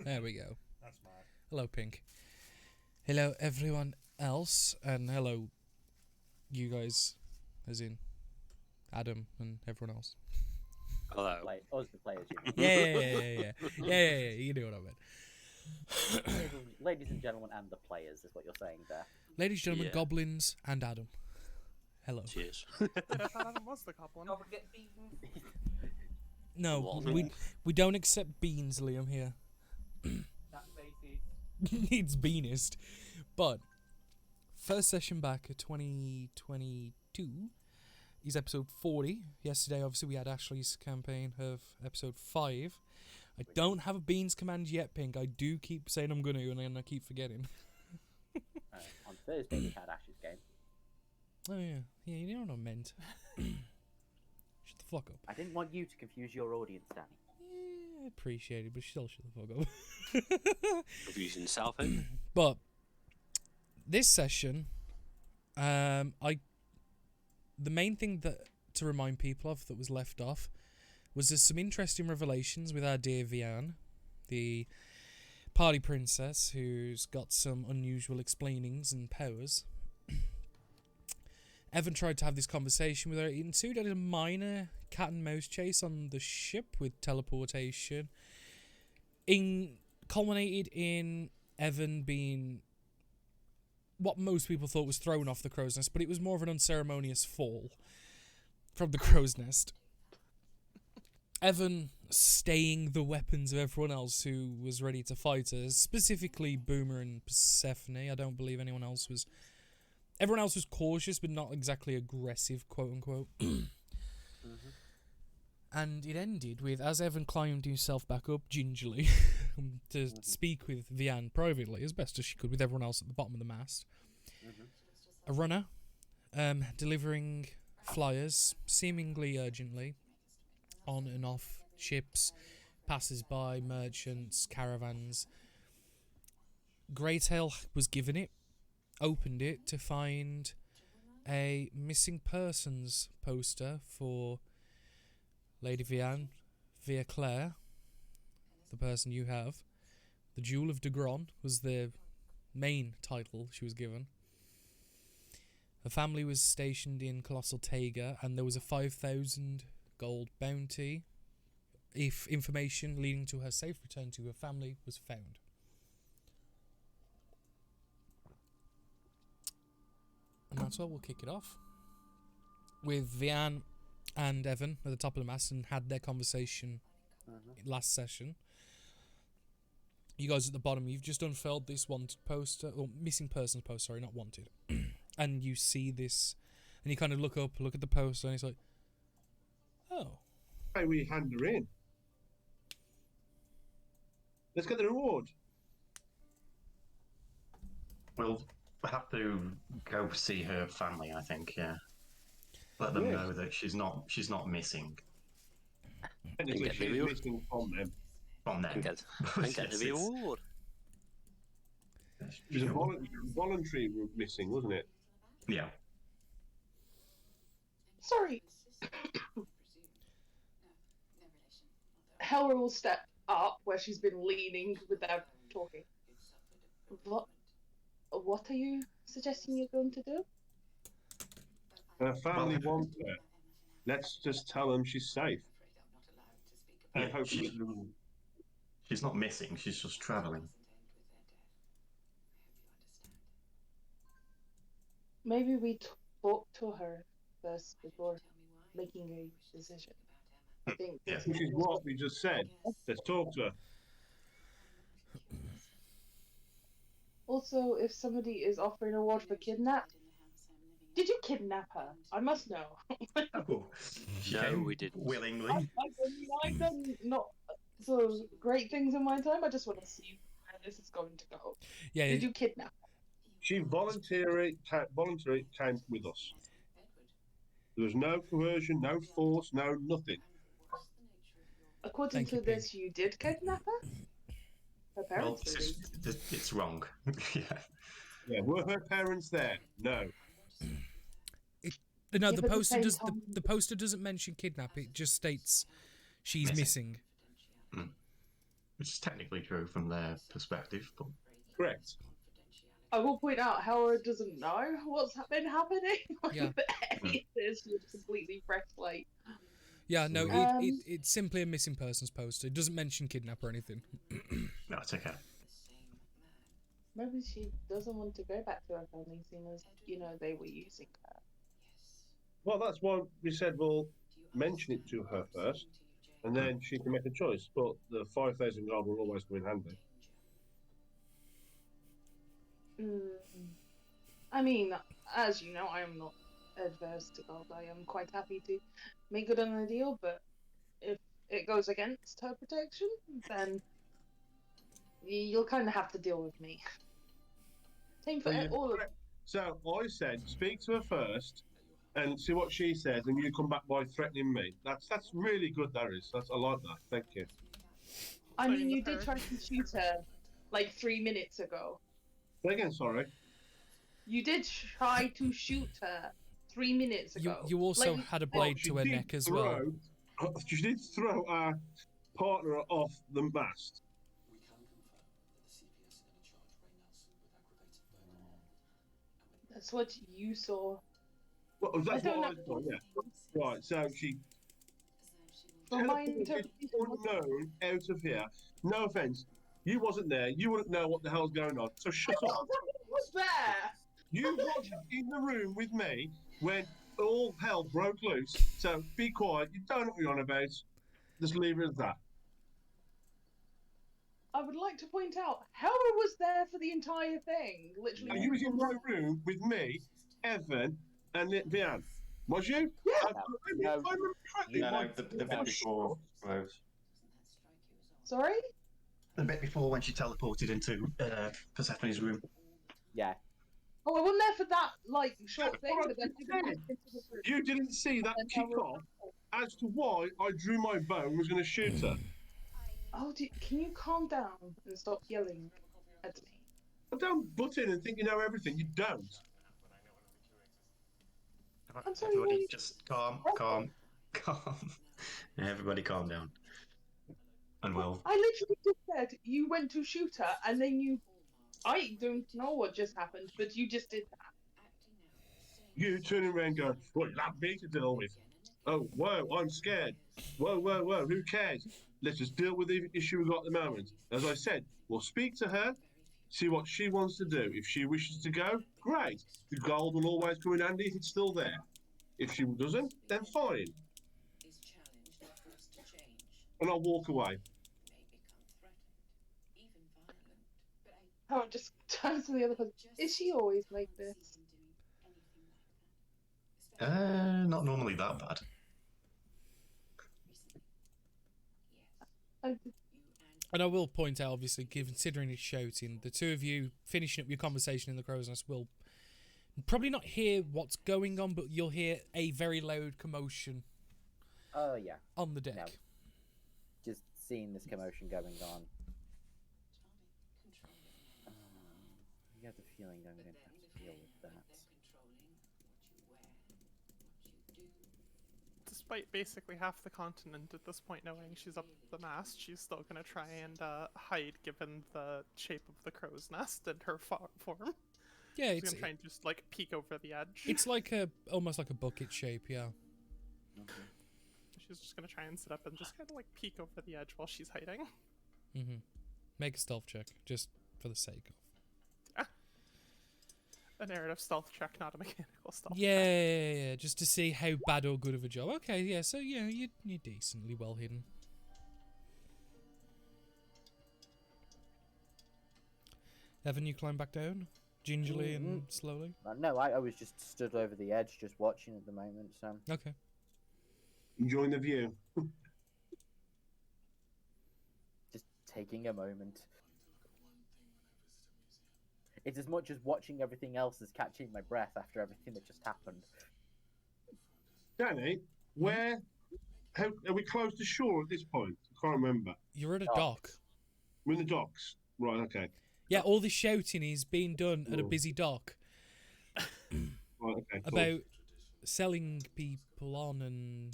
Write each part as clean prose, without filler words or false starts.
There we go. That's mad. Hello, Pink. Hello, everyone else, and hello, you guys, as in Adam and everyone else. Hello. Us, the players, you mean. Yeah. You know what I meant. Ladies and gentlemen, and the players is what you're saying there. Ladies, gentlemen, goblins, and Adam. Hello. Cheers. I thought Adam was the goblin. Don't forget beans. No, we don't accept beans, Liam, here. That's basic. It's beanist. But first session back at 2022 is episode 40. Yesterday, obviously, we had Ashley's campaign of episode 5. I don't have a beans command yet, Pink. I do keep saying I'm going to, and then I keep forgetting. On Thursday, we had Ash's game. Oh, yeah. Yeah, you know what I meant. Shut the fuck up. I didn't want you to confuse your audience, Danny. Yeah, I appreciate it, but still shut the fuck up. Confusing yourself, eh? But this session, the main thing that to remind people of that was left off was there's some interesting revelations with our dear Vianne, the party princess who's got some unusual explainings and powers. Evan tried to have this conversation with her. It ensued a minor cat and mouse chase on the ship with teleportation. Culminated in Evan being what most people thought was thrown off the crow's nest, but it was more of an unceremonious fall from the crow's nest. Evan staying the weapons of everyone else who was ready to fight her, specifically Boomer and Persephone. I don't believe anyone else was... Everyone else was cautious, but not exactly aggressive, quote-unquote. And it ended with, as Evan climbed himself back up gingerly to speak with Vianne privately, as best as she could, with everyone else at the bottom of the mast, a runner delivering flyers, seemingly urgently, on and off ships, passers-by, merchants, caravans. Greytail was given it, opened it to find a missing persons poster for Lady Vianne, Via Claire, the person you have. The Jewel of Degron was the main title she was given. Her family was stationed in Colossal Taiga, and there was a 5,000 gold bounty if information leading to her safe return to her family was found. And that's where we'll kick it off. With Vianne and Evan at the top of the mast and had their conversation last session. You guys at the bottom, you've just unfurled this wanted poster, or missing persons poster, sorry, not wanted. And you see this, and you kind of look at the poster, and it's like, oh. Hey, we hand her in. Let's get the reward. We'll have to go see her family, I think, yeah. Let them know that she's not missing. Technically, she's missing from them. From them. And get the reward. It was a voluntary missing, wasn't it? Yeah. Sorry. Helra will step up where she's been leaning without talking. What are you suggesting you're going to do? Her family want her. Let's just tell them she's safe. Yeah, she's not missing, she's just travelling. Maybe we talk to her first before making a decision. I think which is what we just said. Let's talk to her. Also, if somebody is offering a reward for kidnap, did you kidnap her? I must know. No, we didn't. Willingly. I've done not so great things in my time. I just want to see where this is going to go. Yeah. Did you kidnap her? She voluntarily came with us. There was no coercion, no force, no nothing. According to this, you did kidnap her? Her parents It's wrong. Yeah, were her parents there? No. No, the poster does. The poster doesn't mention kidnap. It just states she's missing. which is technically true from their perspective, but Correct. I will point out Howard doesn't know what's been happening. Yeah. It's just completely fresh slate. Yeah, no, Um, it's simply a missing persons poster. It doesn't mention kidnap or anything. no, it's okay. Maybe she doesn't want to go back to her family, seeing as they were using her. Well, that's why we said we'll mention it to her first, and then she can make a choice. But the 5,000 gold will always come in handy. I mean, as you know, I am not adverse to gold. I am quite happy to make good on a deal, but if it goes against her protection, then you'll kind of have to deal with me. Same for all of them. So I said, speak to her first and see what she says, and you come back by threatening me. That's really good, that is. I like that. Thank you. I mean, you did try to shoot her like 3 minutes ago. Say again, sorry. You did try to shoot her 3 minutes ago. You also had a blade to her neck as well. She did throw our partner off the mast. That's what you saw. Well, that's what I saw, yeah. Right, so she teleported unknown out of here. No offence, you wasn't there. You wouldn't know what the hell's going on. So shut up. Was there? You wasn't in the room with me when all hell broke loose. So be quiet. You don't know what you're on about. Just leave it as that. I would like to point out, Howard was there for the entire thing. Literally. And you was in my room with me, Evan, and Vian. Was you? Yeah. No, the bit before. Sorry? The bit before when she teleported into Persephone's room. Yeah. Oh, I wasn't there for that short thing, but then you didn't see that kick off as to why I drew my bow and was going to shoot her. Oh, can you calm down and stop yelling at me? I don't butt in and think you know everything. You don't. I'm sorry, Everybody wait. just calm. Everybody calm down. And well, I literally just said you went to shoot her, and then I don't know what just happened, but you just did that. You turning around going, well, you'll have me to deal with. Oh, whoa, I'm scared. Whoa, who cares? Let's just deal with the issue we've got at the moment. As I said, we'll speak to her, see what she wants to do. If she wishes to go, great. The gold will always come in handy if it's still there. If she doesn't, then fine. And I'll walk away. Howard just turns to the other person. Is she always like this? not normally that bad. And I will point out, obviously, considering it's shouting, the two of you finishing up your conversation in the crow's nest will probably not hear what's going on, but you'll hear a very loud commotion. Oh, yeah. On the deck. No. Just seeing this commotion going on. I have the feeling I'm going to have to deal with that. Despite basically half the continent at this point knowing she's up the mast, she's still going to try and hide given the shape of the crow's nest and her form. Yeah, she's going to try and just peek over the edge. It's almost like a bucket shape, yeah. Mm-hmm. She's just going to try and sit up and just kind of peek over the edge while she's hiding. Mm-hmm. Make a stealth check, just for the sake of. A narrative stealth check, not a mechanical stealth check. Yeah, just to see how bad or good of a job. Okay, yeah, so yeah, you're decently well hidden. Evan, you climb back down? Gingerly and slowly? No, I was just stood over the edge just watching at the moment, so... Okay. Enjoying the view. Just taking a moment. It's as much as watching everything else as catching my breath after everything that just happened. Danny, are we close to shore at this point? I can't remember. You're at a dock. We're in the docks. Right, okay. Yeah, all this shouting is being done at a busy dock. Right, okay. About selling people on and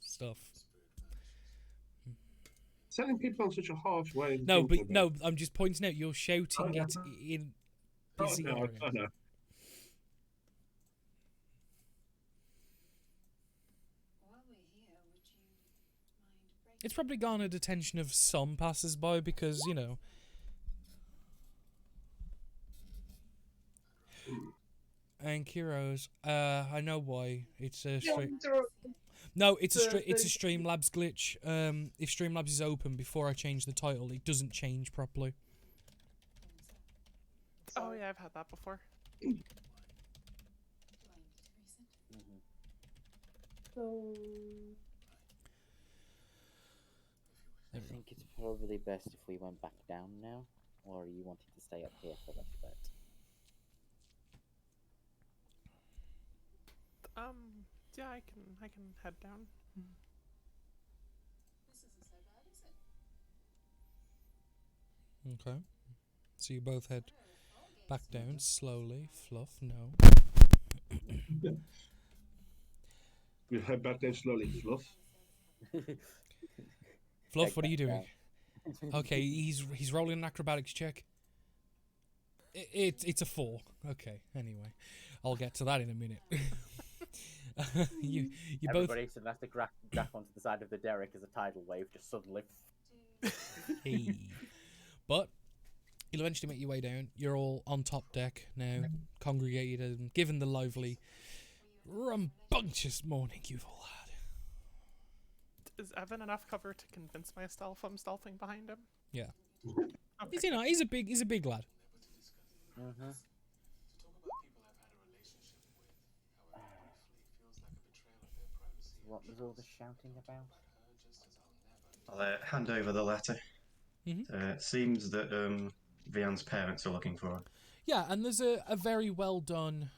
stuff. telling people on such a harsh way. of No, but thinking no, about I'm just pointing out you're shouting Oh, it in it. Oh, busy no, area. I know. It's probably garnered attention of some passers-by because, you know... And Kiros, I know why. It's a No, it's a Streamlabs glitch. If Streamlabs is open before I change the title, it doesn't change properly. Oh yeah, I've had that before. So I think it's probably best if we went back down now, or are you wanting to stay up here for a little bit? Yeah, I can head down. Okay. So you both head back down slowly. Fluff, no. We head back down slowly. Fluff. Fluff, Take what are that you doing? down. Okay, he's rolling an acrobatics check. It's a 4. Okay, anyway. I'll get to that in a minute. you both... Everybody suddenly has to grab onto the side of the derrick as a tidal wave just suddenly. Hey. But you'll eventually make your way down. You're all on top deck now, congregated and given the lively, rambunctious morning you've all had. Is Evan enough cover to convince myself I'm stealthing behind him? Yeah. Okay. He's a big lad. What was all the shouting about? I'll hand over the letter. It seems that Vian's parents are looking for her. Yeah, and there's a very well done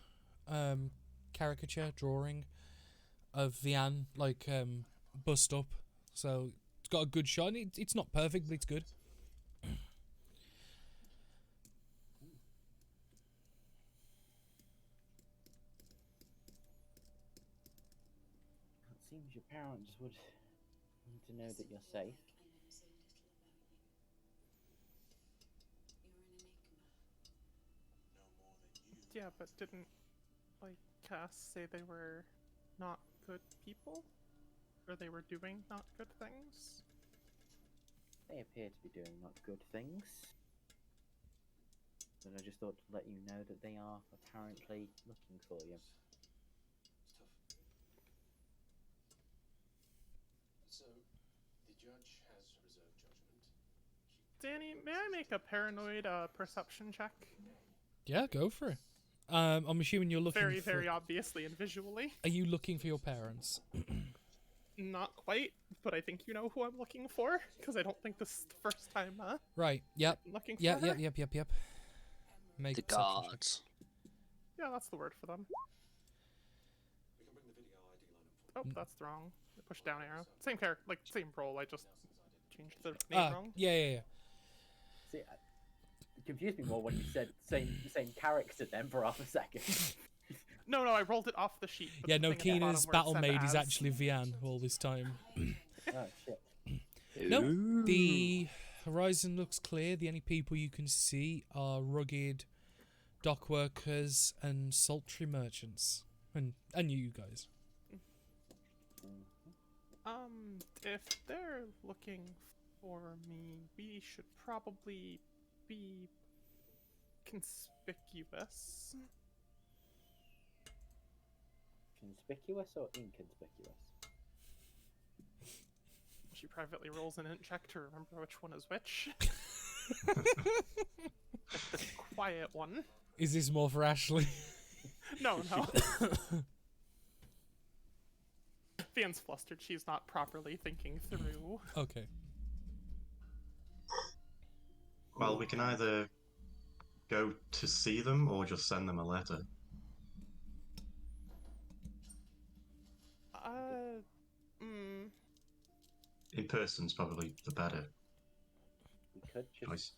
caricature drawing of Vian, like, bust up. So it's got a good shot. And it's not perfect, but it's good. It seems your parents would want to know that you're safe. Yeah, but didn't like Cass say they were not good people? Or they were doing not good things? They appear to be doing not good things. But I just thought to let you know that they are apparently looking for you. So, the judge has reserved judgment. Danny, may I make a paranoid perception check? Yeah, go for it. I'm assuming you're looking Very, for... very obviously and visually. Are you looking for your parents? Not quite, but I think you know who I'm looking for, because I don't think this is the first time Right, yep. I'm looking for Yep. her. Make The a perception check. guards. Yeah, that's the word for them. We can bring the video ID line up. Oh, that's wrong. I pushed down arrow. Same character, like same role. I just changed the name wrong. Yeah. See, it confused me more when you said same character then for half a second. No, I rolled it off the sheet. but Yeah, the no, thing at the Keena's bottom where it battle said maid is as- actually Vian all this time. Oh shit. No, the horizon looks clear. The only people you can see are rugged dock workers and sultry merchants. And you guys. If they're looking for me, we should probably be conspicuous. Conspicuous or inconspicuous? She privately rolls an int check to remember which one is which. The quiet one. Is this more for Ashley? No. Vian's flustered. She's not properly thinking through. Okay. Well, we can either go to see them or just send them a letter. In person's probably the better We could just, choice.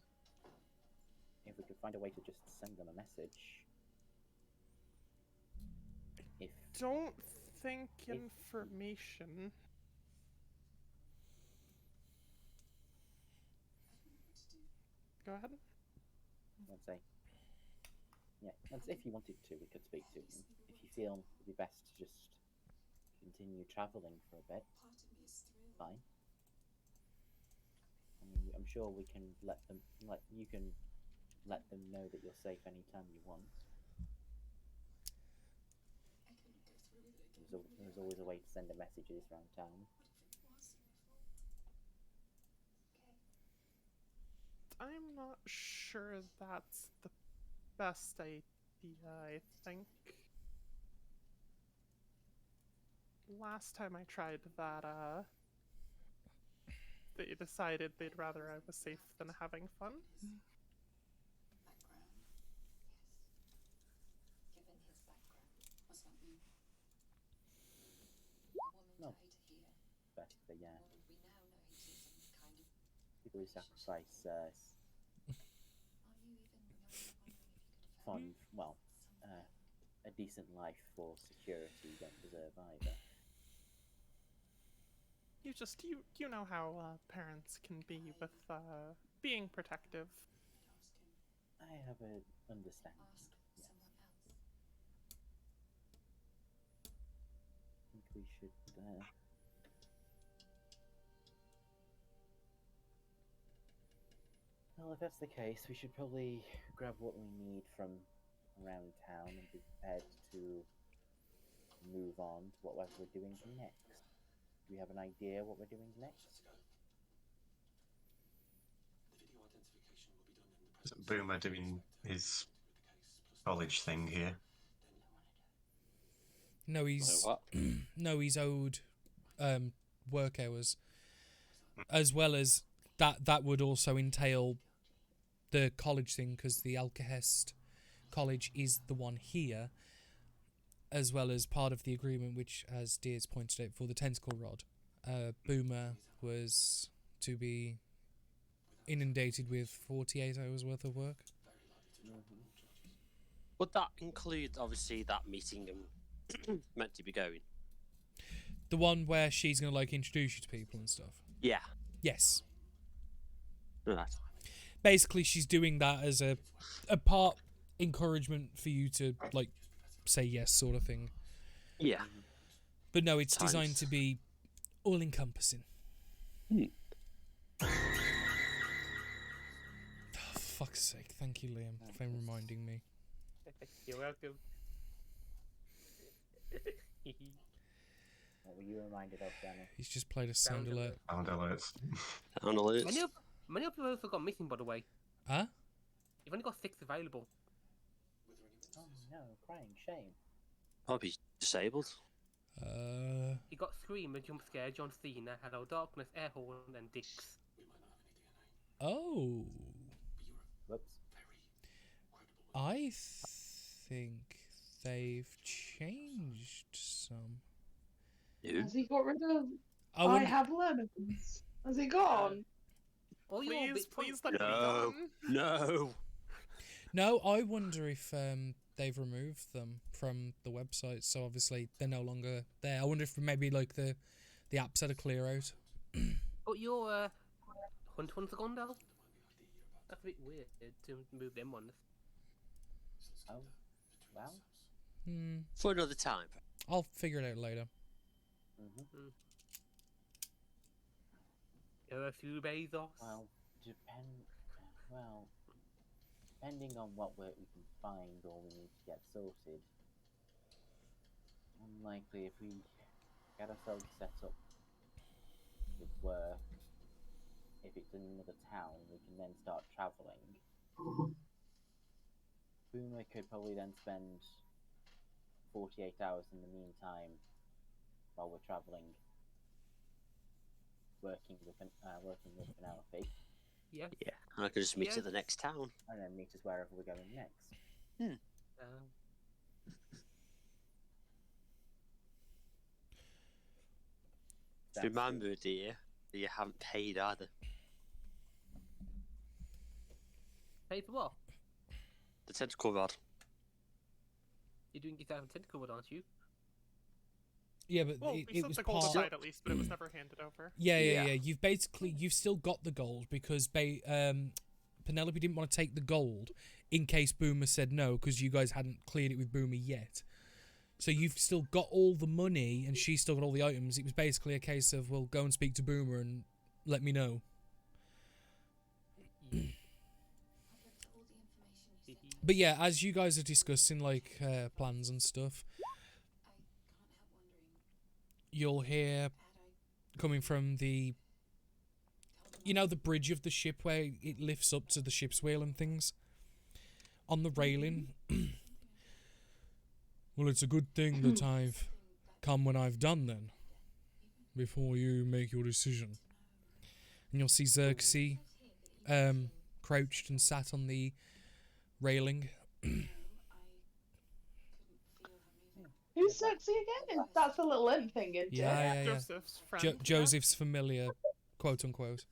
if we could find a way to just send them a message. If Don't think information. Go ahead. Let's say, yeah, if you wanted to, we could speak to him. If you feel it'd be best to just continue traveling for a bit, fine. I mean, I'm sure we can you can let them know that you're safe anytime you want. There's always a way to send a messages around town. I'm not sure that's the best idea, I think. Last time I tried that, they decided they'd rather I was safe than having fun. No. But yeah. People who sacrifice a decent life for security don't deserve either. You know how parents can be with being protective. I have an understanding. Yes. I think we should. Well, if that's the case, we should probably grab what we need from around town and be prepared to move on to what we're doing next. Do we have an idea what we're doing next? Boomer doing his college thing here. No, he's What? no, he's owed work hours, as well as that would also entail the college thing, because the Alcahest College is the one here, as well as part of the agreement, which, as Deers pointed out, for the tentacle rod, Boomer was to be inundated with 48 hours worth of work. Would that include, obviously, that meeting I'm meant to be going? The one where she's going to, like, introduce you to people and stuff? Yeah. Yes. Right. Basically, she's doing that as a part encouragement for you to, like, say yes sort of thing. Yeah. But no, it's designed to be all-encompassing. Oh, for fuck's sake. Thank you, Liam, for reminding me. You're welcome. What were you reminded of, Danny? He's just played a sound alert. Sound alerts. Sound alerts. Many of you have also got missing, by the way. Huh? You've only got 6 available. Oh no, crying shame. Probably disabled. You got Scream and Jump Scare, John Cena, Hello Darkness, Airhorn, and Dix. Oh. Whoops. I think they've changed some. Has he got rid of I I wonder- have lemons? Has he gone? Please let me No. be No. No, I wonder if they've removed them from the website, so obviously they're no longer there. I wonder if maybe like the apps had a clear out. But your Hunt ones are gone now? That's a bit weird to move them ones. Oh, well. For another time. I'll figure it out later. There are a few Bezos. Depending on what work we can find or we need to get sorted, unlikely if we get ourselves set up with work, if it's in another town, we can then start travelling. Boomer could probably then spend 48 hours in the meantime while we're travelling, working with an hour fee. Yeah. Yeah. And I could just meet at the next town. And then meet us wherever we're going next. Remember, dear, that you haven't paid either. Pay for what? The tentacle rod. You're doing yourself a tentacle rod, aren't you? Yeah, but Well, we it set was the gold part. aside at least, but it was never handed over. Yeah. You've still got the gold because Penelope didn't want to take the gold in case Boomer said no, because you guys hadn't cleared it with Boomer yet. So you've still got all the money, and she's still got all the items. It was basically a case of, well, go and speak to Boomer and let me know. But yeah, as you guys are discussing, like, plans and stuff, you'll hear coming from the, you know, the bridge of the ship where it lifts up to the ship's wheel and things, on the railing. Well, it's a good thing that I've come when I've done then, before you make your decision. And you'll see Xerxes crouched and sat on the railing. Who's sexy again? That's the little imp thing, isn't it? Yeah. Joseph's friend. Joseph's familiar, quote unquote.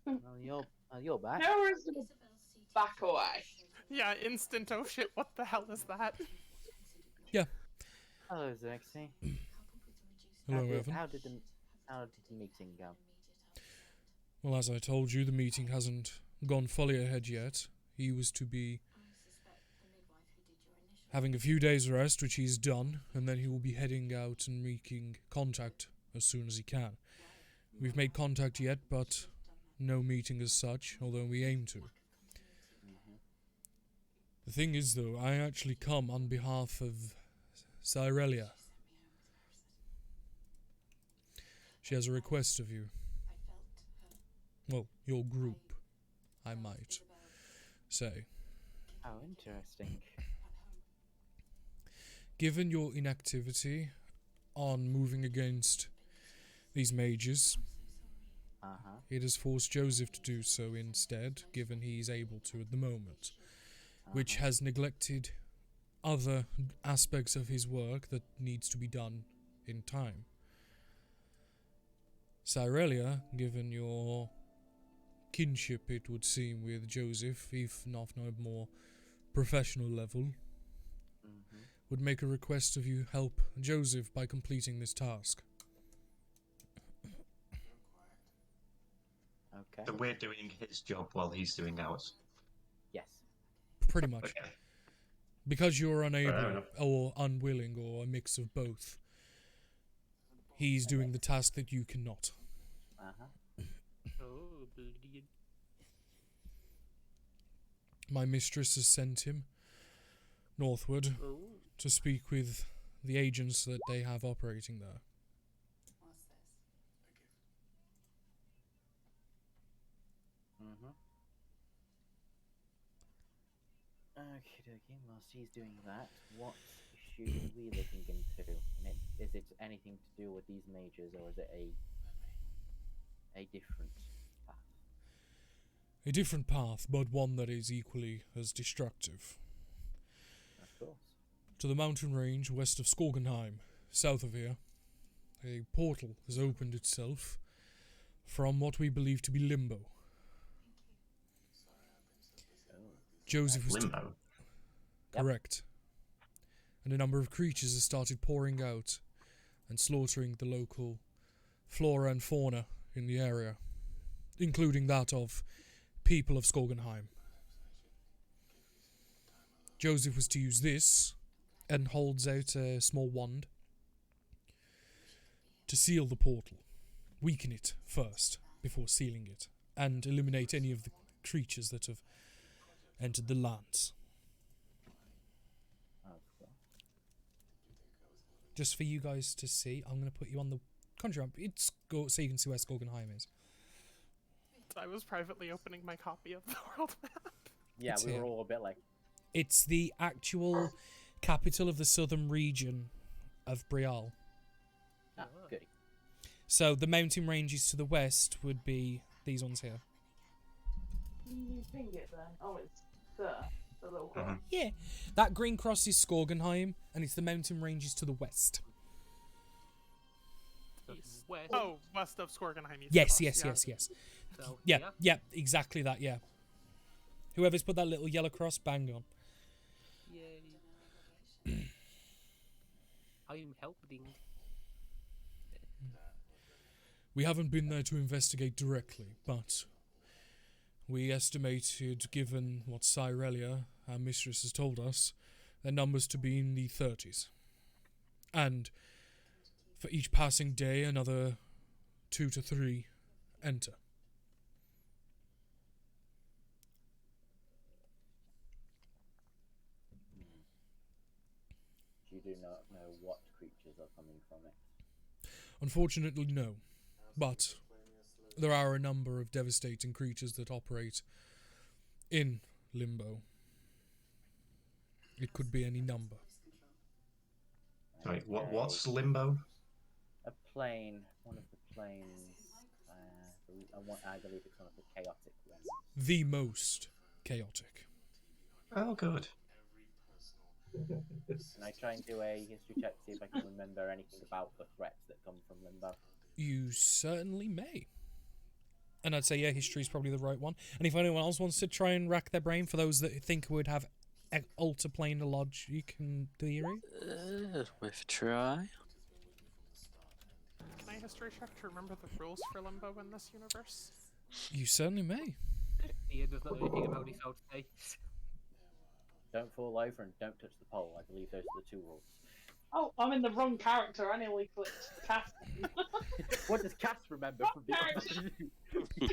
Well, you're back. Nora's gonna back away. Yeah, instant, oh shit, what the hell is that? Hello, Xerxes. Hello, Evan. How did the meeting go? Well, as I told you, the meeting hasn't gone fully ahead yet. He was to be having a few days rest, which he's done, and then he will be heading out and making contact as soon as he can. We've made contact yet, but no meeting as such, although we aim to. The thing is, though, I actually come on behalf of Cyrelia. She has a request of you. Well, your group, I might say. Oh, interesting. Given your inactivity on moving against these mages, it has forced Joseph to do so instead, given he's able to at the moment, which has neglected other aspects of his work that needs to be done in time. Cyrelia, given your kinship, it would seem, with Joseph, if not on a more professional level, would make a request of you help Joseph by completing this task. Okay. So we're doing his job while he's doing ours. Yes. Pretty much. Okay. Because you're unable enough. or unwilling or a mix of both, he's doing the task that you cannot. Oh, brilliant. My mistress has sent him northward Oh. to speak with the agents that they have operating there. Okie dokie, whilst he's doing that, what issue are we looking into? And is it anything to do with these mages, or is it a different path? A different path, but one that is equally as destructive. Of course. To the mountain range west of Skorgenheim, south of here, a portal has opened itself from what we believe to be limbo. Joseph was Limbo. correct. And a number of creatures have started pouring out and slaughtering the local flora and fauna in the area, including that of people of Skorgenheim. Joseph was to use this and holds out a small wand to seal the portal, weaken it first before sealing it, and eliminate any of the creatures that have entered the lands. Just for you guys to see, I'm going to put you on the country map. So you can see where Skorgenheim is. I was privately opening my copy of the world map. Yeah, It's we were here. all a bit like, It's the actual capital of the southern region of Brial. goody. So the mountain ranges to the west would be these ones here. You ping it then. Oh, it's the little cross. Yeah, that green cross is Skorgenheim, and it's the mountain ranges to the west. East, west. Oh, west of Skorgenheim. east Yes, of yes, us, yes, yes. So, Yeah, exactly that, yeah. Whoever's put that little yellow cross, bang on. Yay. I'm helping. We haven't been there to investigate directly, but we estimated, given what Cyrelia, our mistress, has told us, their numbers to be in the 30s. And for each passing day, another 2 to 3 enter. You do not know what creatures are coming from it. Unfortunately, no. But there are a number of devastating creatures that operate in Limbo. It could be any number. Sorry, what's limbo? A plane, one of the planes. I believe it's one of the chaotic ones. The most chaotic. Oh, good. Can I try and do a history check to see if I can remember anything about the threats that come from Limbo? You certainly may. And I'd say, yeah, history is probably the right one. And if anyone else wants to try and rack their brain, for those that think would have alter-plane logic and theory. Worth a try. Can I history check to remember the rules for Limbo in this universe? You certainly may. Ian does not know anything about his out today. Don't fall over and don't touch the pole. I believe those are the 2 rules. Oh, I'm in the wrong character. I nearly clicked cast. What does Cass remember from the Character.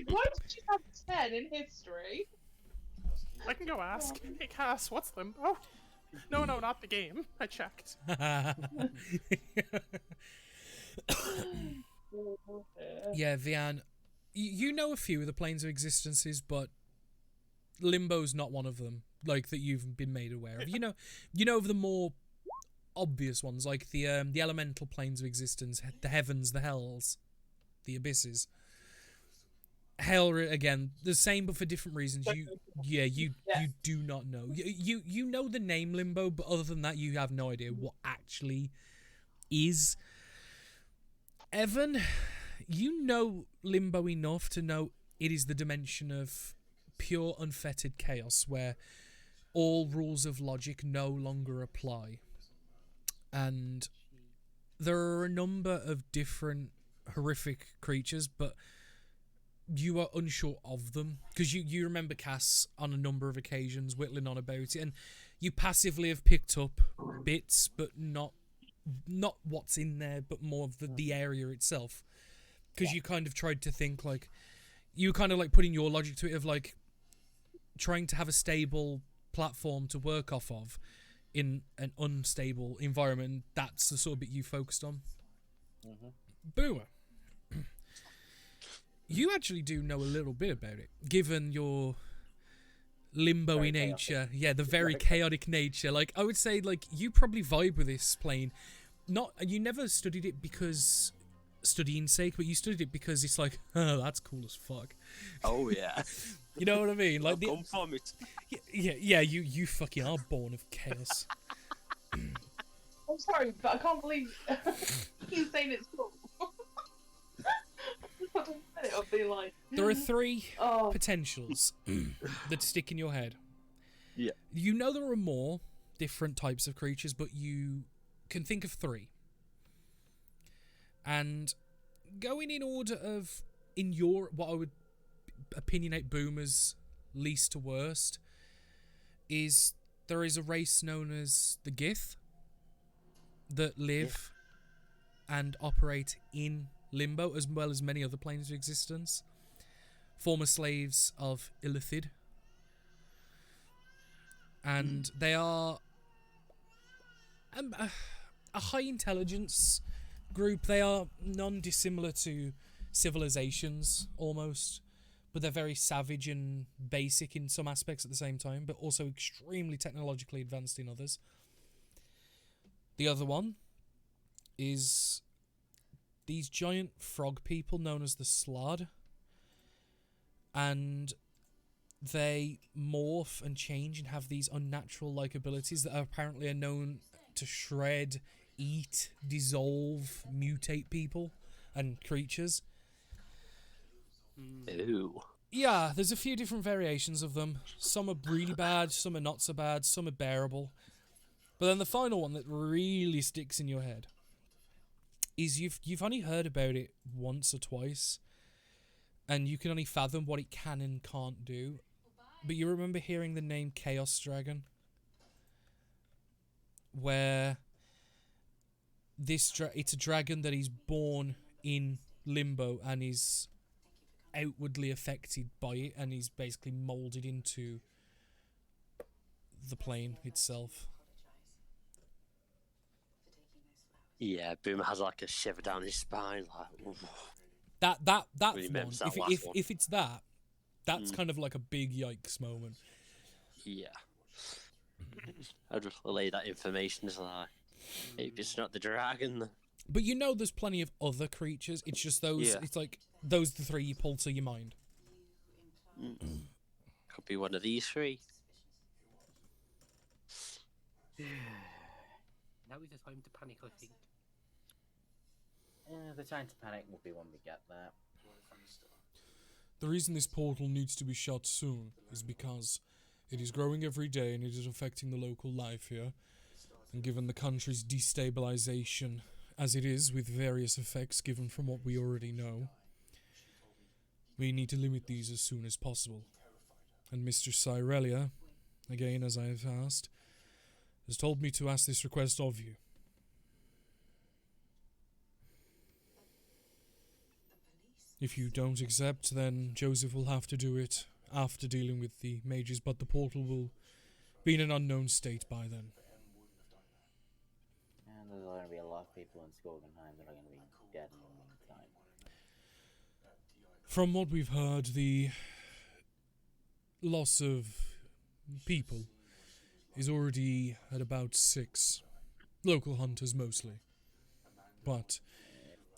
Why did you have 10 in history? I can go ask. Hey Cass, what's Limbo? No, not the game. I checked. Yeah, Vian, you know a few of the planes of existences, but Limbo's not one of them, like, that you've been made aware of. You know of the more obvious ones, like the elemental planes of existence, the heavens, the hells, the abysses. Hell, again, the same but for different reasons. You do not know. You know the name Limbo, but other than that, you have no idea what actually is. Evan, you know Limbo enough to know it is the dimension of pure unfettered chaos where all rules of logic no longer apply. And there are a number of different horrific creatures, but you are unsure of them because you remember Cass on a number of occasions whittling on about it, and you passively have picked up bits, but not what's in there, but more of the area itself, because you kind of tried to think, like, you kind of like putting your logic to it of like trying to have a stable platform to work off of in an unstable environment. That's the sort of bit you focused on. Boomer, you actually do know a little bit about it, given your limbo-y nature. Yeah, the very chaotic nature. Like, I would say, like, you probably vibe with this plane. You never studied it because studying sake, but you studied it because it's like, oh, that's cool as fuck. Oh yeah. You know what I mean? Like, come from it. Yeah. You fucking are born of chaos. I'm sorry, but I can't believe you saying it's cool. I'll be like, there are 3 potentials that stick in your head. Yeah. You know there are more different types of creatures, but you can think of 3. And going in order of, in your, what I would opinionate Boomer's least to worst, is there is a race known as the Gith that live and operate in Limbo, as well as many other planes of existence. Former slaves of Illithid. And they are a high intelligence group. They are non-dissimilar to civilizations, almost. But they're very savage and basic in some aspects at the same time, but also extremely technologically advanced in others. The other one is these giant frog people known as the Slod, and they morph and change and have these unnatural-like abilities that apparently are known to shred, eat, dissolve, mutate people and creatures. Ew. Yeah, there's a few different variations of them. Some are really bad, some are not so bad, some are bearable. But then the final one that really sticks in your head is you've only heard about it once or twice, and you can only fathom what it can and can't do. But you remember hearing the name Chaos Dragon? Where it's a dragon that is born in limbo and is outwardly affected by it, and is basically molded into the plane itself. Yeah, Boomer has like a shiver down his spine. Like, oof. That's Really one. remembers that If last one. if it's that's kind of like a big yikes moment. Yeah. I'd relay that information as like, if it's not the dragon. But you know, there's plenty of other creatures. It's just those. Yeah. It's like those the three you pull to your mind. Could be one of these three. Now is the time to panic, I think. The time to panic will be when we get there. The reason this portal needs to be shut soon is because it is growing every day and it is affecting the local life here. And given the country's destabilization as it is, with various effects given from what we already know, we need to limit these as soon as possible. And Mr. Cyrelia, again as I have asked, has told me to ask this request of you. If you don't accept, then Joseph will have to do it after dealing with the mages, but the portal will be in an unknown state by then. And there's going to be a lot of people in Skorgenheim that are going to be dead in the meantime. From what we've heard, the loss of people is already at about 6. Local hunters mostly. But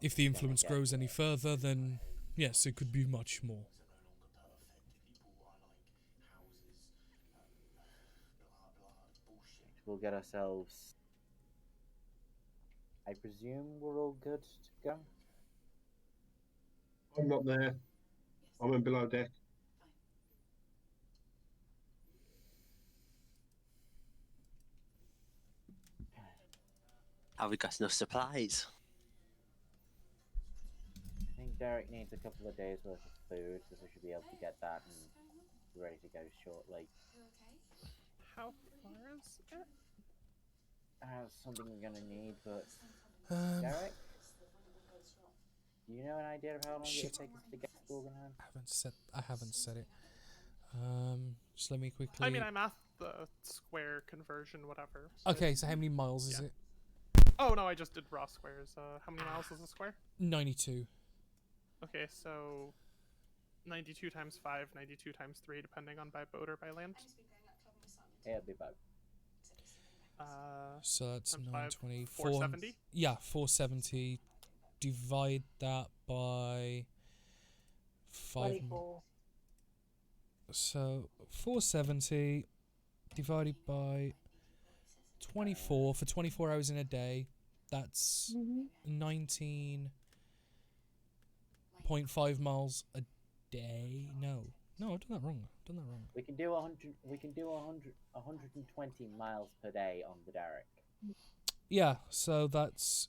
if the influence grows any further, then yes, it could be much more. We'll get ourselves... I presume we're all good to go? I'm not there. I'm in below deck. Have we got enough supplies? I think Derek needs a couple of days worth of food, so we should be able to get that and be ready to go shortly. How far is it? That's something we're going to need, but... Derek? Do you know an idea of how long it will take us to get to Skorgenheim? I haven't said it. Just let me quickly... I mean, I'm at the square conversion, whatever. Okay, so how many miles is it? Oh, no, I just did raw squares. How many miles is a square? 92. Okay, so 92 times 5, 92 times 3, depending on by boat or by land. Yeah, it'll be about... So that's times 920. 470? Yeah, 470. Divide that by 5. 24. So 470 divided by 24 for 24 hours in a day. That's 19.5 miles a day. No, I've done that wrong. We can do 120 miles per day on the Derek. Yeah, so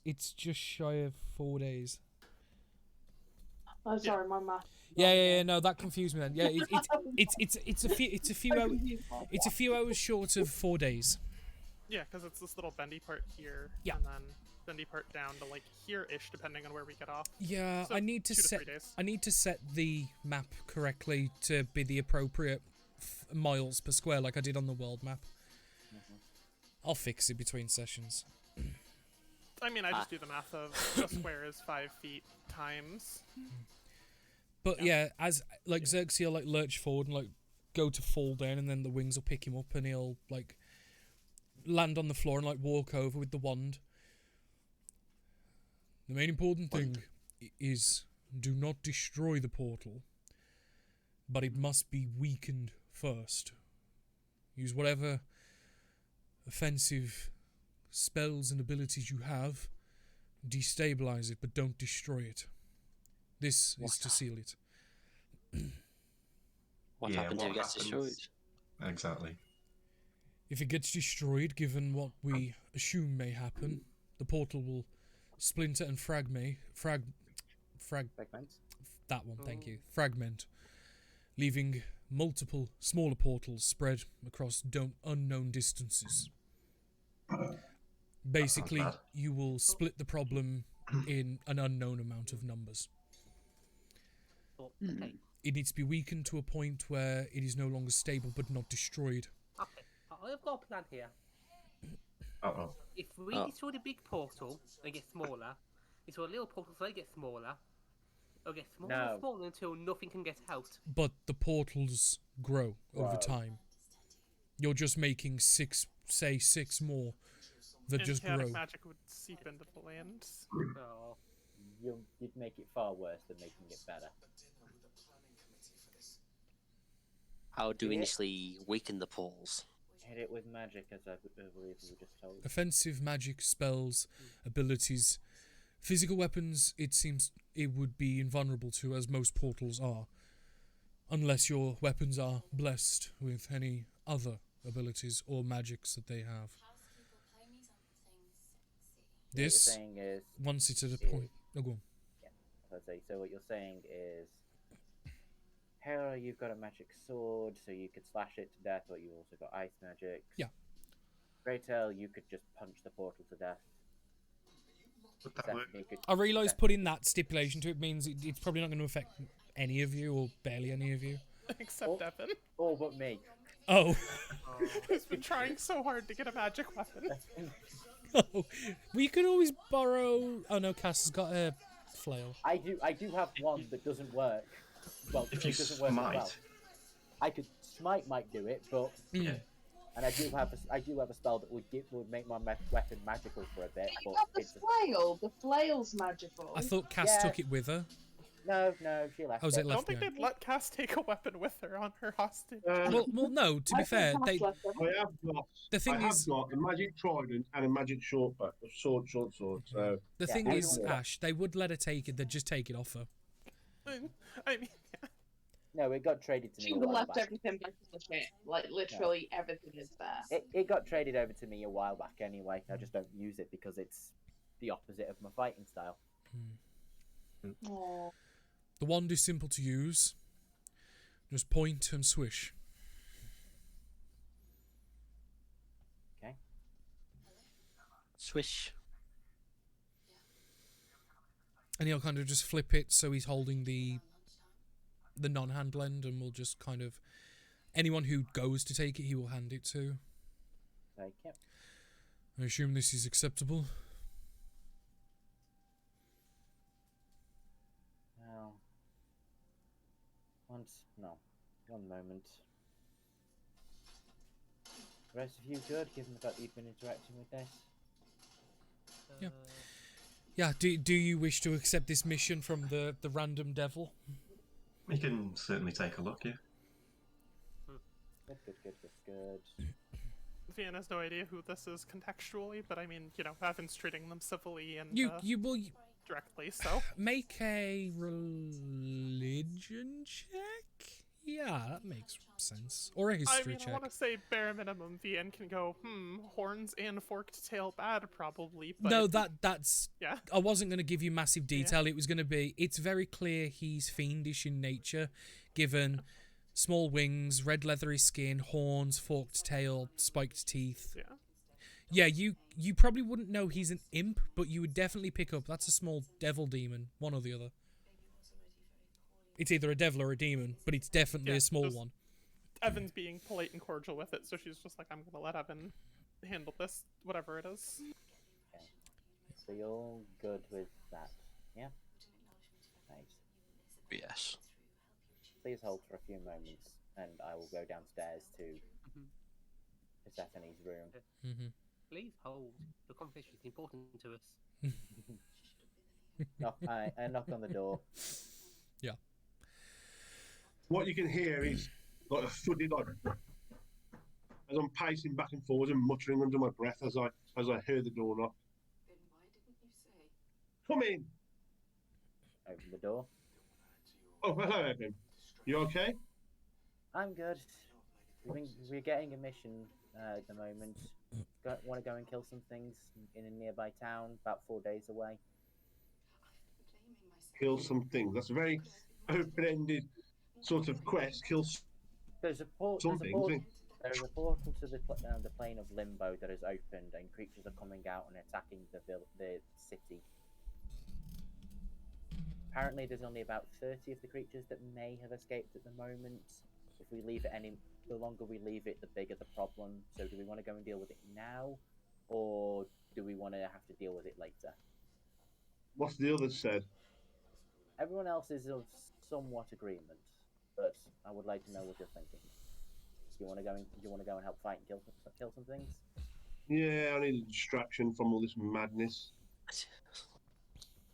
it's just shy of 4 days. Oh, sorry, my math. Yeah. No, that confused me then. Yeah, it's a few hours short of 4 days. Yeah, because it's this little bendy part here, Yeah. and then bendy part down to like here-ish, depending on where we get off. Yeah, So I need to 2 to 3 set days. I need to set the map correctly to be the appropriate miles per square, like I did on the world map. I'll fix it between sessions. I mean, I just do the math of a square is 5 feet times. But yeah, as like Xerxes will like lurch forward and like go to fall down, and then the wings will pick him up, and he'll like land on the floor and like walk over with the wand. The main important thing is do not destroy the portal, but it must be weakened first. Use whatever offensive spells and abilities you have, destabilize it, but don't destroy it. This is to seal it. What happens if it gets destroyed? Exactly. If it gets destroyed, given what we assume may happen, the portal will splinter and fragment. Fragments? That one, thank you. Fragment, leaving multiple smaller portals spread across unknown distances. Basically, bad. you will split the problem in an unknown amount of numbers. Okay. It needs to be weakened to a point where it is no longer stable but not destroyed. Okay. I've got a plan here. Uh-oh. If we destroy the big portal and get smaller, destroy a little portal so they get smaller. It'll get smaller and smaller until nothing can get out. But the portals grow over time. You're just making six more that just Chaotic grow. magic would seep into the land. Oh. You'd make it far worse than making it better. How do we initially weaken the portals? Hit it with magic, as I believe we were just told. Offensive magic spells, abilities, physical weapons. It seems it would be invulnerable to, as most portals are, unless your weapons are blessed with any other abilities or magics that they have. This, what you're saying is, once it's at a point... Oh, go on. Yeah, I'd say, so what you're saying is, Hera, you've got a magic sword, so you could slash it to death, but you've also got ice magic. Yeah. Greytail, you could just punch the portal to death. Would that work? I realise putting that stipulation to it means it's probably not going to affect any of you, or barely any of you. Except Evan. All but me. Oh. Who's been trying so hard to get a magic weapon. Oh. We could always borrow... Oh no, Cass has got a flail. I do have one that doesn't work. Well, If it you doesn't work as smite. well. I could smite might do it, but Yeah. and I do have a spell that would make my weapon magical for a bit. You But got the it's flail. The flail's magical. I thought Cass took it with her. no, she left. Oh, was it I don't left think behind? they'd let Cass take a weapon with her on her hostage. Well, no. To be fair, I have got a magic trident and a magic short sword. So the thing is, Ash, they would let her take it. They'd just take it off her. I mean, No, it got traded to me. She a would have while left back. everything back in the ship. Like, literally everything is there. It got traded over to me a while back anyway. I just don't use it because it's the opposite of my fighting style. Aww. The wand is simple to use. Just point and swish. Okay. Swish. And he'll kind of just flip it so he's holding the non-hand end, and we'll just kind of... Anyone who goes to take it, he will hand it to. Take it. I assume this is acceptable. Now, one moment. The rest of you good, given the fact that you've been interacting with this? Yeah. Yeah, do you wish to accept this mission from the random devil? We can certainly take a look, yeah. Good. Vian has no idea who this is contextually, but I mean, Evan's treating them civilly and You will directly, so... make a religion check? Yeah, that makes sense. Or a history I check. want to say bare minimum, Vian can go, horns and forked tail bad, probably, but... No, that's... Yeah. I wasn't going to give you massive detail. It was going to be... It's very clear he's fiendish in nature, given small wings, red leathery skin, horns, forked tail, spiked teeth. Yeah. Yeah, you probably wouldn't know he's an imp, but you would definitely pick up that's a small devil demon, one or the other. It's either a devil or a demon, but it's definitely a small one. Evan's being polite and cordial with it, so she's just like, I'm going to let Evan handle this, whatever it is. Okay. So you're all good with that, yeah? Nice. Yes. Please hold for a few moments, and I will go downstairs to Persephone's room. Mm-hmm. Please hold. The conversation is important to us. I knock on the door. Yeah. what you can hear is like a thudding, like as I'm pacing back and forwards and muttering under my breath as I hear the door knock. Then why didn't you say? Come in. Open the door. Oh, hello, Evan. You okay? I'm good. We're getting a mission at the moment. Want to go and kill some things in a nearby town, about 4 days away. Kill some things. That's a very open-ended sort of quest, kill There's a something. There is a portal to the plane of limbo that is opened, and creatures are coming out and attacking the city. Apparently, there's only about 30 of the creatures that may have escaped at the moment. If we leave it the longer we leave it, the bigger the problem. So, do we want to go and deal with it now, or do we want to have to deal with it later? What's the others said? Everyone else is of somewhat agreement, but I would like to know what you're thinking. Do you want to go and help fight and kill some things? Yeah, I need a distraction from all this madness.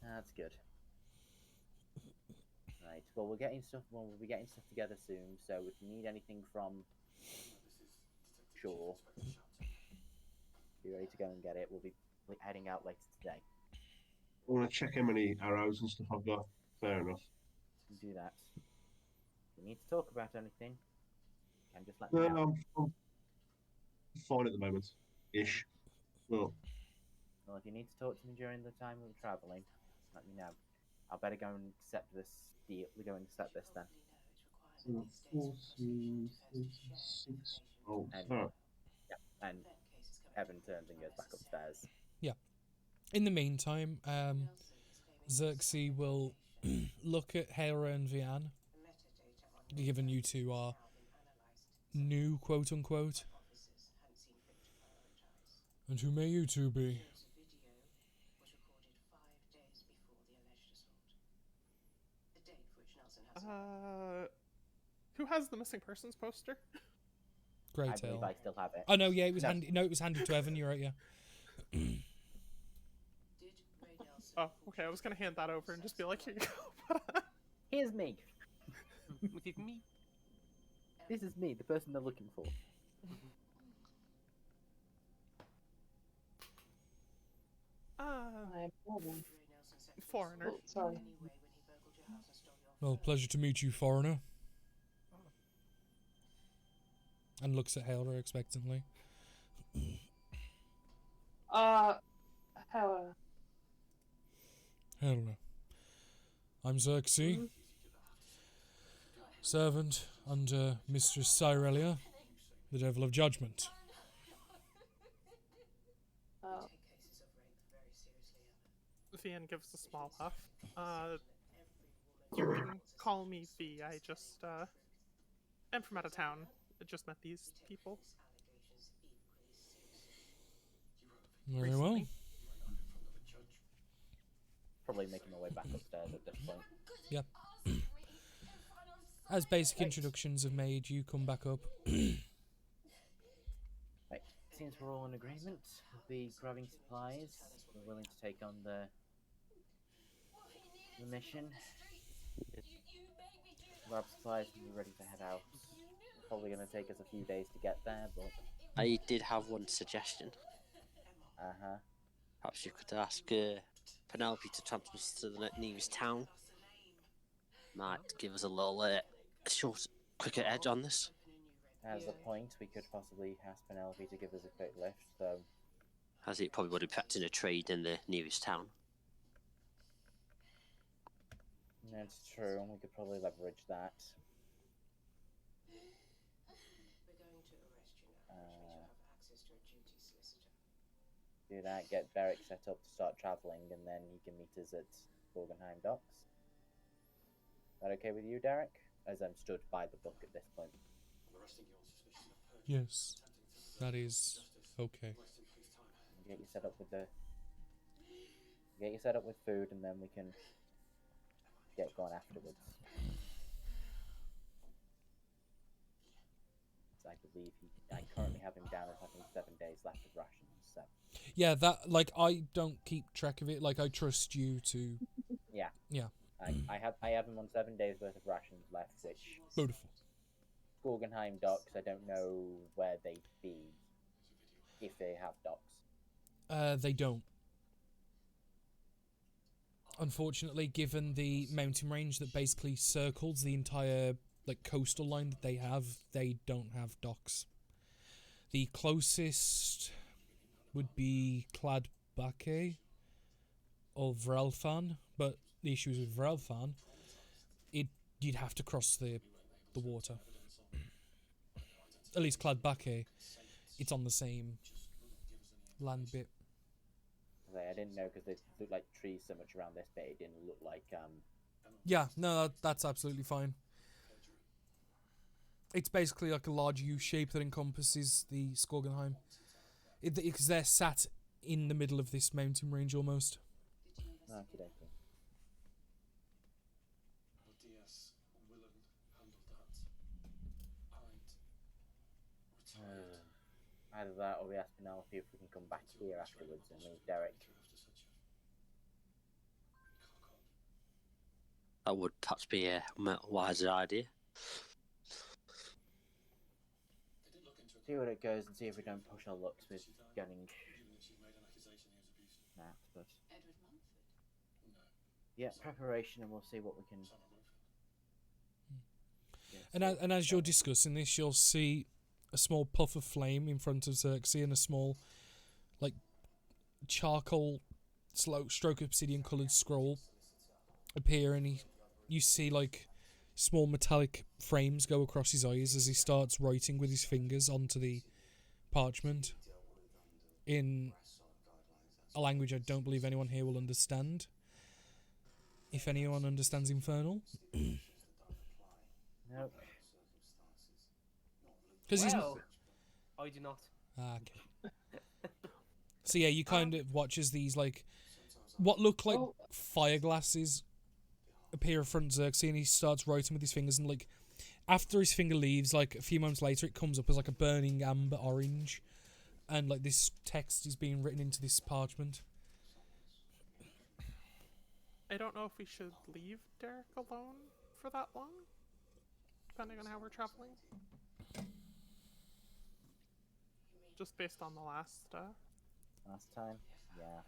That's good. Right. Well, we'll be getting stuff together soon. So if you need anything from Shore, be ready to go and get it. We'll be heading out later today. I want to check how many arrows and stuff I've got. Fair enough. Do that. If you need to talk about anything, you can just let me know. I'm fine at the moment. Ish. Well, If you need to talk to me during the time we're traveling, let me know. I better go and set this deal. We're going to set this then. 40, 36 volts. And, Oh. yeah, and Evan turns and goes back upstairs. Yeah. In the meantime, Xerxes will look at Hera and Vian, given you two are new, quote unquote. And who may you two be? Who has the missing persons poster? Grey I believe Tail. I still have it. Oh no, yeah, it was handed. No, it was handed to Evan. You're right, yeah. Oh, okay. I was gonna hand that over and just be like, here you go. Here's me. Which is me. This is me, the person they're looking for. I'm Mormon. Foreigner. Oh, sorry. Well, pleasure to meet you, foreigner. And looks at Hera expectantly. Hera. Hera. I'm Xerxes. Servant under Mistress Cyrelia, the Devil of Judgment. Vian gives a small huff. You can call me V. I just, am from out of town. I just met these people. Very well. Probably making my way back upstairs at this point. Yep. As basic introductions have made, you come back up. Right. Seems we're all in agreement. We'll be grabbing supplies. We're willing to take on the mission. Grab supplies and be ready to head out. It's probably going to take us a few days to get there, but... I did have one suggestion. Uh-huh. Perhaps you could ask Penelope to transport us to the nearest town. Might give us a little short, quicker edge on this. As a point, we could possibly ask Penelope to give us a quick lift, so... As it probably would have packed in a trade in the nearest town. That's true, we could probably leverage that. Do that, get Derek set up to start travelling, and then he can meet us at Guggenheim Docks. Is that okay with you, Derek? As I'm stood by the book at this point. Yes, that is okay. Get you set up with food, and then we can get going afterwards. I believe I currently have him down as having 7 days left of rations. So. Yeah, that I don't keep track of it. I trust you to. Yeah. Yeah. I have him on 7 days worth of rations left, which. Beautiful. Guggenheim Docks. I don't know where they'd be if they have docks. They don't. Unfortunately, given the mountain range that basically circles the entire coastal line that they don't have docks. The closest would be Cladbake or Vrelfan, but the issue is with Vrelfan, it you'd have to cross the water. At least Cladbake, it's on the same land bit. I didn't know because they looked like trees so much around this bit. It didn't look like Yeah, no, that's absolutely fine. It's basically like a large U shape that encompasses the Skorgenheim. Because they're sat in the middle of this mountain range almost. Okie dokie. Either that or we ask Penelope if we can come back here afterwards and leave Derek. That would perhaps be a wiser idea. See what it goes and see if we don't push our lucks with getting that. But yeah, preparation, and we'll see what we can. And as you're discussing this, you'll see a small puff of flame in front of Xerxes and a small, like, charcoal, stroke obsidian coloured scroll appear, and you see like small metallic frames go across his eyes as he starts writing with his fingers onto the parchment in a language I don't believe anyone here will understand. If anyone understands Infernal. Nope. Because I do not. Okay. So yeah, you kind of watch as these like what look like fire glasses appear in front of Xerxes, and he starts writing with his fingers, and like after his finger leaves, like a few moments later, it comes up as like a burning amber orange, and like this text is being written into this parchment. I don't know if we should leave Derek alone for that long, depending on how we're traveling. Just based on the last time, yeah.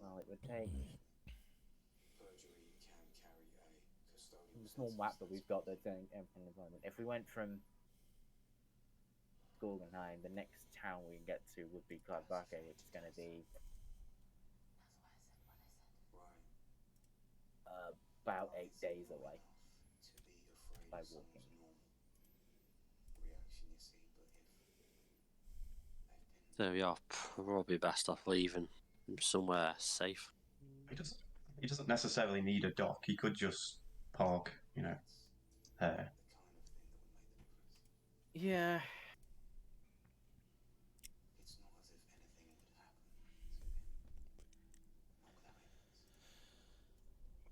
Well, it would take the small map that we've got that's doing everything at the moment. If we went from Skorgenheim, the next town we can get to would be Cladbake, which is going to be about 8 days away by walking. So you're probably best off leaving somewhere safe. He doesn't necessarily need a dock. He could just park, there. Yeah.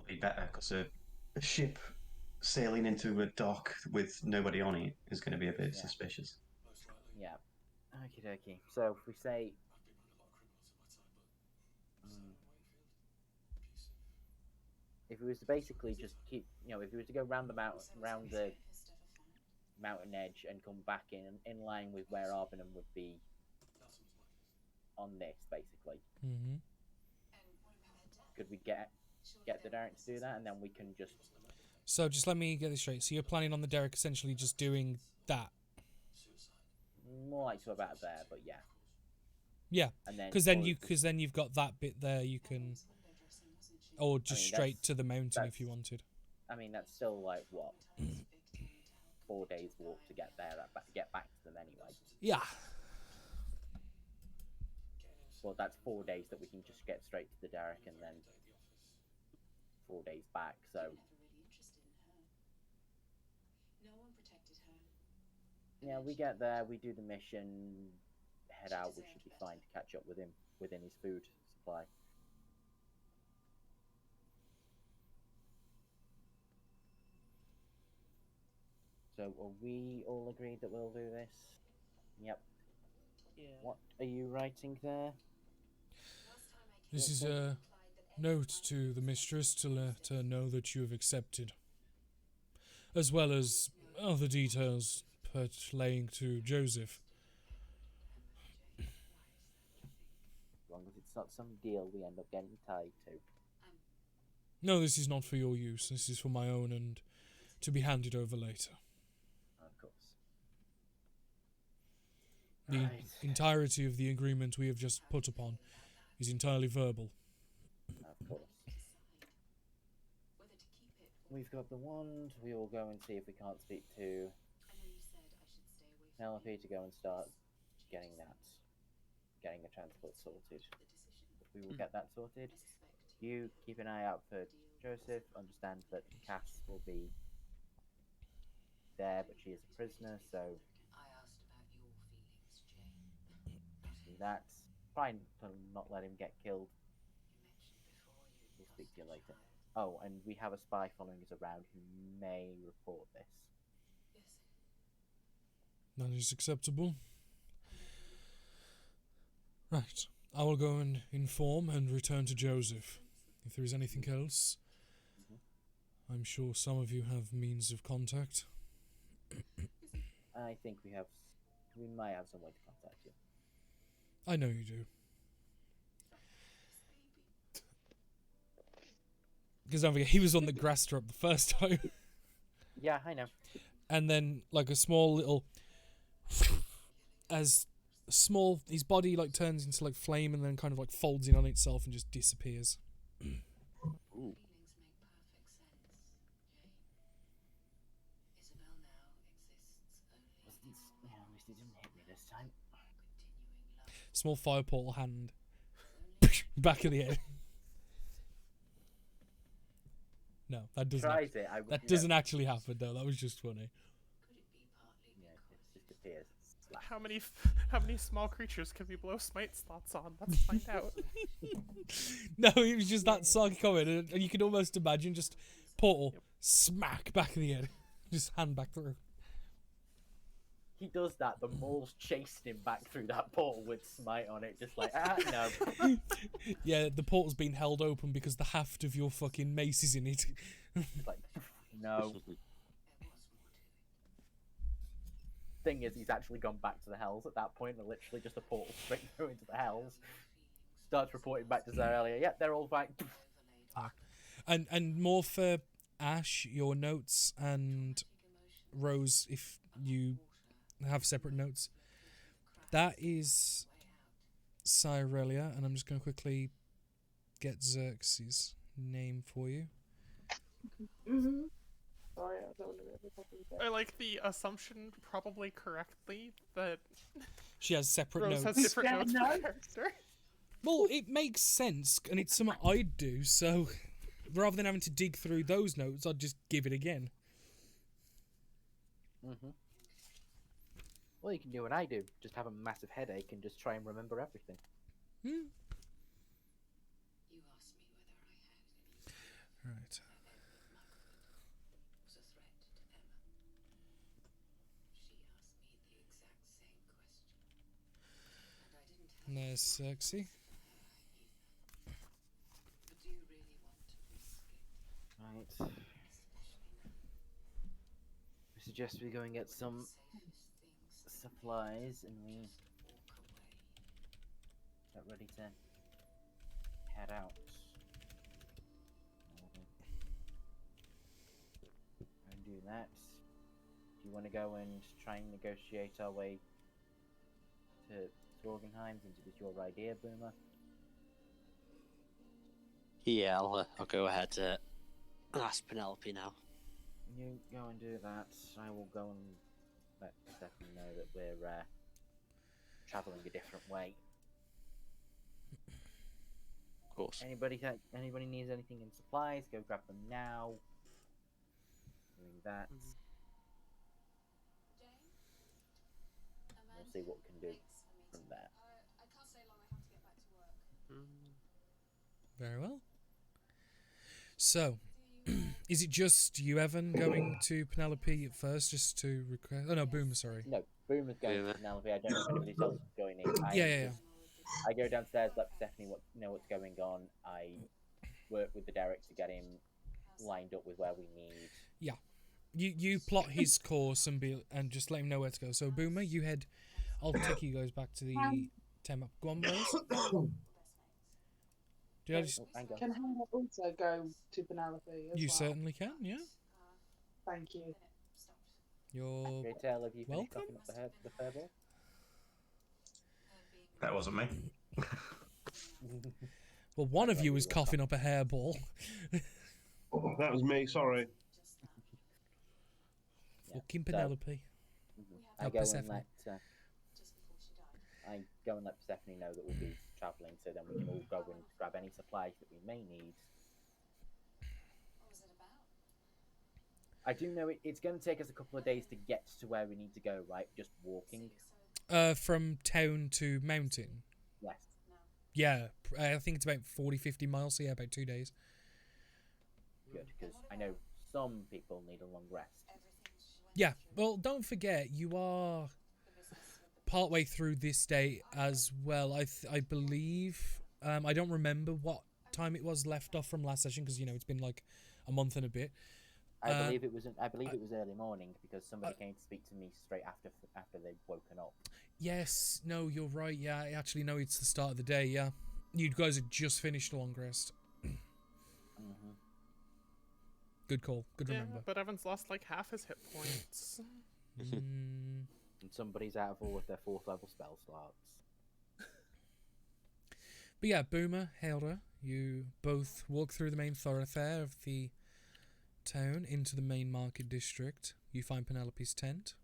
Be better because a ship sailing into a dock with nobody on it is going to be a bit suspicious. Yeah. Okie dokie. So if we say if we was to basically just keep, if we was to go round the mountain edge and come back in line with where Arbenham would be on this, basically. Mm-hmm. Could we get the Derek to do that, and then we can just... So just let me get this straight. So you're planning on the Derek essentially just doing that? More like to about there, but yeah. Yeah, because then you've got that bit there you can... Or just straight to the mountain if you wanted. I mean, that's still like, what? 4 days walk to get there, get back to them anyway. Yeah. Well, that's 4 days that we can just get straight to the Derek and then 4 days back, so... Yeah, we get there, we do the mission, head out, we should be fine to catch up with him within his food supply. So, are we all agreed that we'll do this? Yep. Yeah. What are you writing there? This is a note to the mistress to let her know that you have accepted, as well as other details pertaining to Joseph. As long as it's not some deal we end up getting tied to. No, this is not for your use. This is for my own and to be handed over later. Of course. The entirety of the agreement we have just put upon is entirely verbal. Of course. We've got the wand. We will go and see if we can't speak to Penelope to go and start getting the transport sorted. We will get that sorted. You keep an eye out for Joseph. Understand that Cass will be there, but she is a prisoner, so do that. Try to not let him get killed. We'll speak to you later. Oh, and we have a spy following us around who may report this. That is acceptable. Right. I will go and inform and return to Joseph. If there is anything else, I'm sure some of you have means of contact. I think we might have some way to contact you. I know you do. Because don't forget, he was on the grass drop the first time. Yeah, I know. And then, like, a small little... his body, like, turns into, like, flame and then kind of, like, folds in on itself and just disappears. Ooh. At least he didn't hit me this time. Small fire portal hand. Back of the head. No, that doesn't. That doesn't actually happen, though. That was just funny. Yeah, it just appears. How many small creatures can we blow smite slots on? Let's find out. No, it was just that sarky comment, and you can almost imagine just portal smack back of the head, just hand back through. He does that. The mole's chasing him back through that portal with smite on it, just like no. Yeah, the portal's been held open because the haft of your fucking mace is in it. Like, no. Thing is, he's actually gone back to the Hells at that point, and literally just a portal straight through into the Hells. Starts reporting back to Zeralia. Yeah, they're all fine. And more for Ash, your notes, and Rose, if you have separate notes. That is Cyrelia, and I'm just going to quickly get Xerxes' name for you. Sorry, I don't know. I like the assumption, probably correctly, that she has separate Rose notes. has different notes for her character. Well, it makes sense, and it's something I'd do, so rather than having to dig through those notes, I'd just give it again. Well, you can do what I do. Just have a massive headache and just try and remember everything. Right. And there's Sexy. Right. I suggest we go and get some supplies and we get ready to head out. And do that. Do you want to go and try and negotiate our way to Orgenheim, since it was your idea, Boomer? Yeah, I'll go ahead and ask Penelope now. You go and do that. I will go and let Stephanie know that we're travelling a different way. Of course. Anybody needs anything in supplies, go grab them now. Doing that. We'll see what we can do from there. I can't stay long, I have to get back to work. Very well. So, is it just you, Evan, going to Penelope at first, just to request? Oh no, Boomer, sorry. No, Boomer's going to Penelope. I don't know if anybody else is joining. Yeah. I go downstairs, let Stephanie know what's going on. I work with the Derek to get him lined up with where we need. Yeah. You plot his course and just let him know where to go. So, Boomer, you head. I'll take you guys back to the Temp. Go on, Rose. Can I also go to Penelope as You well? certainly can, yeah. Thank you. You're Retail, have you finished welcome. the furball? That wasn't me. Well, one of you was coughing up a hairball. That was me. Sorry. Fucking so- Penelope. I Oh, go Persephone. and let I go and let Persephone know that we'll be travelling, so then we can all go and grab any supplies that we may need. What was it about? I do know it's going to take us a couple of days to get to where we need to go, right? Just walking. From town to mountain. Yes. Yeah, I think it's about 40, 50 miles, so yeah, about 2 days. Good, because I know some people need a long rest. Yeah, well, don't forget, you are partway through this day as well. I believe, I don't remember what time it was left off from last session, because, you know, it's been like a month and a bit. I believe it was early morning, because somebody came to speak to me straight after they'd woken up. Yes, no, you're right, yeah, I actually know it's the start of the day, yeah. You guys had just finished a long rest. Good call, good remember. But Evan's lost like half his hit points. And somebody's out of all of their 4th level spell slots. But yeah, Boomer, Hilda, you both walk through the main thoroughfare of the town into the main market district. You find Penelope's tent.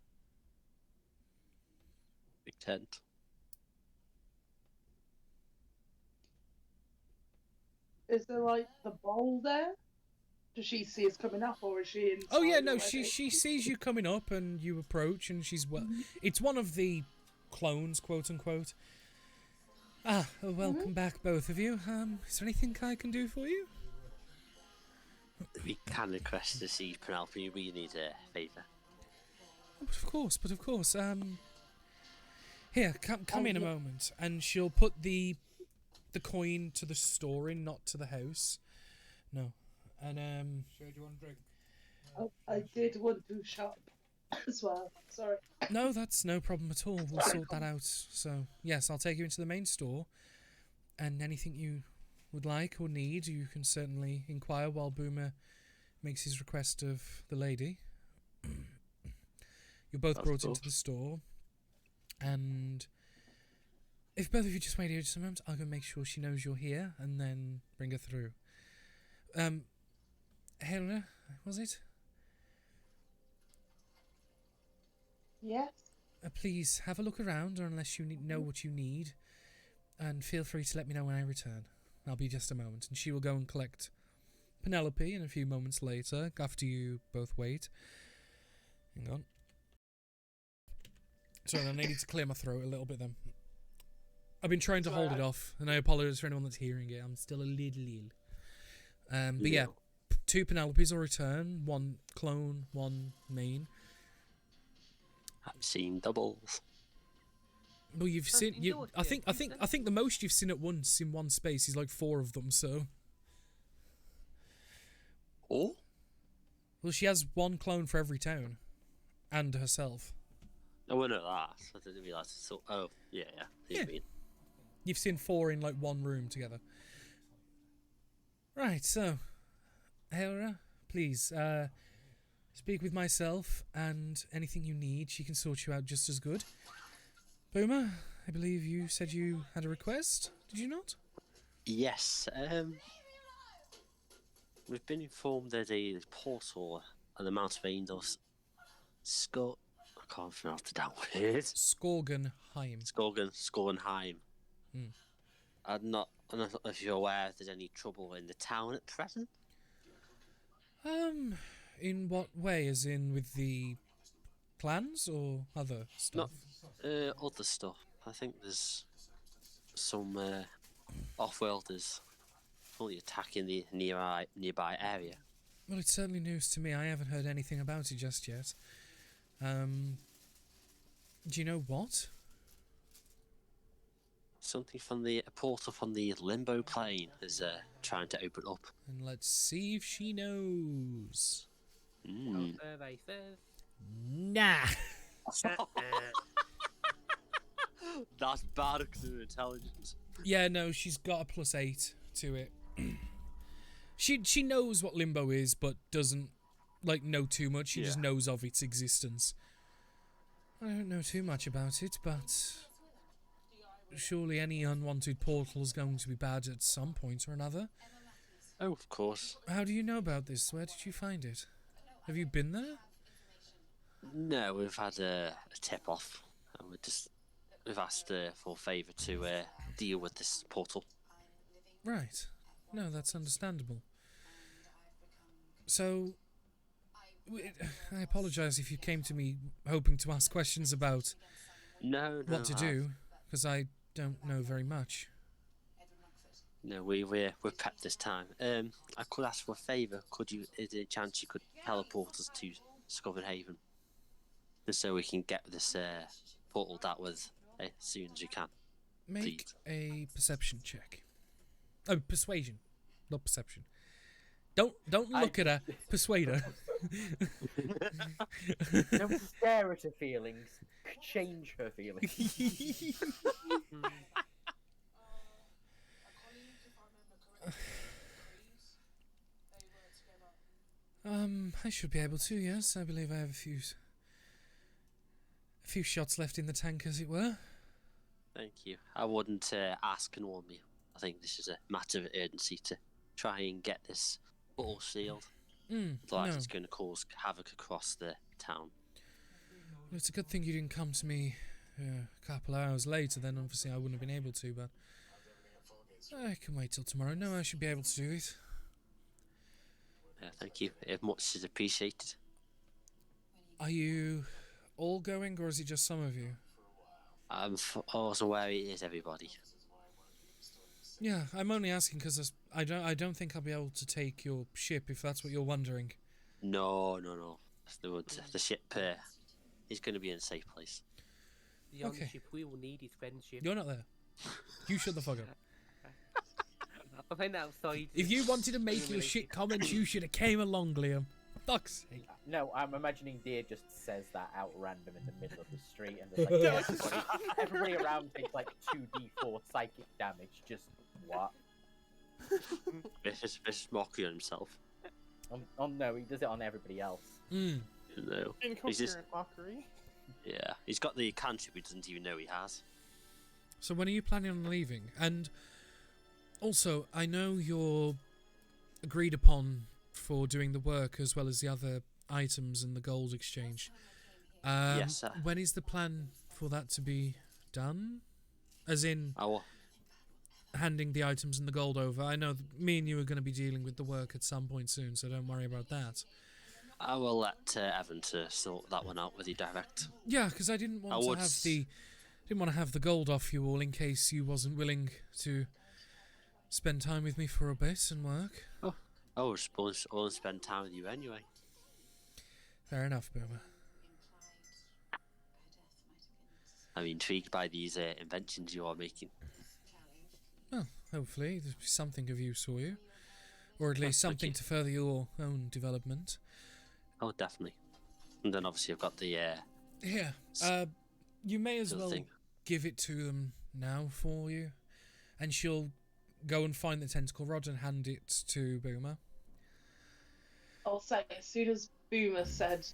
Big tent. Is there like the bowl there? Does she see us coming up, or is she inside? Oh yeah, no, already? she sees you coming up and you approach, and she's it's one of the clones, quote unquote. Welcome back, both of you. Is there anything I can do for you? We can request to see Penelope. We need a favour. Oh, but of course. Here, come in a moment, and she'll put the coin to the store in, not to the house. No, and So do you want a drink? I did want to shop as well. Sorry. No, that's no problem at all. We'll sort that out. So yes, I'll take you into the main store, and anything you would like or need, you can certainly inquire while Boomer makes his request of the lady. You're both brought into the store, and if both of you just wait here just a moment, I'll go make sure she knows you're here, and then bring her through. Helena, was it? Yes. Please have a look around, or unless you know what you need, and feel free to let me know when I return. I'll be just a moment, and she will go and collect Penelope in a few moments later, after you both wait. Hang on. Sorry, I needed to clear my throat a little bit then. I've been trying to hold it off, and I apologise for anyone that's hearing it. I'm still a little ill. But yeah, 2 Penelopes will return, 1 clone, 1 main. I've seen doubles. Well, you've seen I think the most you've seen at once in one space is like 4 of them. So. Oh. Well, she has 1 clone for every town, and herself. Oh, I know that. I didn't realise. So, oh, yeah. Yeah. You've seen 4 in like 1 room together. Right. So, Hera, please speak with myself, and anything you need, she can sort you out just as good. Boomer, I believe you said you had a request, did you not? Yes, we've been informed there's a portal on the Mount of Angels. I can't pronounce the damn word. Skorgenheim. I'm not if you're aware if there's any trouble in the town at present. In what way? As in with the plans or other stuff? Other stuff. I think there's some off-worlders fully attacking the nearby area. Well, it's certainly news to me. I haven't heard anything about it just yet. Do you know what? Something from a portal from the limbo plane is trying to open up. And let's see if she knows. Survey says. Nah. That's bad because of intelligence. Yeah, no, she's got a +8 to it. She knows what limbo is, but doesn't know too much. She just knows of its existence. I don't know too much about it, but surely any unwanted portal is going to be bad at some point or another. Oh, of course. How do you know about this? Where did you find it? Have you been there? No, we've had a tip off, and we've asked for a favour to deal with this portal. Right. No, that's understandable. So, I apologise if you came to me hoping to ask questions about what to do, because I don't know very much. No, we're prepped this time. I could ask for a favour. Is there a chance you could teleport us to Scoven Haven, just so we can get this portal dealt with as soon as we can? Make Please. a perception check. Oh, persuasion, not perception. Don't look at her. Persuade her. Don't stare at her feelings. Change her feelings. I should be able to. Yes, I believe I have a few shots left in the tank, as it were. Thank you. I wouldn't ask and warn me. I think this is a matter of urgency to try and get this portal sealed. Otherwise, it's going to cause havoc across the town. Well, it's a good thing you didn't come to me a couple of hours later. Then obviously I wouldn't have been able to. But I can wait till tomorrow. No, I should be able to do it. Thank you. Much is appreciated. Are you all going, or is it just some of you? I'm also where it is, everybody. Yeah, I'm only asking because I don't think I'll be able to take your ship, if that's what you're wondering. No. The ship is going to be in a safe place. The only ship we will need is friendship. You're not there. You shut the fuck up. I find outside. If you wanted to make your shit comments, you should have came along, Liam. Fuck's sake. No, I'm imagining Deer just says that out random in the middle of the street, and there's like everybody around takes like 2d4 psychic damage. Just what? Vicious mockery on himself. No, he does it on everybody else. No. Incoherent mockery. Yeah, he's got the cantrip he doesn't even know he has. So when are you planning on leaving? And also, I know you're agreed upon for doing the work as well as the other items and the gold exchange. Yes, sir. When is the plan for that to be done? As in, handing the items and the gold over. I know me and you are going to be dealing with the work at some point soon, so don't worry about that. I will let Evan to sort that one out with you direct. Yeah, because I didn't want to have the gold off you all in case you wasn't willing to spend time with me for a bit and work. I was supposed to spend time with you anyway. Fair enough, Boomer. I'm intrigued by these inventions you are making. Well, hopefully there'll be something of use for you. Or at least something to further your own development. Oh, definitely. And then obviously I've got the... you may as well give it to them now for you. And she'll go and find the tentacle rod and hand it to Boomer. I'll say, as soon as Boomer said,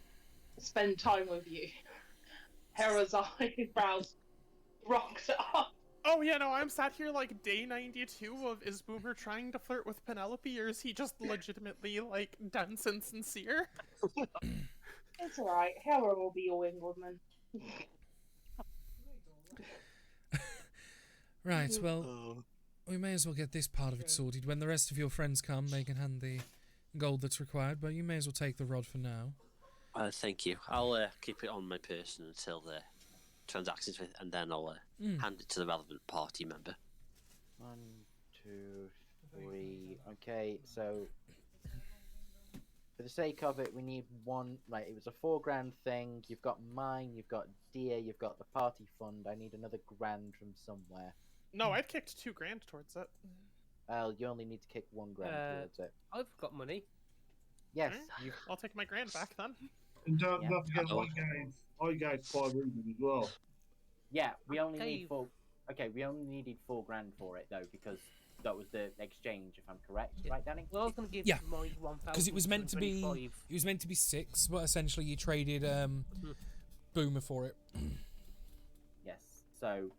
spend time with you, Hera's eyebrows rocked up. Oh yeah, no, I'm sat here like day 92 of, is Boomer trying to flirt with Penelope, or is he just legitimately, like, dense and sincere? It's alright, Hera will be your wingwoman. Right, well, we may as well get this part of it sorted. When the rest of your friends come, they can hand the gold that's required, but you may as well take the rod for now. Thank you. I'll keep it on my person until the transactions, and then I'll hand it to the relevant party member. 1, 2, 3. Okay, so for the sake of it, we need one. Right, it was a 4 grand thing. You've got mine. You've got Deer. You've got the party fund. I need another grand from somewhere. No, I'd kicked 2 grand towards it. You only need to kick 1 grand towards it. I've got money. Yes, I'll take my grand back then. And don't forget, I gave 500 as well. Yeah, we only need 4. Okay, we only needed 4 grand for it though, because that was the exchange, if I'm correct, right, Danny? Well, I was going to give my 1,000. Because it was meant to be. It was meant to be 6, but essentially you traded Boomer for it. Yes. So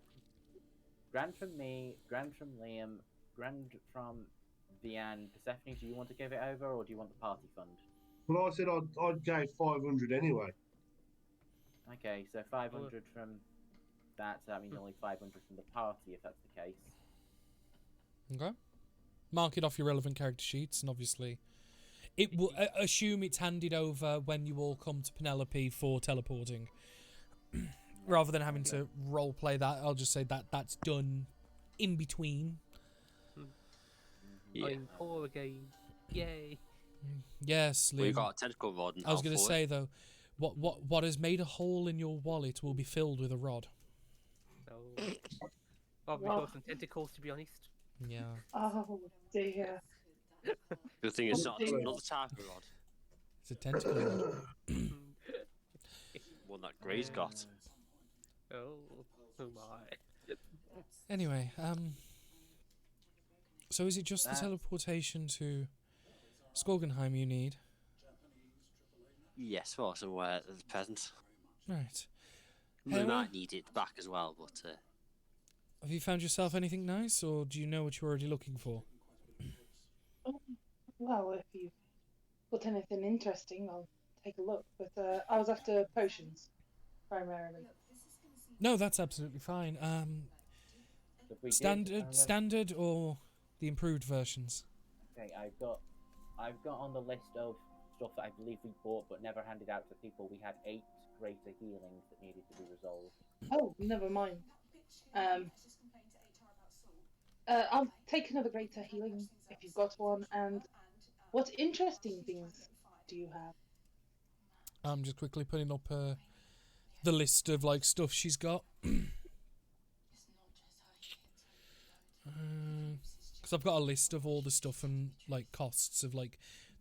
grand from me, grand from Liam, grand from Vian. Persephone, do you want to give it over, or do you want the party fund? Well, I said I'd gave 500 anyway. Okay, so 500 from that. So that means only 500 from the party, if that's the case. Okay. Mark it off your relevant character sheets, and obviously, it will assume it's handed over when you all come to Penelope for teleporting. Rather than having to role play that, I'll just say that that's done in between. Yeah. I'm poor again. Yay. Yes, Liam. We got a tentacle rod. And I was going to for say though, what has made a hole in your wallet will be filled with a rod. So, probably got some tentacles, to be honest. Yeah. Oh dear. Good thing it's not dear. another type of rod. It's a tentacle rod. One that Gray's got. Oh my. Anyway, so is it just the teleportation to Skorgenheim you need? Yes, for somewhere at the present. Right. We Hera? might need it back as well, but Have you found yourself anything nice, or do you know what you're already looking for? Well, if you've got anything interesting, I'll take a look. But I was after potions, primarily. No, that's absolutely fine. Standard or the improved versions? Okay, I've got on the list of stuff that I believe we bought but never handed out to people. We had 8 greater healings that needed to be resolved. Oh, never mind. I'll take another greater healing if you've got one. And what interesting things do you have? I'm just quickly putting up the list of like stuff she's got. Because I've got a list of all the stuff and like costs of like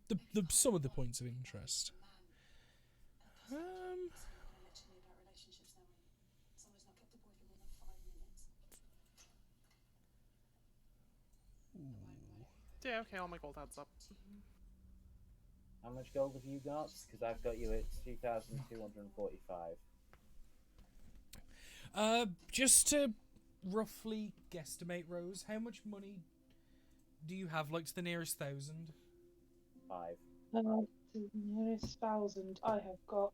the some of the points of interest. Yeah, okay, all my gold adds up. How much gold have you got? Because I've got you at 2,245. Just to roughly guesstimate, Rose, how much money do you have, like, to the nearest 1,000? 5. To the nearest 1,000, I have got.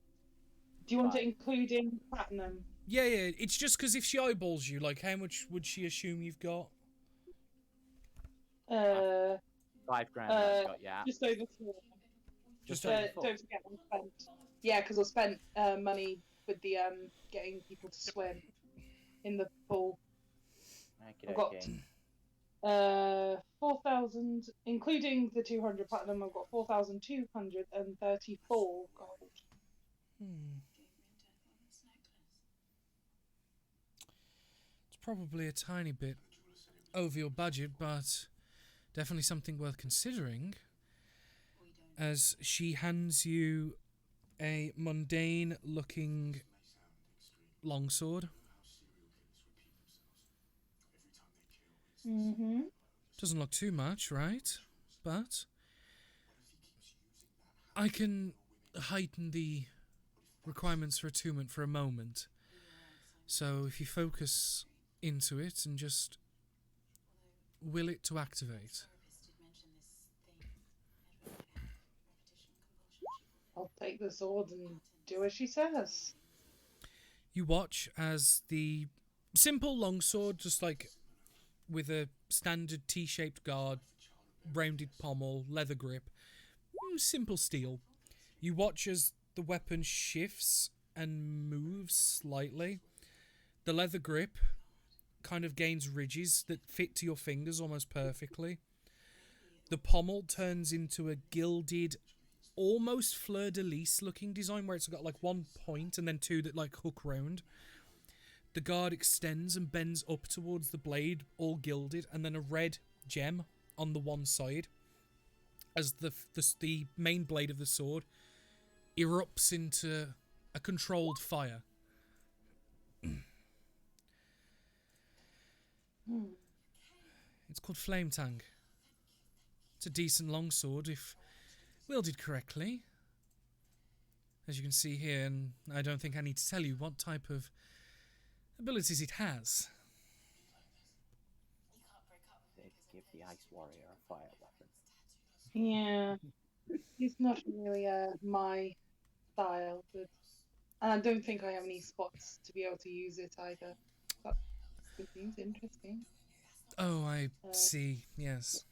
Do you want it including platinum? Yeah, it's just because if she eyeballs you, like, how much would she assume you've got? 5 grand I've got, yeah. Just over 4. Just over 4. Don't forget I spent. Yeah, because I spent money with the getting people to swim in the pool. I've got 4,000, including the 200 platinum. I've got 4,234 gold. It's probably a tiny bit over your budget, but definitely something worth considering. As she hands you a mundane-looking longsword. Doesn't look too much, right? But I can heighten the requirements for attunement for a moment. So if you focus into it and just will it to activate. I'll take the sword and do as she says. You watch as the simple longsword, just like with a standard T-shaped guard, rounded pommel, leather grip, simple steel. You watch as the weapon shifts and moves slightly. The leather grip kind of gains ridges that fit to your fingers almost perfectly. The pommel turns into a gilded, almost fleur-de-lis looking design where it's got like one point and then 2 that like hook round. The guard extends and bends up towards the blade, all gilded, and then a red gem on the one side as the main blade of the sword erupts into a controlled fire. It's called Flame Tang. It's a decent longsword if wielded correctly. As you can see here, and I don't think I need to tell you what type of abilities it has. the ice warrior a fire weapon. Yeah, it's not really my style, but and I don't think I have any spots to be able to use it either. But it seems interesting. Oh, I Uh, see. Yes.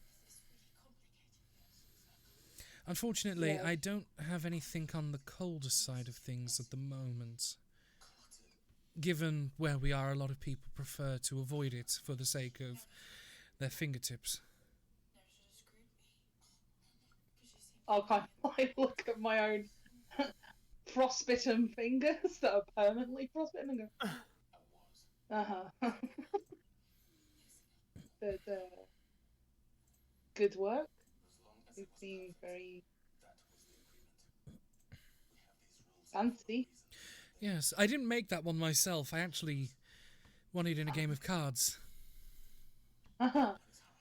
Unfortunately, Yeah. I don't have anything on the colder side of things at the moment. Given where we are, a lot of people prefer to avoid it for the sake of their fingertips. I'll kind of like look at my own frostbitten fingers that are permanently frostbitten and go, uh-huh. But good work. It seems very fancy. Yes, I didn't make that one myself. I actually won it in a game of cards. Uh-huh.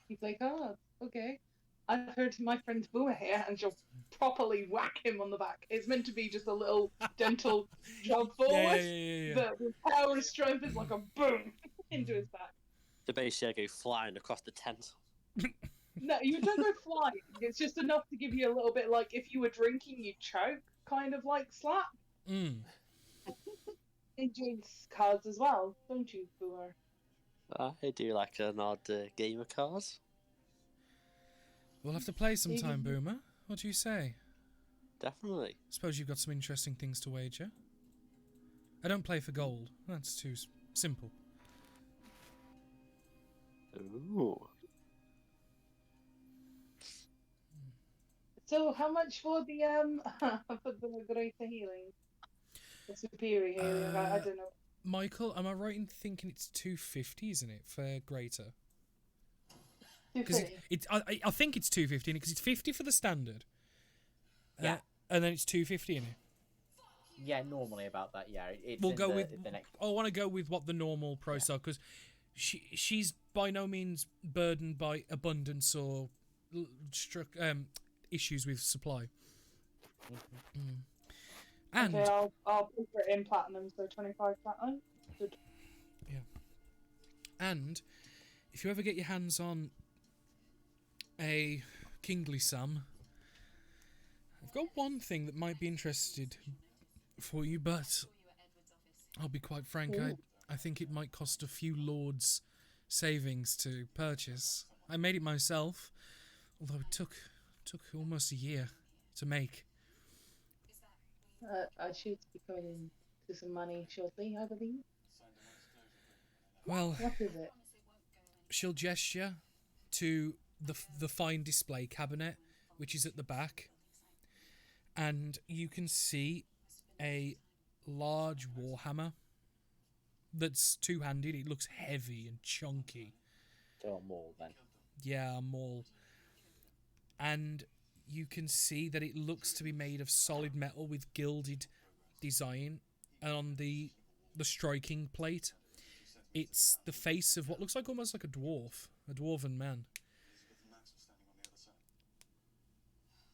You play cards. Okay. I've heard my friend Boomer here, and she'll properly whack him on the back. It's meant to be just a little gentle jump forward. Yeah. But the power of strength is like a boom into his back. The basically I go flying across the tent. No, you don't go flying. It's just enough to give you a little bit like if you were drinking, you choke, kind of like slap. Mm. Enjoys cards as well, don't you, Boomer? I do like an odd game of cards. We'll have to play sometime, Mhm. Boomer. What do you say? Definitely. Suppose you've got some interesting things to wager. I don't play for gold. That's too simple. Ooh. So, how much for the for the greater healing, the superior healing? I don't know. Michael, am I right in thinking it's 250, isn't it, for greater? Because 250. I think it's 250 in it because it's 50 for the standard. Yeah. And then it's 250 in it. Yeah, normally about that. Yeah, it's We'll in go the, with. the next. I want to go with what the normal price are because she's by no means burdened by abundance or issues with supply. Mm-hmm. And Okay, I'll put it in platinum, so 25 platinum. Good. yeah. And if you ever get your hands on a kingly sum, I've got one thing that might be interested for you, but I'll be quite frank, I think it might cost a few lords' savings to purchase. I made it myself, although it took almost a year to make. I should be going to some money shortly, I believe. Well, What is it? she'll gesture to the fine display cabinet, which is at the back, and you can see a large warhammer that's two-handed. It looks heavy and chunky. So a maul then. Yeah, a maul. And you can see that it looks to be made of solid metal with gilded design, and on the striking plate, it's the face of what looks like almost like a dwarven man.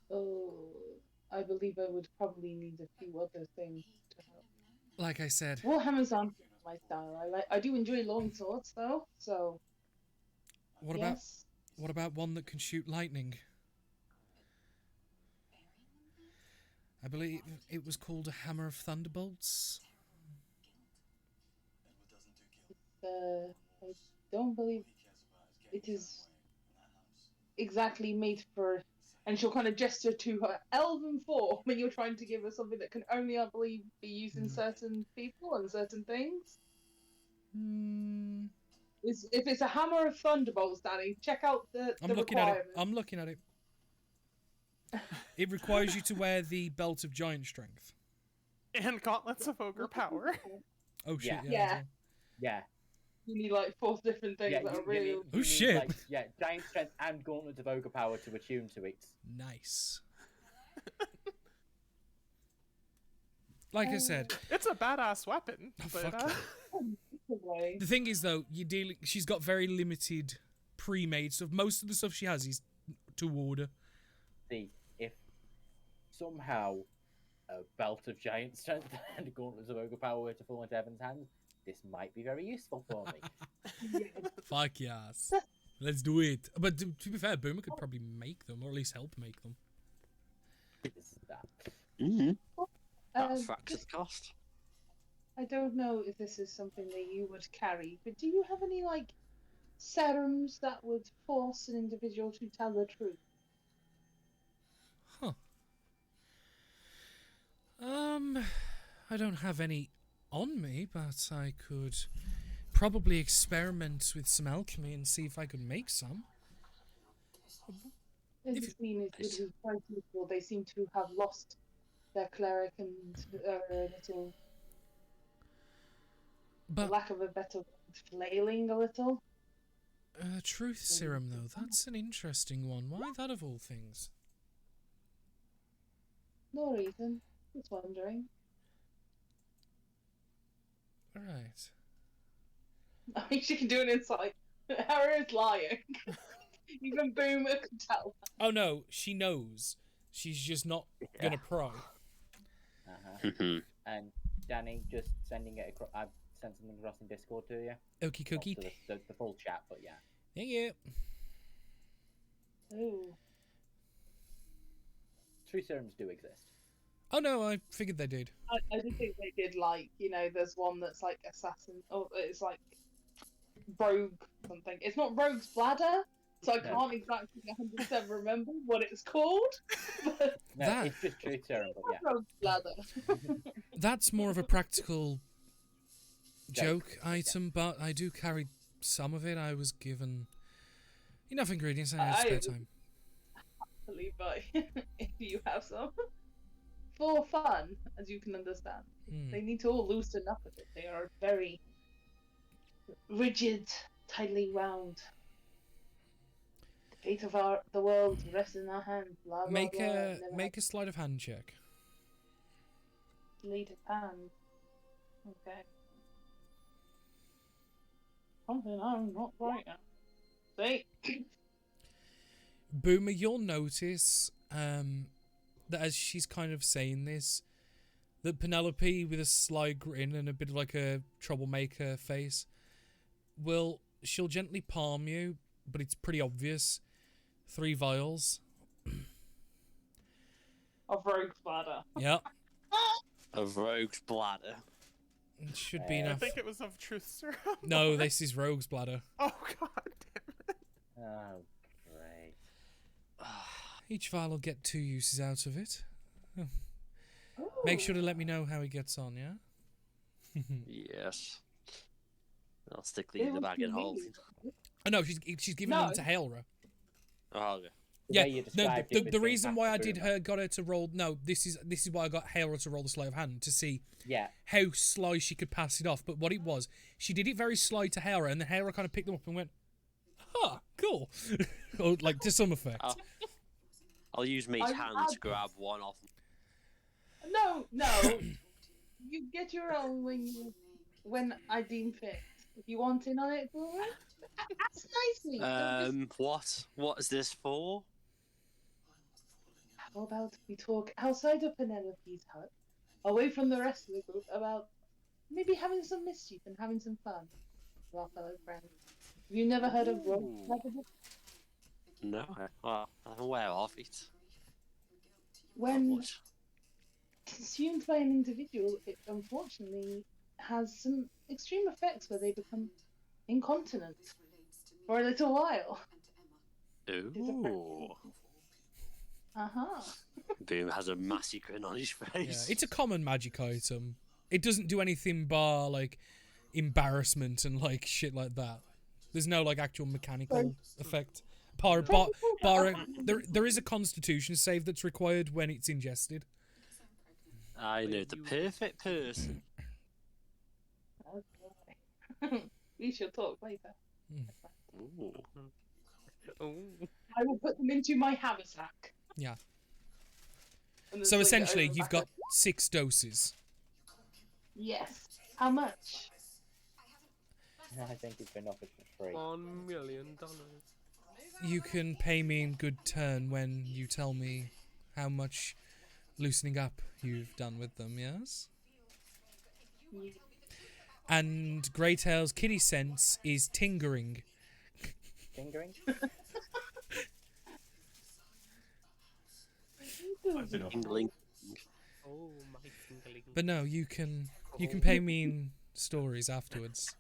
Oh, I believe I would probably need a few other things to help. Like I said, Warhammers aren't my style. I do enjoy long swords though, so what yes. about one that can shoot lightning? I believe it was called a hammer of Thunderbolts. I don't believe it is exactly made for. And she'll kind of gesture to her elven form when you're trying to give her something that can only, I believe, be used in certain people and certain things. If it's a hammer of thunderbolts, Danny, check out the requirements. I'm looking at it. It requires you to wear the belt of giant strength. And gauntlets of ogre power. Oh shit! Yeah. Yeah. You need like 4 different things that are really. Oh shit! Like, yeah, giant strength and gauntlets of ogre power to attune to it. Nice. Like I said, it's a badass weapon. But, the thing is, though, she's got very limited pre-made stuff. Most of the stuff she has is to order. See, if somehow a belt of giant strength and gauntlets of ogre power were to fall into Evan's hands, this might be very useful for me. Fuck yes. Let's do it. But to be fair, Boomer could probably make them, or at least help make them. Mm-hmm. That Um, fractures the cost. I don't know if this is something that you would carry, but do you have any like serums that would force an individual to tell the truth? Huh. I don't have any on me, but I could probably experiment with some alchemy and see if I could make some. As the scene is would be quite useful. They seem to have lost their cleric and little, for But lack of a better word, flailing a little. truth serum, though, that's an interesting one. Why that of all things? No reason. Just wondering. Right. I mean, she can do an insight. Harry is lying. Even Boomer can tell. Oh no, she knows. She's just not gonna pry. And Danny, just sending it across. I've sent something across in Discord to you. Okie Not dokie. to the full chat, but yeah. Thank you. Ooh. Truth serums do exist. Oh no, I figured they did. I do think they did, like, you know, there's one that's like assassin, or it's like rogue something. It's not rogue's bladder, so I can't exactly 100% remember what it's called. But No, it's just truth serum, but yeah. rogue's bladder. That's more of a practical joke item, but I do carry some of it. I was given enough ingredients and I had spare time. Happily buy if you have some. For fun, as you can understand. They need to all loosen up a bit. They are very rigid, tightly wound. The fate of the world rests in our hands. Blah, blah, Make blah, a sleight of hand check. Lead of hand. Okay. Something I'm not right at. See? Boomer, you'll notice that as she's kind of saying this, that Penelope, with a sly grin and a bit of like a troublemaker face, she'll gently palm you, but it's pretty obvious. 3 vials. Of rogue's bladder. Yep. Of rogue's bladder. It should be enough. I think it was of truth serum. No, this is rogue's bladder. Oh god damn it. Oh, great. Each vial will get 2 uses out of it. Make sure to let me know how he gets on, yeah? Yes. I'll stick these in the bag and hold. Oh no, she's giving them to Hailra. Oh, okay. Yeah, no, the reason why I got her to roll. No, this is why I got Hailra to roll the sleight of hand to see how sly she could pass it off. But what it was, she did it very sly to Hailra, and then Hailra kind of picked them up and went, "Huh, cool," or like to some effect. I'll use Mate's hand to grab one off. No. You get your own when I deem fit. If you want in on it, Boomer, ask nicely. What is this for? How about we talk outside of Penelope's hut, away from the rest of the group, about maybe having some mischief and having some fun with our fellow friends. Have you never heard of rogue? No, well, I'm aware of it. When consumed by an individual, it unfortunately has some extreme effects where they become incontinent for a little while. Ooh. Boom has a massive grin on his face. Yeah, it's a common magic item. It doesn't do anything bar like embarrassment and like shit like that. There's no like actual mechanical effect. There is a constitution save that's required when it's ingested. I know the perfect person. Okay. We shall talk later. Ooh. I will put them into my haversack. Yeah. And So then essentially, sling it you've over got 6 doses. Yes. How much? I think it's been offered for free. $1 million. You can pay me in good turn when you tell me how much loosening up you've done with them, yes? And Greytail's kitty sense is tingering. fingering. That's enough. Tingling. Oh, my tingling. But no, you can pay me in stories afterwards.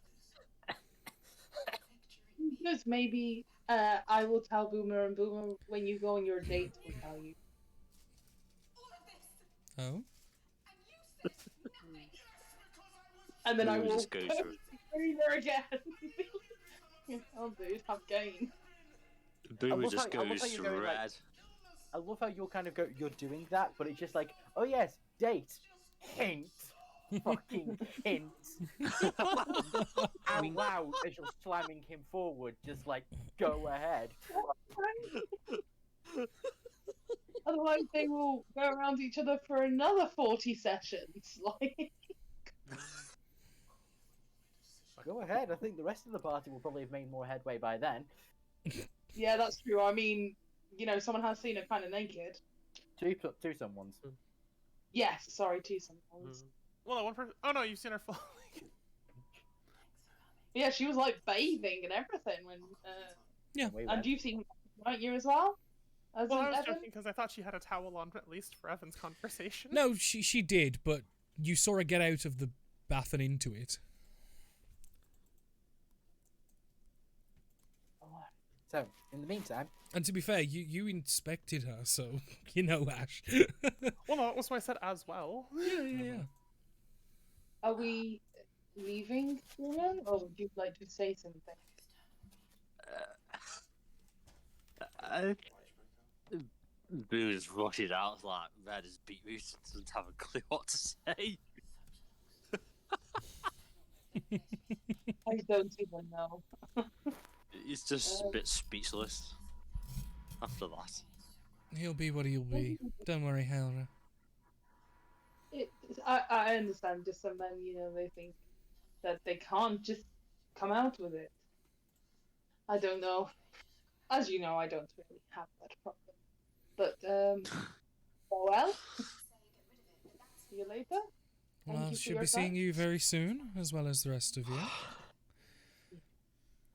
Because maybe I will tell Boomer, and Boomer, when you go on your dates, will tell you. Oh, And then I Boomer will just goes through. Boomer again. Oh, dude, have gain. Boomer love just how- I love goes how you're going, like- red. I love how you're kind of you're doing that, but it's just like, oh yes, date, hint, fucking hint, out loud as you're slamming him forward, just like, go ahead. Otherwise, they will go around each other for another 40 sessions. Like, Go ahead. I think the rest of the party will probably have made more headway by then. yeah, that's true. I mean, someone has seen her kind of naked. Two someones. Yes, sorry, two sometimes. Well, one person. Oh no, you've seen her fall. Yeah, she was like bathing and everything when. Yeah. We And went. you've seen, weren't you as well? As Well, in I was Evan? joking because I thought she had a towel on at least for Evan's conversation. no, she did, but you saw her get out of the bath and into it. So, in the meantime, And to be fair, you inspected her, so you know, Ash. Well, no, that was why I said as well. Yeah. Are we leaving, woman, or would you like to say something? Boo just rushes out like red as beetroot and doesn't have a clue what to say. I don't even know. He's just a bit speechless after that. He'll be what he'll be. Don't worry, Helra. I understand. Just some men, they think that they can't just come out with it. I don't know. As you know, I don't really have that problem. But well, see you later. Thank Well, you for she'll your be seeing time. you very soon, as well as the rest of you.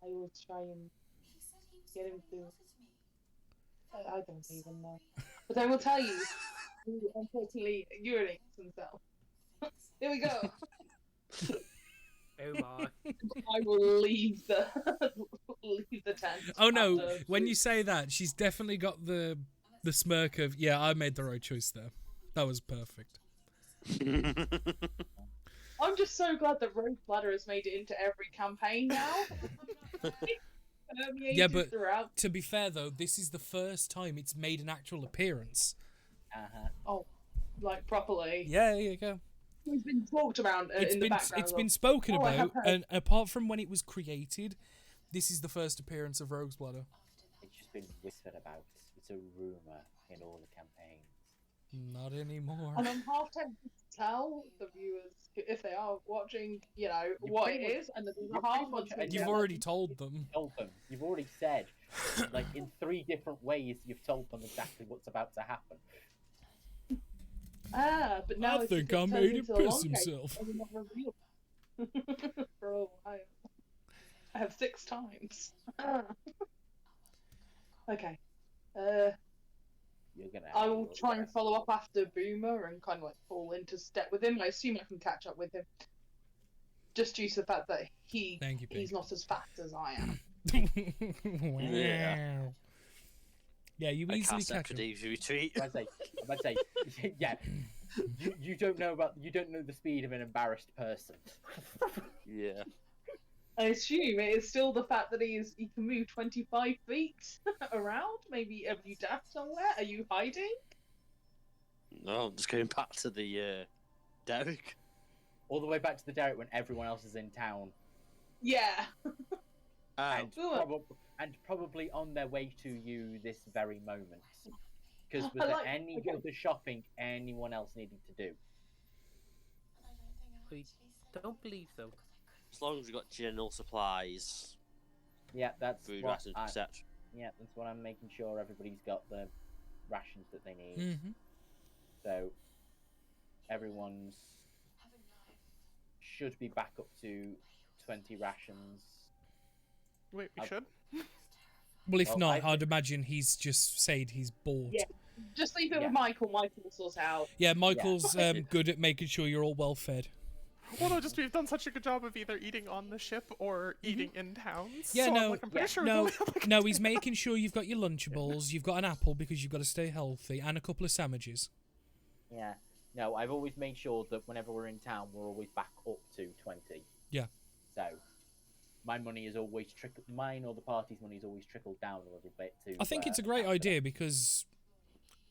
I will try and get him to. I don't even know. But I will tell you, he unfortunately urinates himself. Here we go. Oh my. I will leave the tent. Oh no, after- when you say that, she's definitely got the smirk of, yeah, I made the right choice there. That was perfect. I'm just so glad that Rogue Bladder has made it into every campaign now. Yeah, but throughout. to be fair though, this is the first time it's made an actual appearance. Oh, like properly. Yeah, there you go. It's been talked about in the background. It's been spoken Oh, I have about, heard. and apart from when it was created, this is the first appearance of Rogue's Bladder. it's just been whispered about. It's a rumor in all the campaigns. Not anymore. And I'm half tempted to tell the viewers, if they are watching, what it pretty much- is, and the you other half pretty wants much- me and to You've tell already them. told them. Told them. You've already said, like in 3 different ways, you've told them exactly what's about to happen. But now I it's think just I turned made him into a piss long cake himself. and not revealed. For a while. I have 6 times. Okay. You're gonna. I have will your try and rest. follow up after Boomer and kind of like fall into step with him. I assume I can catch up with him. Just due to the fact that Thank you, he's not as fast as I am. Wow. Yeah, you I easily cast catch him. Epidemic Retreat. I'm about to say, yeah. You don't know the speed of an embarrassed person. Yeah. I assume it is still the fact that he can move 25 feet around. Maybe have you dapped somewhere? Are you hiding? No, I'm just going back to the Derek. All the way back to the Derek when everyone else is in town. Yeah. And, Boomer. probably on their way to you this very moment. Because was I there like- any okay. other shopping anyone else needed to do? I don't believe so. As long as we've got general supplies, Yeah, that's food what rations, I, etc. yeah, that's what I'm making sure everybody's got the rations that they need. Mm-hmm. So everyone's should be back up to 20 rations. Wait, we I've- should? Well, if Well, not, I'd imagine he's just said he's bored. Yeah. Just leave it Yeah. with Michael. Michael will sort it out. Yeah, Michael's good at making sure you're all well fed. Well, no, just we've done such a good job of either eating on the ship or eating in towns. Yeah, so no, I'm pretty sure no, we'll be able to no. He's making sure you've got your Lunchables, you've got an apple because you've got to stay healthy, and a couple of sandwiches. Yeah. No, I've always made sure that whenever we're in town, we're always back up to 20. Yeah. So, my money is always mine or the party's money is always trickled down a little bit to. I think it's a great idea because,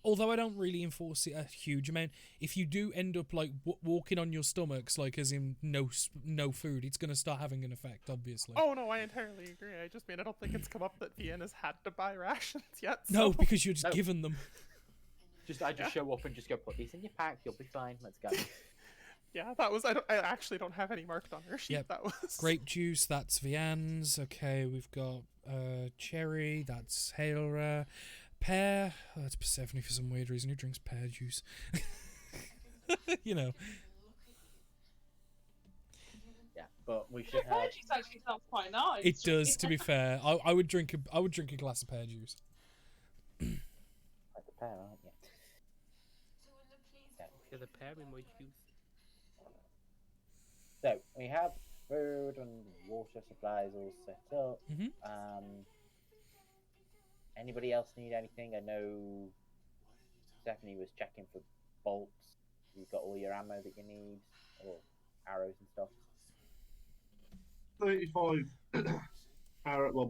although I don't really enforce it a huge amount, if you do end up like walking on your stomachs, like as in no food, it's going to start having an effect, obviously. Oh no, I entirely agree. I just mean I don't think it's come up that Vienna's had to buy rations yet. No, so- because you're just giving them. I just show up and just go, put these in your pack, you'll be fine, let's go. Yeah, that was. I actually don't have any marked on her sheet. Yep. That was Grape juice, that's Vianne's. Okay, we've got cherry, that's Hailra. Pear, oh, that's Persephone for some weird reason. Who drinks pear juice? You know. Yeah, but we should Pear have. juice actually sounds quite nice. It does, to be fair. I would drink a glass of pear juice. Like a pear, aren't you? Yeah, the pear in my juice. So, we have food and water supplies all set up. Anybody else need anything? I know Stephanie was checking for bolts. You've got all your ammo that you need, or arrows and stuff. 35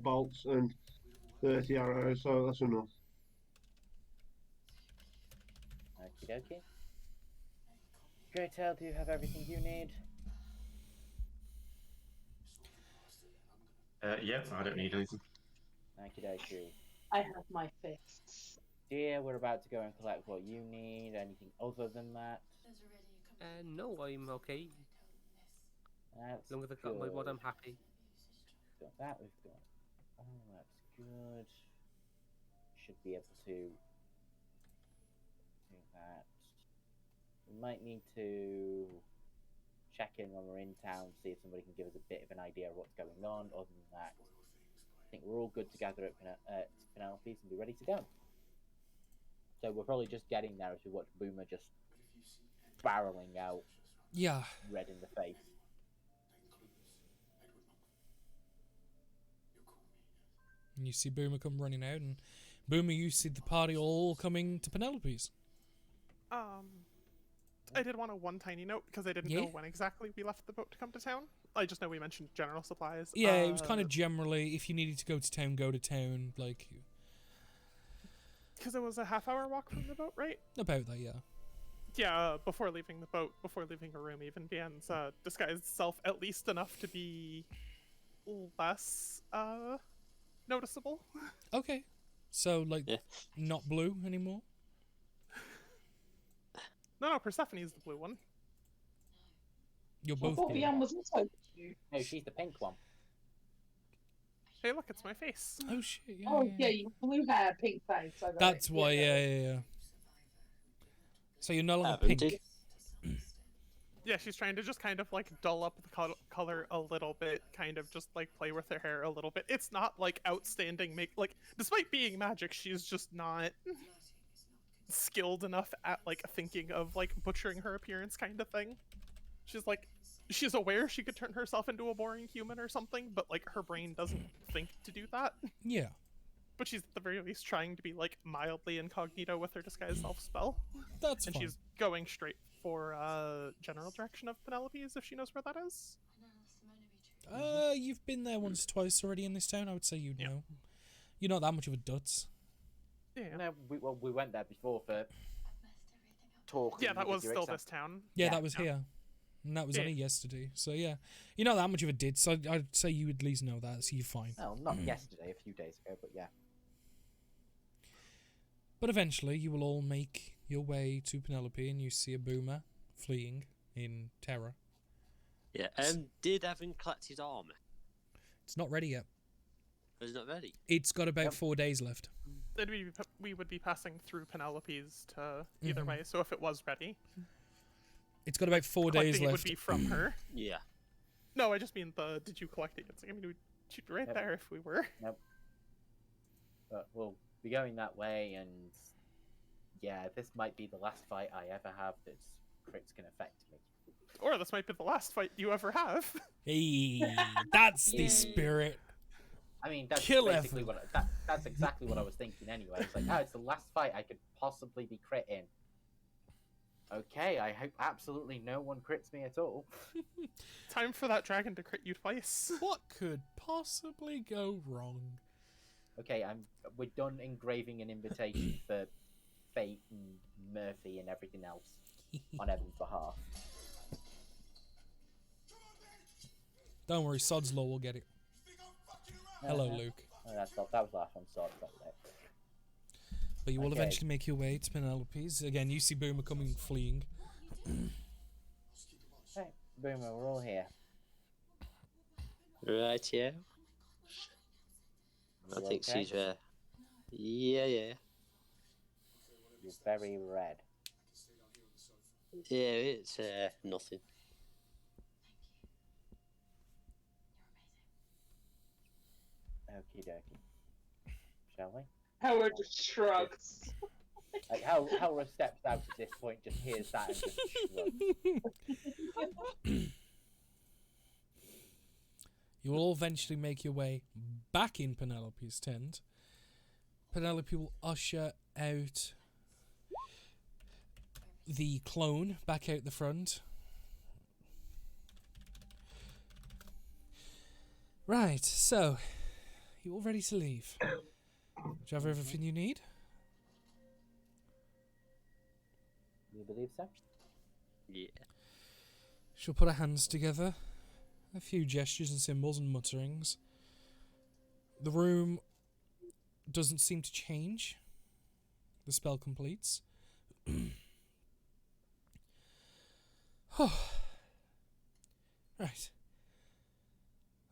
bolts and 30 arrows, so that's enough. Okie dokie. Greytail, do you have everything you need? Yeah, I don't need anything. Okie dokie. I have my fists. Dear, we're about to go and collect what you need. Anything other than that? No, I'm okay. That's As long as I've got my good. rod, I'm happy. We've got that, we've got. Oh, that's good. Should be able to do that. We might need to check in when we're in town, see if somebody can give us a bit of an idea of what's going on. Other than that, I think we're all good to gather at Penelope's and be ready to go. So we're probably just getting there as we watch Boomer just barreling out, Yeah. red in the face. And you see Boomer come running out, and Boomer, you see the party all coming to Penelope's. I did want one tiny note because I didn't know when exactly we left the boat to come to town. I just know we mentioned general supplies. Yeah, it was kind of generally, if you needed to go to town, like... Because it was a half-hour walk from the boat, right? About that, yeah. Yeah, before leaving the boat, before leaving her room, even Vianne's disguised self at least enough to be less noticeable. Okay. So, like, not blue anymore? No, Persephone's the blue one. You're I both thought blue. Vianne was also blue. No, she's the pink one. Hey, look, it's my face. Oh, shit, yeah. Oh, yeah, you blue hair, pink face. I got That's it. why, yeah. So you're no longer pink. Yeah, she's trying to just kind of like dull up the color a little bit, kind of just like play with her hair a little bit. It's not like outstanding like despite being magic, she's just not skilled enough at like thinking of like butchering her appearance kind of thing. She's aware she could turn herself into a boring human or something, but like her brain doesn't think to do that. Yeah. But she's at the very least trying to be like mildly incognito with her disguise self spell. That's and fine. she's going straight for general direction of Penelope's if she knows where that is. You've been there once, twice already in this town. I would say you know. You're not that much of a dutz. Yeah. No, we went there before for talking. Yeah, that was your still exam. this town. Yeah, that was here. And that was only yesterday. So, yeah. You're not that much of a ditz. So I'd say you at least know that, so you're fine. Well, not yesterday, a few days ago, but yeah. But eventually, you will all make your way to Penelope, and you see a Boomer fleeing in terror. Yeah, did Evan collect his armor? It's not ready yet. Is it not ready? It's got about 4 days left. Then we would be passing through Penelope's to either way, so if it was ready. It's got about 4 days Collecting it left. would be from her. Yeah. No, I just mean did you collect it? I mean, we'd shoot right there if we were. Nope. But we'll be going that way, and yeah, this might be the last fight I ever have that crits can affect me. Or this might be the last fight you ever have. Hey, that's the Yay. spirit. I mean, that's Kill basically everyone. that's exactly what I was thinking anyway. It's like, oh, it's the last fight I could possibly be crit in. Okay, I hope absolutely no one crits me at all. Time for that dragon to crit you twice. What could possibly go wrong? Okay, we're done engraving an invitation for Fate and Murphy and everything else on Evan's behalf. Don't worry, Sod's Law will get it. Hello, Luke. Oh, that was the last one. Sorry about that. But you will Okay. eventually make your way to Penelope's. Again, you see Boomer coming, fleeing. Hey, Boomer, we're all here. Right, yeah. I You think okay? she's yeah. You're very red. Yeah, it's nothing. Okie dokie. Shall we? Howard just shrugs. Like Helra steps out at this point, just hears that and just shrugs. You will all eventually make your way back in Penelope's tent. Penelope will usher out the clone back out the front. Right, so you all ready to leave? Do you have everything you need? You believe so? Yeah. She'll put her hands together. A few gestures and symbols and mutterings. The room doesn't seem to change. The spell completes. Oh. Right.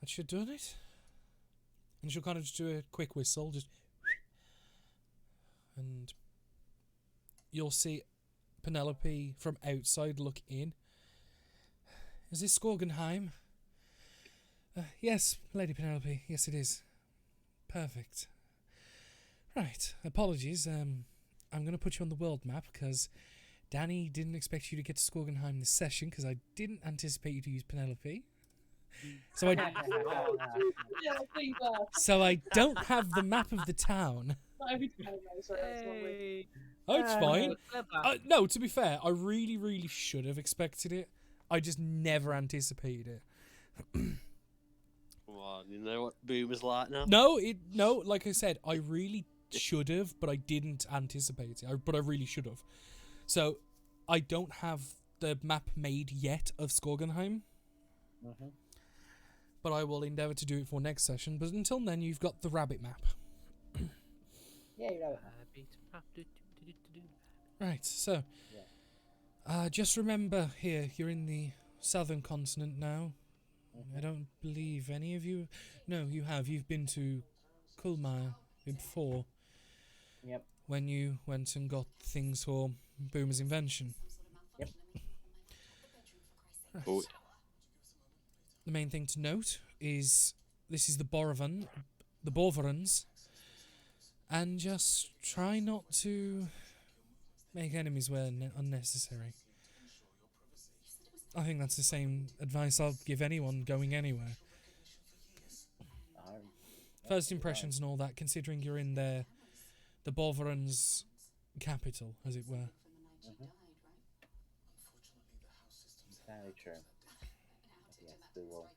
That should done it. And she'll kind of just do a quick whistle, just and you'll see Penelope from outside look in. Is this Skorgenheim? Yes, Lady Penelope. Yes, it is. Perfect. Right. Apologies. I'm going to put you on the world map because Danny didn't expect you to get to Skorgenheim this session because I didn't anticipate you to use Penelope. So I don't have the map of the town. Not every time I sort of slowly. Oh, it's fine. Clever. No, to be fair, I really, really should have expected it. I just never anticipated it. Come on, you know what Boomer's like now? No, like I said, I really should have, but I didn't anticipate it. But I really should have. So, I don't have the map made yet of Skorgenheim. Mm-hmm. But I will endeavour to do it for next session. But until then, you've got the rabbit map. Yeah, you know. Right, so... just remember here, you're in the southern continent now. I don't believe any of you... No, you have. You've been to Kulmar before. Yep. When you went and got things for Boomer's invention. Yep. Right. Oh. The main thing to note is this is the Borvarans, and just try not to make enemies where unnecessary. I think that's the same advice I'll give anyone going anywhere. First impressions and all that, considering you're in the Borvarans' capital, as it were. Very true. Yes, we will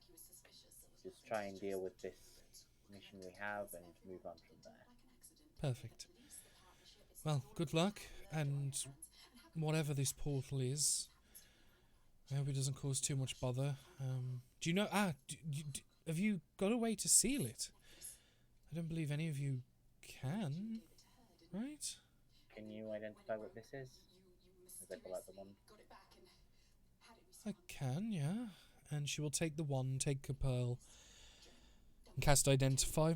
just try and deal with this mission we have and move on from there. Perfect. Well, good luck, and whatever this portal is, I hope it doesn't cause too much bother. Do you know... have you got a way to seal it? I don't believe any of you can, right? Can you identify what this is? Is that like the one? I can, yeah. And she will take the wand, take a pearl, and cast Identify.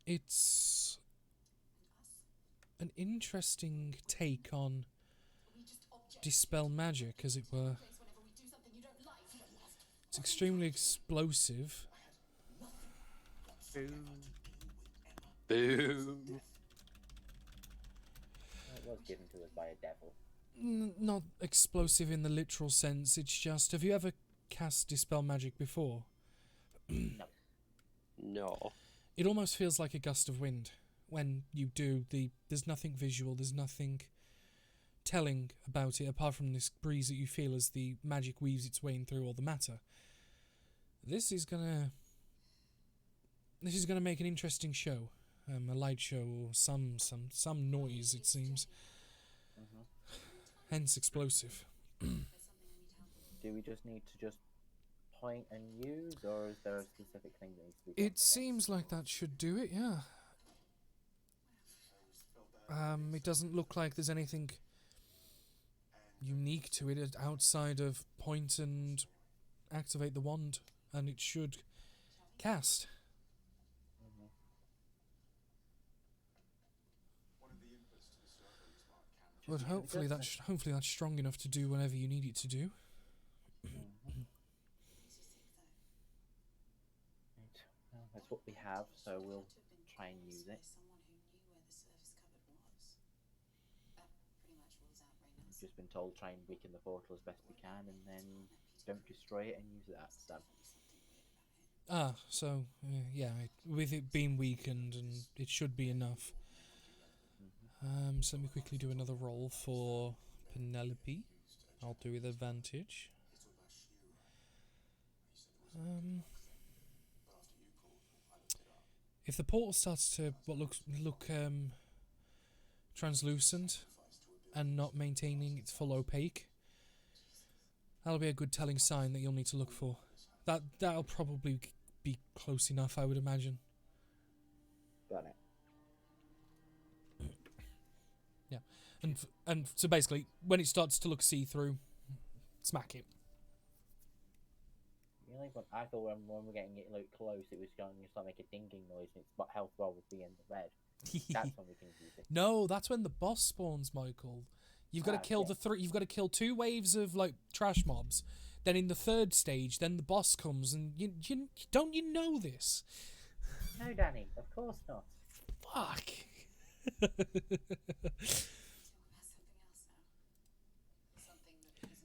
It's an interesting take on Dispel Magic, as it were. It's extremely explosive. Boom. Boom. It was given to us by a devil. Not explosive in the literal sense. It's just, have you ever cast Dispel Magic before? No. No. It almost feels like a gust of wind when you do there's nothing visual, there's nothing telling about it apart from this breeze that you feel as the magic weaves its way in through all the matter. This is gonna make an interesting show, a light show or some noise, it seems. Hence explosive. Do we just need to just point and use, or is there a specific thing that needs to be done? It seems like that should do it, yeah. It doesn't look like there's anything unique to it outside of point and activate the wand, and it should cast. But hopefully that's strong enough to do whatever you need it to do. Well, that's what we have, so we'll try and use it. We've just been told try and weaken the portal as best we can, and then don't destroy it and use that stab. So yeah, with it being weakened, and it should be enough. So let me quickly do another roll for Penelope. I'll do with advantage. If the portal starts to look translucent and not maintaining its full opaque, that'll be a good telling sign that you'll need to look for. That'll probably be close enough, I would imagine. Got it. Yeah, and so basically, when it starts to look see-through, smack it. Really? But I thought when we're getting it like close, it was going to start making a dinging noise, and its health bar would be in the red. That's when we can use it. No, that's when the boss spawns, Michael. You've got to kill You've got to kill 2 waves of like trash mobs. Then in the 3rd stage, then the boss comes, and you don't you know this? No, Danny, of course not. Fuck.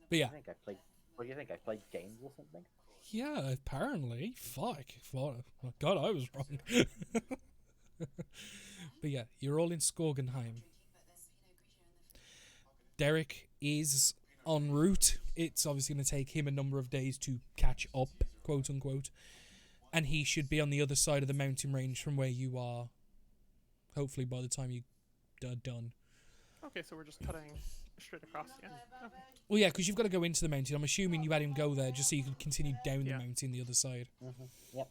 But yeah. What do you think? I played games or something? Yeah, apparently. Fuck. God, I was wrong. But yeah, you're all in Skorgenheim. Derek is en route. It's obviously going to take him a number of days to catch up, quote unquote. And he should be on the other side of the mountain range from where you are, hopefully by the time you're done. Okay, so we're just cutting straight across, yeah? Okay. Well, yeah, because you've got to go into the mountain. I'm assuming you had him go there just so you could continue down the mountain the other side. Yep.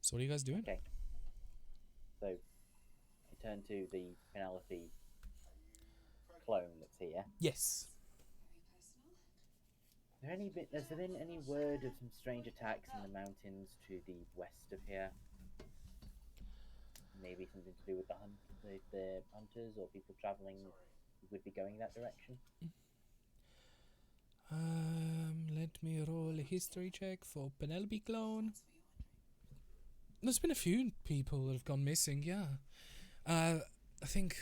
So what are you guys doing? Okay. So, I turn to the Penelope clone that's here. Yes. Has there been any word of some strange attacks in the mountains to the west of here? Maybe something to do with the hunters or people travelling who would be going that direction? Let me roll a history check for Penelope clone. There's been a few people that have gone missing, yeah. I think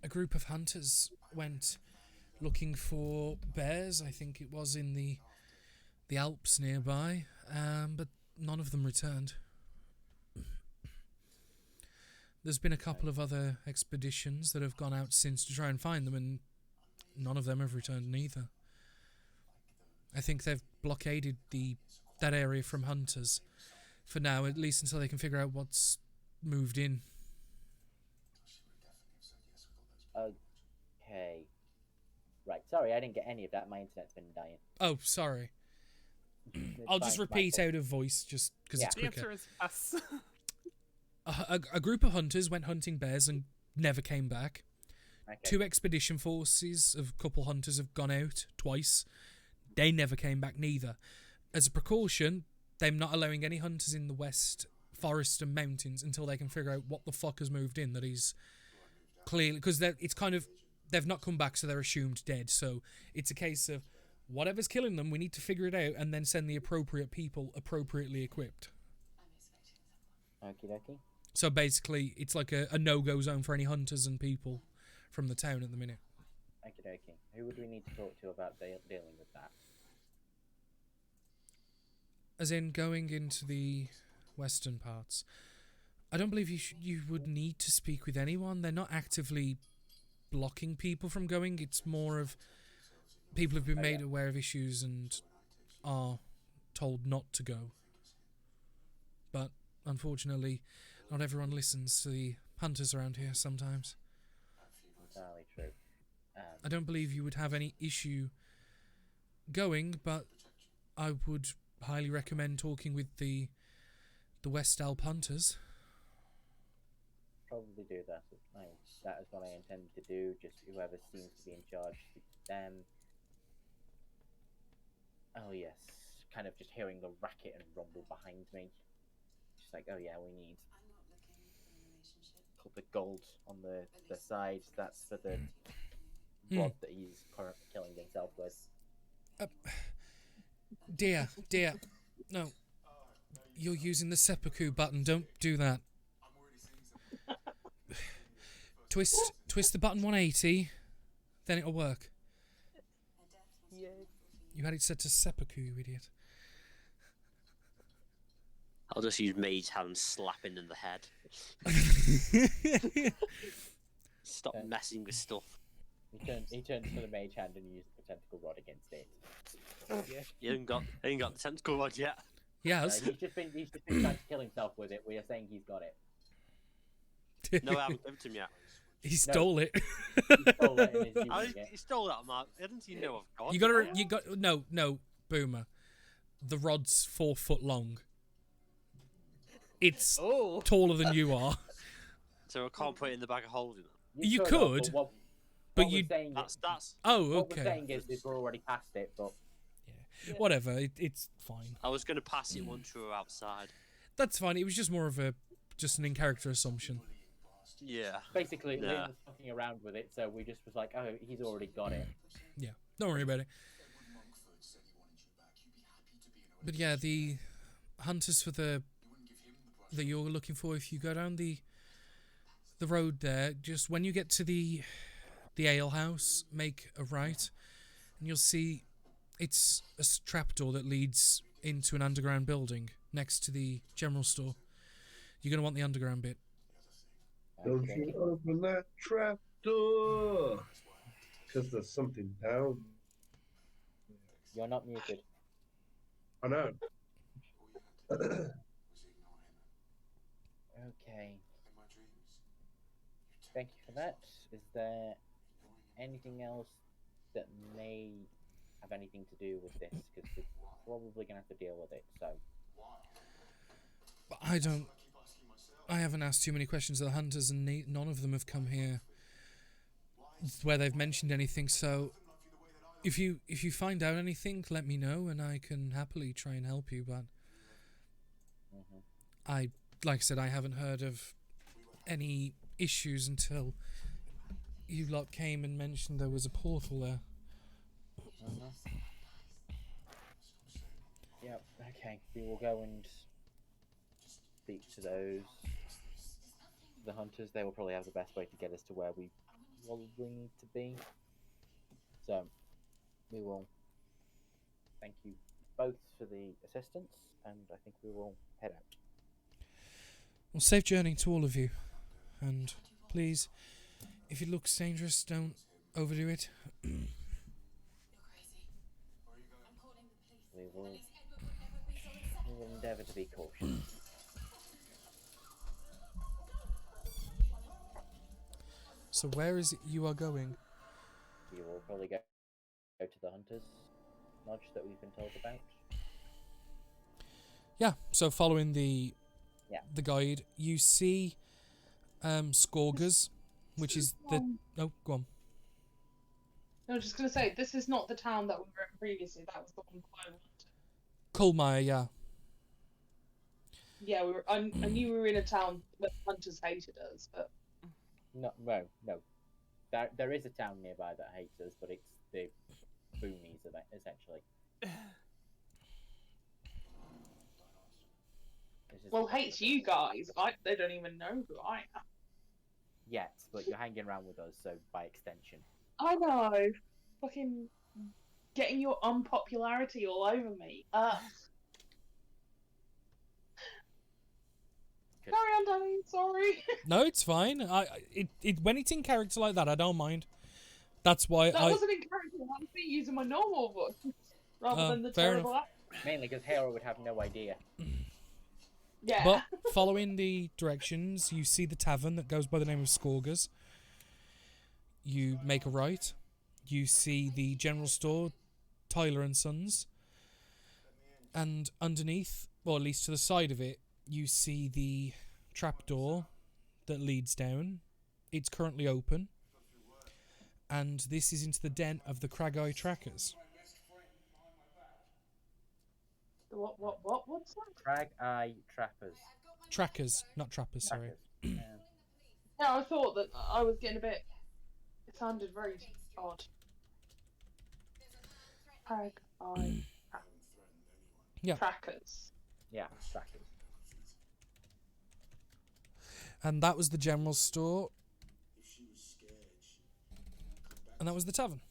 a group of hunters went looking for bears. I think it was in the Alps nearby, but none of them returned. There's been a couple of other expeditions that have gone out since to try and find them, and none of them have returned neither. I think they've blockaded that area from hunters for now, at least until they can figure out what's moved in. Okay. Right, sorry, I didn't get any of that. My internet's been dying. Oh, sorry. I'll just repeat out of voice, just because it's quicker. The answer is yes. A group of hunters went hunting bears and never came back. Okay. 2 expedition forces of a couple hunters have gone out twice. They never came back neither. As a precaution, they're not allowing any hunters in the west forests and mountains until they can figure out what the fuck has moved in that is clearly, because it's kind of they've not come back, so they're assumed dead. So it's a case of whatever's killing them, we need to figure it out and then send the appropriate people appropriately equipped. Okie dokie. So basically, it's like a no-go zone for any hunters and people from the town at the minute. Okie dokie. Who would we need to talk to about dealing with that? As in going into the western parts. I don't believe you would need to speak with anyone. They're not actively blocking people from going. It's more of people have been made aware of issues and are told not to go. But unfortunately, not everyone listens to the hunters around here sometimes. Entirely true. I don't believe you would have any issue going, but I would highly recommend talking with the West Alp hunters. Probably do that. That is what I intended to do. Just whoever seems to be in charge, speak to them. Oh yes, kind of just hearing the racket and rumble behind me. Just like, oh yeah, we need a couple of gold on the sides. That's for the rod that he's currently killing himself with. Dear, no. You're using the seppuku button. Don't do that. Twist the button 180, then it'll work. Yeah. You had it set to seppuku, you idiot. I'll just use mage hand and slap him in the head. Stop messing with stuff. He turned to the mage hand and used the tentacle rod against it. Yeah. He ain't got the tentacle rod yet. Yes. He's just been trying to kill himself with it. We are saying he's got it. No, I haven't given it to him yet. He stole it. He stole it and is using it. He stole that, Mark. Didn't he know I've got You got no, Boomer. The rod's 4 foot long. It's taller than you are. So I can't put it in the bag of holding. You could, but you. That's. Oh, What okay. we're saying is we're already past it, but Whatever. It's fine. I was going to pass it once we were outside. That's fine. It was just more of an in character assumption. Yeah. basically Yeah. Lynn was fucking around with it, so we just was like, oh, he's already got it. Yeah. Don't worry about it. But yeah, the hunters for that you're looking for, if you go down the road there, just when you get to the ale house, make a right, and you'll see it's a trapdoor that leads into an underground building next to the general store. You're going to want the underground bit. Don't you open that trap door, because there's something down. You're not muted. I know. Okay. Thank you for that. Is there anything else that may have anything to do with this? Because we're probably going to have to deal with it, so... I haven't asked too many questions of the hunters, and none of them have come here where they've mentioned anything, so... If you find out anything, let me know, and I can happily try and help you, but... Like I said, I haven't heard of any issues until you lot came and mentioned there was a portal there. Yep, okay. We will go and speak to the hunters. They will probably have the best way to get us to where we probably need to be. So, we will thank you both for the assistance, and I think we will head out. Well, safe journey to all of you. And please, if it looks dangerous, don't overdo it. We will endeavour to be cautious. So where is it you are going? You will probably go to the hunters lodge that we've been told about. Yeah, so following the guide, you see Scourgers, which is the... Oh, go on. No, I was just going to say, this is not the town that we were in previously. That was the one I wanted. Colmire, yeah. Yeah, I knew we were in a town where the hunters hated us, but... No. there is a town nearby that hates us, but it's the boonies of it, essentially. Well, hates you guys. They don't even know who I am. Yet, but you're hanging around with us, so by extension. I know. Fucking getting your unpopularity all over me. Carry on, Danny. Sorry. No, it's fine. When it's in character like that, I don't mind. That's why That wasn't in character. That was me using my normal voice rather than the fair terrible enough. accent. Mainly because Hera would have no idea. Yeah. But following the directions, you see the tavern that goes by the name of Scourgers. You make a right. You see the general store, Tyler and Sons. And underneath, or at least to the side of it, you see the trapdoor that leads down. It's currently open. And this is into the den of the Crag-Eye Trackers. What's that? Crag-Eye Trappers. Trackers, not trappers, sorry. Yeah. Yeah, I thought that I was getting a bit. It sounded very odd. Crag-Eye Yeah. Trackers. Yeah, trackers. And that was the general store. And that was the tavern.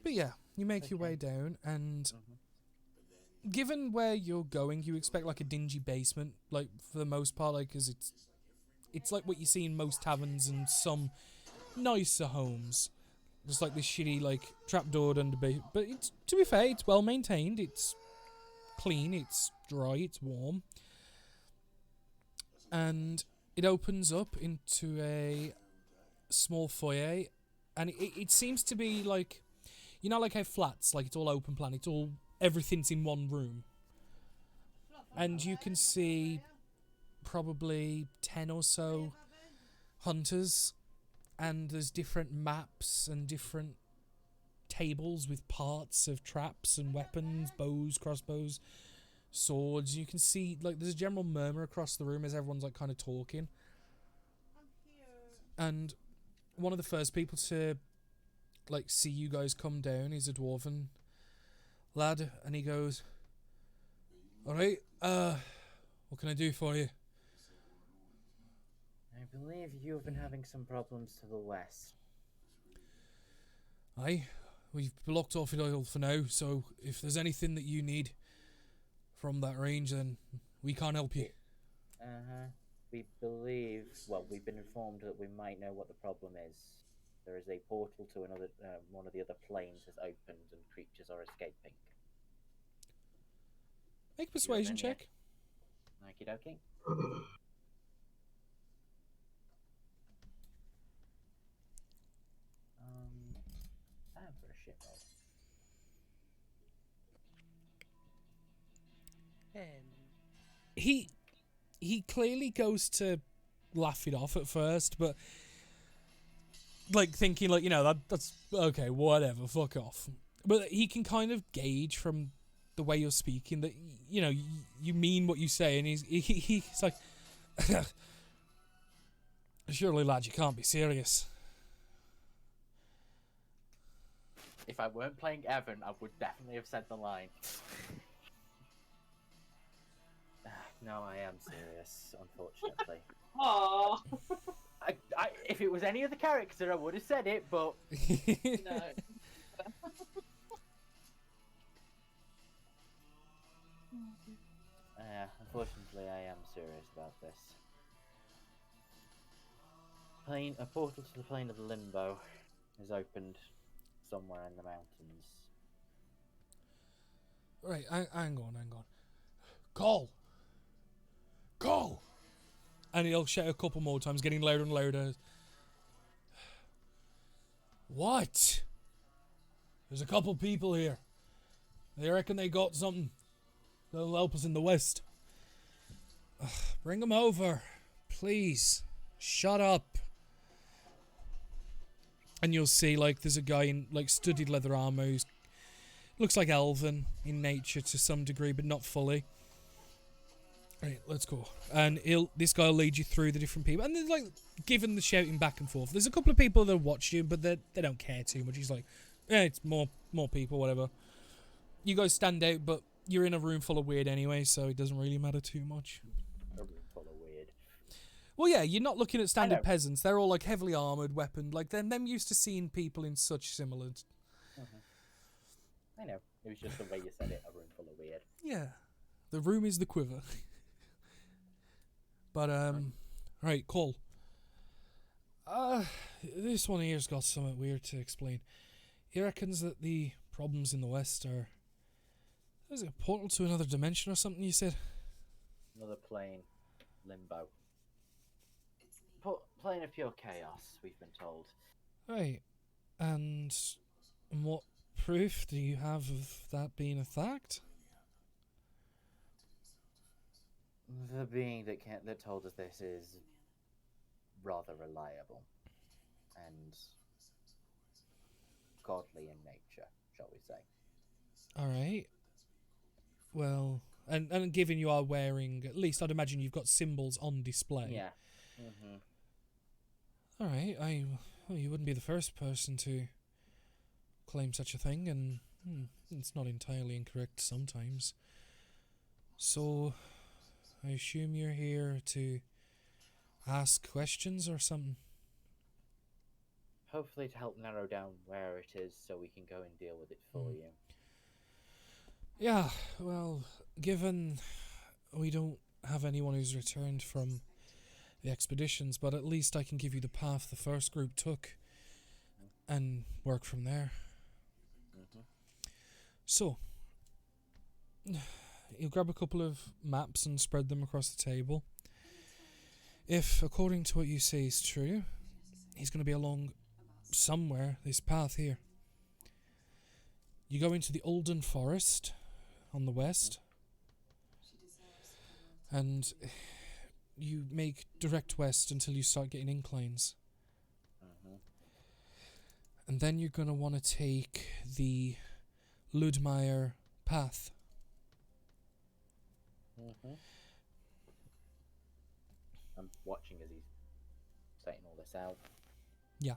But yeah, you make your way down, and given where you're going, you expect like a dingy basement, like for the most part, like because it's like what you see in most taverns and some nicer homes. Just like this shitty like trapdoored under basement. But it's, to be fair, it's well maintained. It's clean. It's dry. It's warm. And it opens up into a small foyer, and it seems to be like, you know, like how flats, like it's all open plan, it's all, everything's in one room. And you can see probably 10 or so hunters, and there's different maps and different tables with parts of traps and weapons, bows, crossbows, swords. You can see, like, there's a general murmur across the room as everyone's, like, kind of talking. And one of the first people to, like, see you guys come down is a dwarven lad, and he goes, "Alright, what can I do for you?" I believe you've been having some problems to the west. Aye, we've blocked off it all for now, so if there's anything that you need from that range, then we can't help you. We believe, well, we've been informed that we might know what the problem is. There is a portal to another, one of the other planes has opened and creatures are escaping. Make a persuasion check. Okie dokie. Time for a shit roll. He clearly goes to laugh it off at first, but like thinking like, you know, that's okay, whatever, fuck off. But he can kind of gauge from the way you're speaking that, you know, you mean what you say, and he's like, "Surely, lad, you can't be serious." If I weren't playing Evan, I would definitely have said the line. No, I am serious, unfortunately. Aww. If it was any other character, I would have said it, but... No. Unfortunately, I am serious about this. A portal to the plane of Limbo is opened somewhere in the mountains. Right, hang on. Call! And he'll shout a couple more times, getting louder and louder. What? There's a couple people here. They reckon they got something that'll help us in the west. Bring them over. Please. Shut up. And you'll see, like, there's a guy in, like, studded leather armor who's looks like elven in nature to some degree, but not fully. Right, let's go. And this guy will lead you through the different people. And there's like, given the shouting back and forth, there's a couple of people that watch you, but they don't care too much. He's like, yeah, it's more people, whatever. You guys stand out, but you're in a room full of weird anyway, so it doesn't really matter too much. A room full of weird. Well, yeah, you're not looking at standard peasants. They're all like heavily armoured, weaponed. Like, them used to seeing people in such similar... I know. It was just the way you said it, a room full of weird. Yeah. The room is the quiver. But, right, Cole. This one here's got something weird to explain. He reckons that the problems in the West are... Is it a portal to another dimension or something, you said? Another plane. Limbo. Plane of pure chaos, we've been told. Right. And what proof do you have of that being a fact? The being that told us this is rather reliable and godly in nature, shall we say. Alright. Well, and given you are wearing, at least I'd imagine you've got symbols on display. Yeah. Alright, well, you wouldn't be the first person to claim such a thing, and it's not entirely incorrect sometimes. So... I assume you're here to ask questions or something? Hopefully to help narrow down where it is so we can go and deal with it for you. Yeah, well, given we don't have anyone who's returned from the expeditions, but at least I can give you the path the first group took and work from there. So... You grab a couple of maps and spread them across the table. If, according to what you say is true, he's going to be along somewhere, this path here. You go into the Olden Forest on the west, and you make direct west until you start getting inclines. And then you're going to want to take the Ludmeyer path. I'm watching as he's setting all this out. Yeah.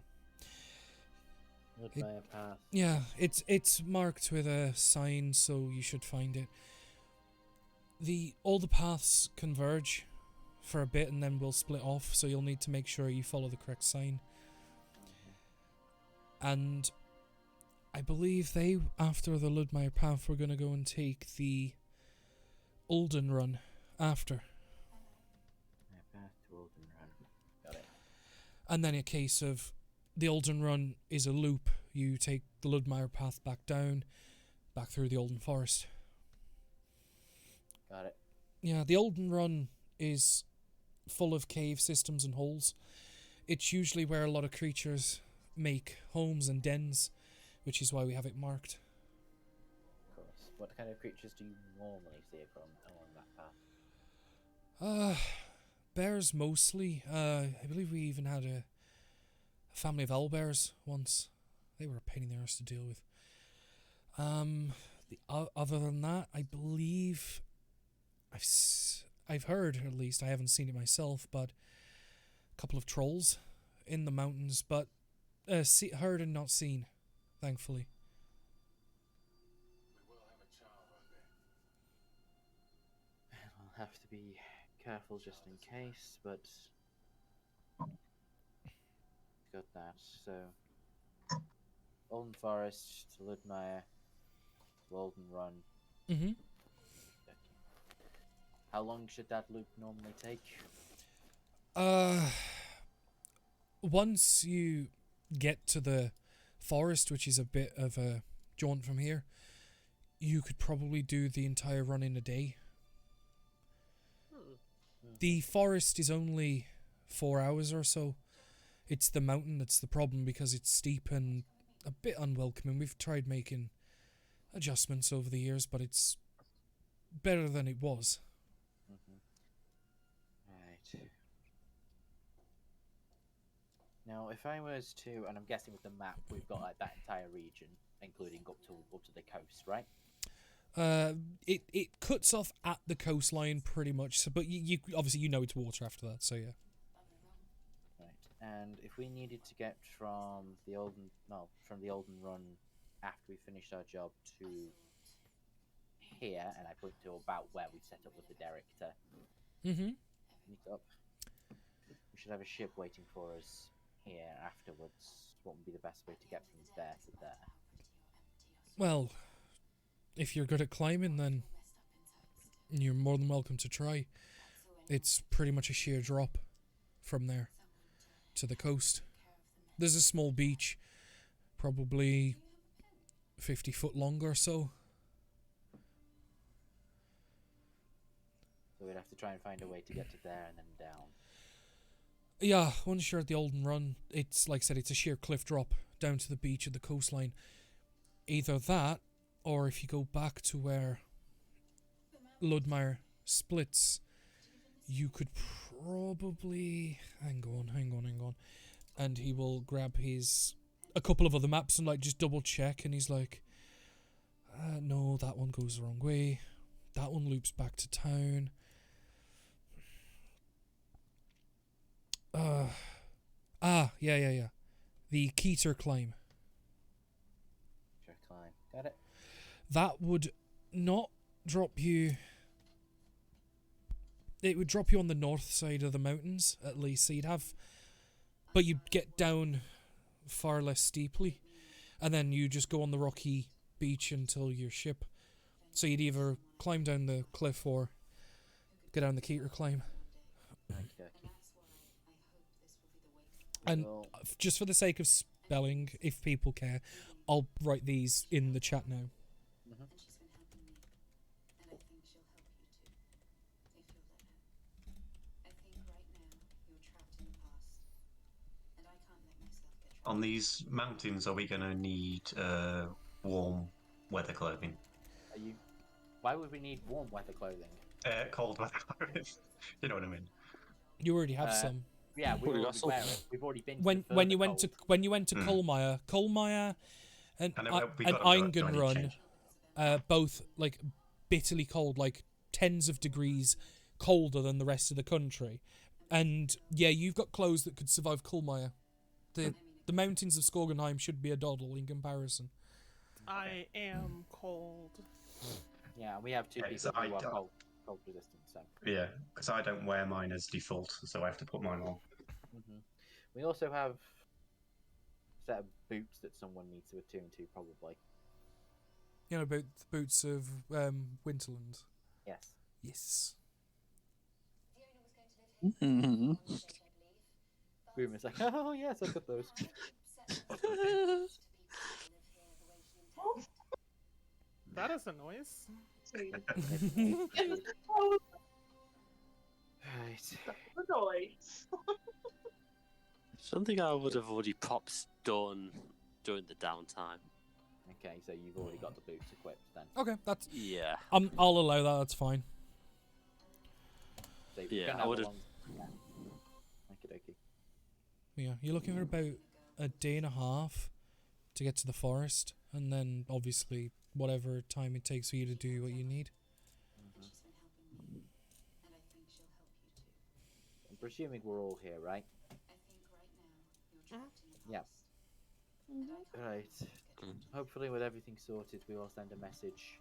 Ludmeyer path. Yeah, it's marked with a sign, so you should find it. All the paths converge for a bit, and then we'll split off. So you'll need to make sure you follow the correct sign. And I believe after the Ludmeyer path, we're going to go and take the Olden Run after. Path to Olden Run. Got it. And then a case of the Olden Run is a loop. You take the Ludmeyer path back down, back through the Olden Forest. Got it. Yeah, the Olden Run is full of cave systems and holes. It's usually where a lot of creatures make homes and dens, which is why we have it marked. What kind of creatures do you normally see along that path? Bears mostly. I believe we even had a family of owlbears once. They were a pain in the arse to deal with. Other than that, I believe I've heard, at least, I haven't seen it myself, but a couple of trolls in the mountains, but heard and not seen, thankfully. I'll have to be careful just in case, but got that. So Olden Forest to Ludmeyer to Olden Run. How long should that loop normally take? Once you get to the forest, which is a bit of a jaunt from here, you could probably do the entire run in a day. The forest is only 4 hours or so. It's the mountain that's the problem because it's steep and a bit unwelcoming. We've tried making adjustments over the years, but it's better than it was. Right. Now, if I was to, and I'm guessing with the map, we've got like that entire region, including up to the coast, right? It cuts off at the coastline pretty much. So, but you obviously you know it's water after that. So yeah. Right. And if we needed to get from the Olden Run after we finished our job to here, and I point to about where we set up with the derrick to meet up, we should have a ship waiting for us here afterwards. What would be the best way to get from there to there? Well, if you're good at climbing, then you're more than welcome to try. It's pretty much a sheer drop from there to the coast. There's a small beach, probably 50 foot long or so. So we'd have to try and find a way to get to there and then down. Yeah, once you're at the Olden Run, it's like I said, it's a sheer cliff drop down to the beach at the coastline. Either that, or if you go back to where Ludmire splits, you could probably... Hang on. And he will grab a couple of other maps and like just double check, and he's like, no, that one goes the wrong way. That one loops back to town. Yeah. The Keter climb. Got it. That would not drop you... It would drop you on the north side of the mountains, at least. So you'd have... But you'd get down far less steeply. And then you just go on the rocky beach until your ship. So you'd either climb down the cliff or go down the Keter climb. And just for the sake of spelling, if people care, I'll write these in the chat now. On these mountains, are we going to need warm weather clothing? Why would we need warm weather clothing? Cold weather clothing. You know what I mean? You already have some. Yeah, we already wear it. We've already been. When you went to Colmire, and Eingen Run, both like bitterly cold, like tens of degrees colder than the rest of the country. And yeah, you've got clothes that could survive Colmire. The mountains of Skorgenheim should be a doddle in comparison. I am cold. Yeah, we have two people who are cold resistant. So. Yeah, because I don't wear mine as default, so I have to put mine on. We also have a set of boots that someone needs to attune to, probably. You know about the boots of Winterland? Yes. Yes. Boomer's like, oh yes, I've got those. That is a noise. The noise. Something I would have already pops done during the downtime. Okay, so you've already got the boots equipped then. Okay, that's... Yeah. I'll allow that, that's fine. So yeah, I would have... Okie. Yeah, you're looking for about a day and a half to get to the forest, and then obviously whatever time it takes for you to do what you need. I'm presuming we're all here, right? Yeah. Right. Hopefully with everything sorted, we will send a message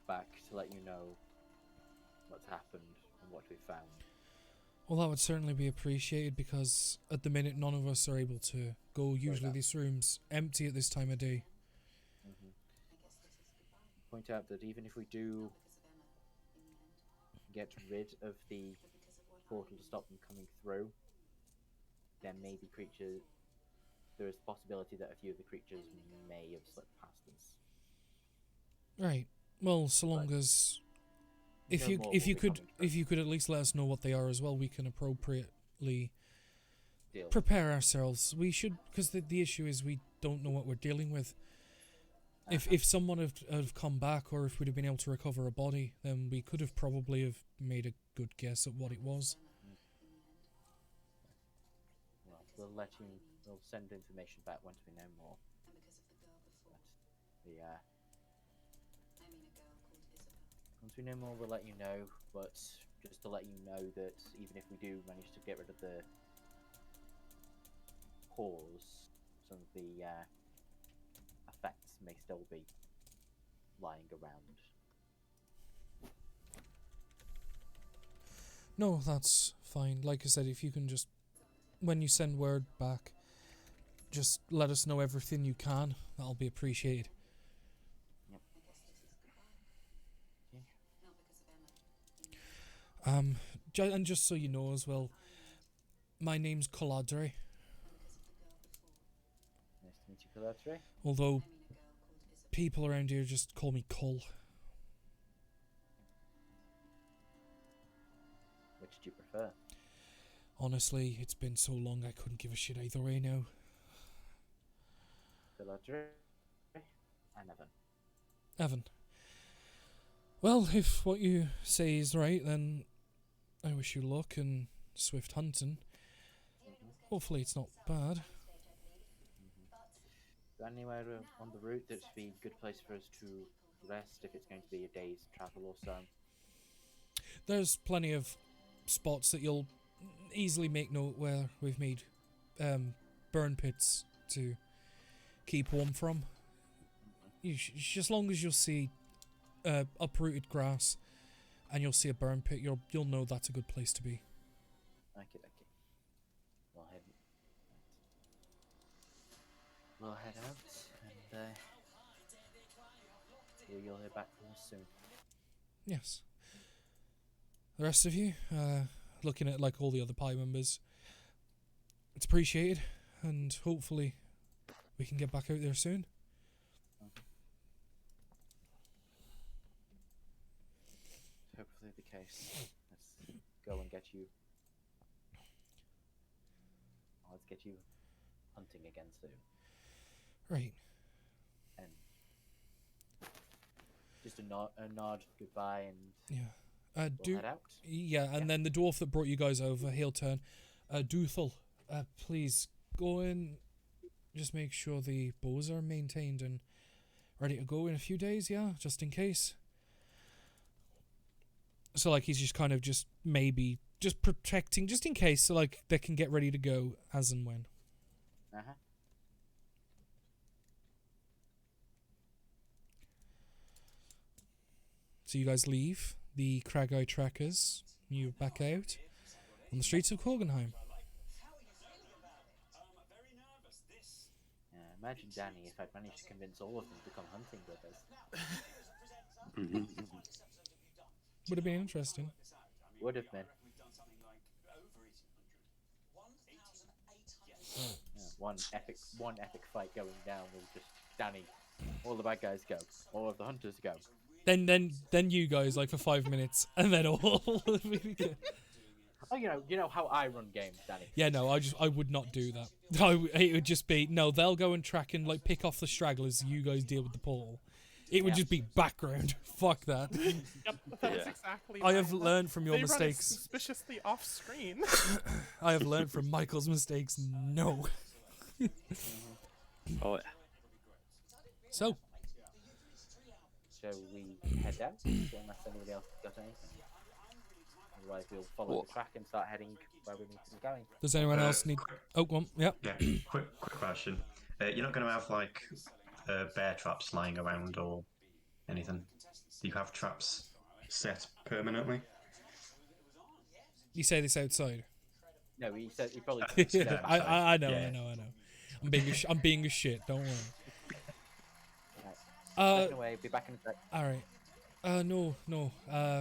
back to let you know what's happened and what we found. Well, that would certainly be appreciated, because at the minute none of us are able to go. Usually this room's empty at this time of day. Point out that even if we do get rid of the portal to stop them coming through, there may be creatures... There is the possibility that a few of the creatures may have slipped past us. Right. Well, so long as... If you could at least let us know what they are as well, we can appropriately prepare ourselves. We should, because the issue is we don't know what we're dealing with. If someone had come back, or if we'd have been able to recover a body, then we could have probably have made a good guess at what it was. Well, we'll send information back once we know more. But Once we know more, we'll let you know. But just to let you know that even if we do manage to get rid of the pause, some of the effects may still be lying around. No, that's fine. Like I said, if you can just, when you send word back, just let us know everything you can. That'll be appreciated. Yep. And just so you know as well, my name's Coladre. Nice to meet you, Coladre. Although people around here just call me Cull. Which do you prefer? Honestly, it's been so long I couldn't give a shit either way now. Coladre and Evan. Evan. Well, if what you say is right, then I wish you luck and swift hunting. Hopefully it's not bad. Anywhere on the route that'd be a good place for us to rest if it's going to be a day's travel or so? There's plenty of spots that you'll easily make note where we've made burn pits to keep warm from. As long as you'll see uprooted grass and you'll see a burn pit, you'll know that's a good place to be. Okay. We'll head out and you'll hear back from us soon. Yes. The rest of you, looking at like all the other pie members, it's appreciated, and hopefully we can get back out there soon. Hopefully the case. Let's go and get you. Let's get you hunting again soon. Right. And just a nod goodbye, and we'll head out. Yeah, and then the dwarf that brought you guys over, he'll turn. Duthel, please go in. Just make sure the bows are maintained and ready to go in a few days, yeah, just in case. So like he's just kind of just maybe just protecting, just in case, so like they can get ready to go as and when. So you guys leave the Crag-Eye Trackers. You back out on the streets of Korgenheim. Imagine, Danny, if I'd managed to convince all of them to come hunting with us. Would have been interesting. Would have been. One epic fight going down with just Danny. All the bad guys go. All of the hunters go. Then you guys like for 5 minutes, and then all. Oh, you know how I run games, Danny. Yeah, no, I would not do that. It would just be no. They'll go and track and like pick off the stragglers. You guys deal with the portal. It would just be background. Fuck that. Yep, that's exactly. I have learned from your they mistakes. Run suspiciously off screen. I have learned from Michael's mistakes. No. Oh yeah. So we head out, unless anybody else got anything. Otherwise, we'll follow the track and start heading where we need to be going. Does anyone else need? Oh, go on. Yep. Yeah. Quick question. You're not going to have like bear traps lying around or anything? Do you have traps set permanently? You say this outside. No, he said he probably. I know. I'm being a shit. Don't worry. Away, be back in a sec. All right. No.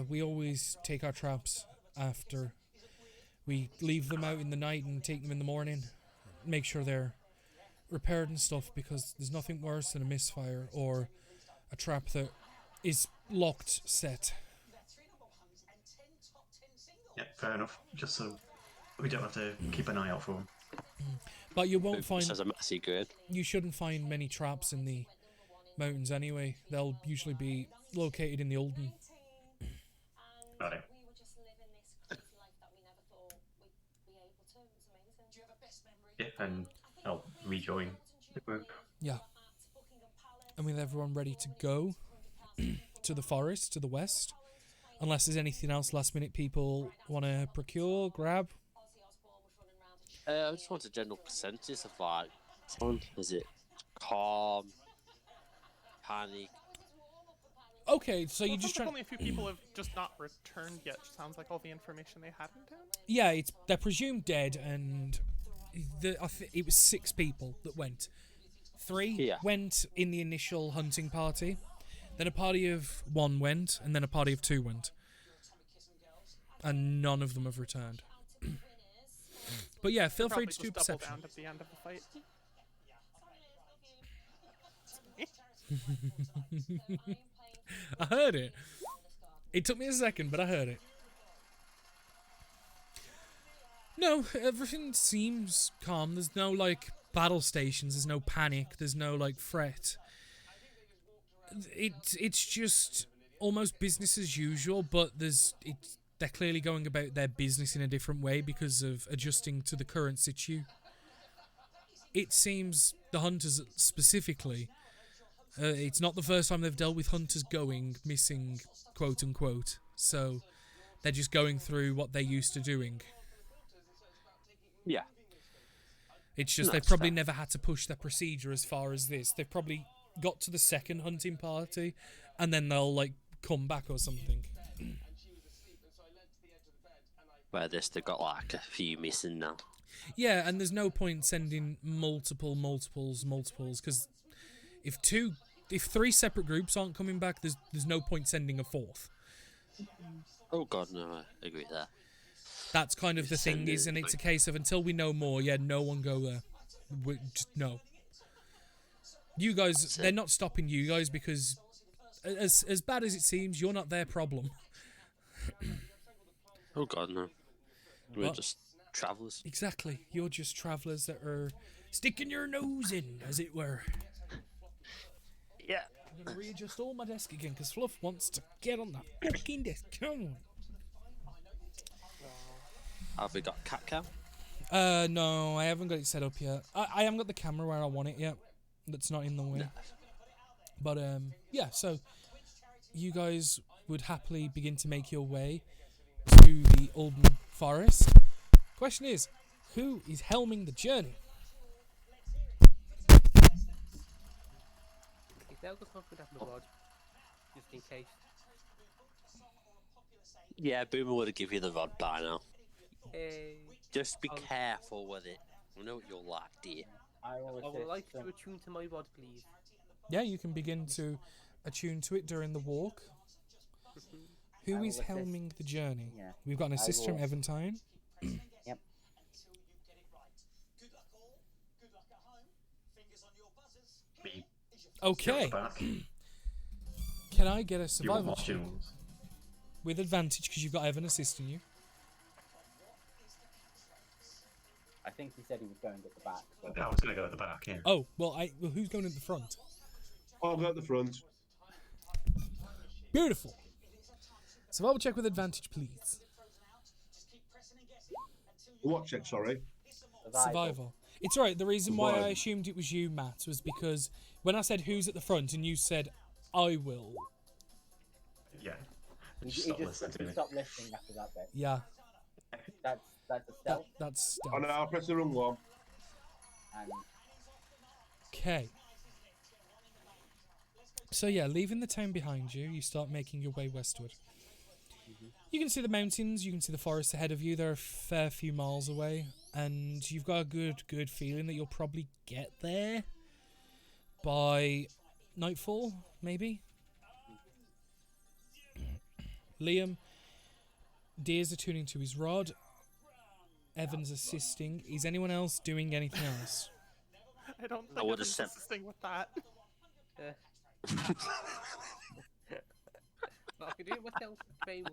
We always take our traps after we leave them out in the night and take them in the morning. Make sure they're repaired and stuff, because there's nothing worse than a misfire or a trap that is locked set. Yeah, fair enough. Just so we don't have to keep an eye out for them. But you won't find. As a massive grid. You shouldn't find many traps in the mountains anyway. They'll usually be located in the Olden. Got it. Yeah, and I'll rejoin the group. Yeah. And with everyone ready to go to the forest to the west, Unless there's anything else last minute people want to procure, grab. I just want a general consensus of like, is it calm, panic? Okay, so you Well, it just sounds like trying. only a few people have just not returned yet. Sounds like all the information they had in town. Yeah, they're presumed dead, and it was 6 people that went. 3 went in the initial hunting party, then a party of 1 went, and then a party of 2 went, and none of them have returned. But yeah, feel free to do Just double perception. down at the end of the fight. I heard it. It took me a second, but I heard it. No, everything seems calm. There's no, like, battle stations. There's no panic. There's no, like, fret. It's just almost business as usual, but they're clearly going about their business in a different way because of adjusting to the current situ. It seems the hunters specifically, it's not the first time they've dealt with hunters going missing, quote unquote. So they're just going through what they're used to doing. Yeah. It's just they've probably never had to push their procedure as far as this. They've probably got to the second hunting party, and then they'll like come back or something. Where they've got like a few missing now. Yeah, and there's no point sending multiples, because if 3 separate groups aren't coming back, there's no point sending a 4th. Oh god, no, I agree with that. That's kind of the thing, and it's a case of until we know more, no one go there. No. You guys, they're not stopping you guys because, as bad as it seems, you're not their problem. Oh god, no. We're just travellers. Exactly. You're just travellers that are sticking your nose in, as it were. Yeah. I'm going to readjust all my desk again because Fluff wants to get on that freaking desk. Come on. Have we got cat cow? No, I haven't got it set up yet. I haven't got the camera where I want it yet. That's not in the way. No. But, yeah, so you guys would happily begin to make your way to the Alden Forest. Question is, who is helming the journey? If that was not good have the rod, just in case. Yeah, Boomer would have given you the rod by now. Hey. Just be careful with it. I know what you're like, dear. I would like to attune to my rod, please. Yeah, you can begin to attune to it during the walk. Who is helming the journey? Yeah. We've got an assist from Eventine. Yep. Okay. Can I get a survival check? With advantage because you've got Evan assisting you. I think he said he was going at the back. So. I was going to go at the back, yeah. Oh, well, who's going at the front? I'll go at the front. Beautiful. Survival check with advantage, please. What check, sorry? Survival. It's alright, the reason why I assumed it was you, Matt, was because when I said who's at the front and you said, I will. Yeah. He stopped listening after that bit. Yeah. That's a stealth. That's stealth. Oh no, I'll press the wrong one. Okay. So yeah, leaving the town behind you, you start making your way westward. You can see the mountains, you can see the forest ahead of you. They're a fair few miles away, and you've got a good feeling that you'll probably get there by nightfall, maybe. Liam, Deer's attuning to his rod. Evan's assisting. Is anyone else doing anything else? I don't think Evan's assisting with that. I can do it myself, baby.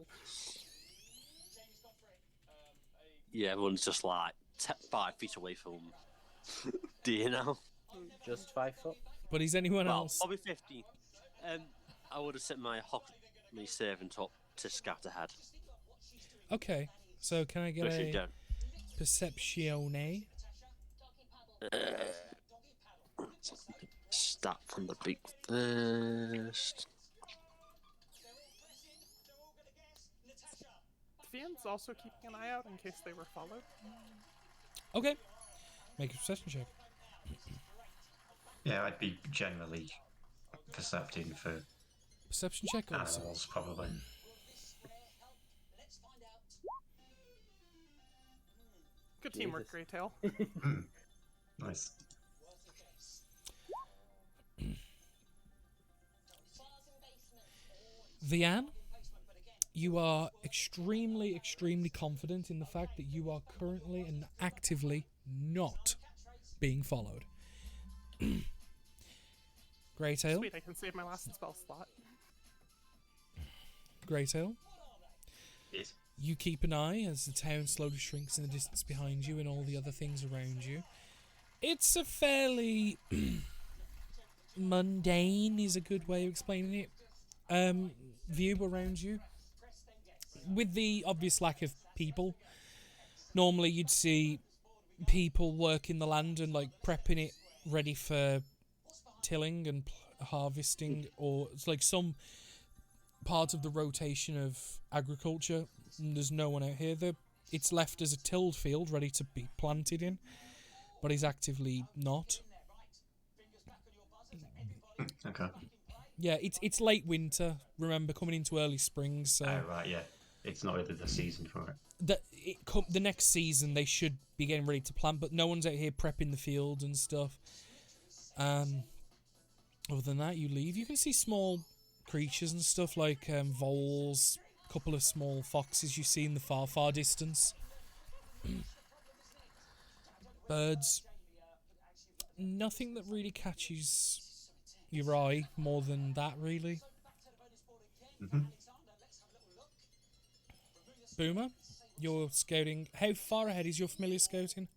Yeah, everyone's just like 5 feet away from Deer now. Just 5 foot. But is anyone else? Probably 15. I would have set my servant up to scout ahead. Okay, so can I get a perceptione? Start from the big first. Vian's also keeping an eye out in case they were followed. Okay. Make a perception check. Yeah, I'd be generally percepting for Perception check also. animals, probably. Good teamwork, Greytail. Nice. Vian, you are extremely, extremely confident in the fact that you are currently and actively not being followed. Greytail. Sweet, I can save my last spell slot. Greytail. Yes. You keep an eye as the town slowly shrinks in the distance behind you and all the other things around you. It's a fairly mundane is a good way of explaining it. View around you. With the obvious lack of people, normally you'd see people working the land and like prepping it ready for tilling and harvesting, or it's like some part of the rotation of agriculture. And there's no one out here. It's left as a tilled field ready to be planted in, but he's actively not. Okay. Yeah, it's late winter. Remember, coming into early spring. So Oh, right, yeah. It's not really the season for it. The next season they should be getting ready to plant, but no one's out here prepping the field and stuff. Other than that, you leave. You can see small creatures and stuff like voles, a couple of small foxes you see in the far distance. Birds. Nothing that really catches your eye more than that, really. Mm-hmm. Boomer, you're scouting. How far ahead is your familiar scouting?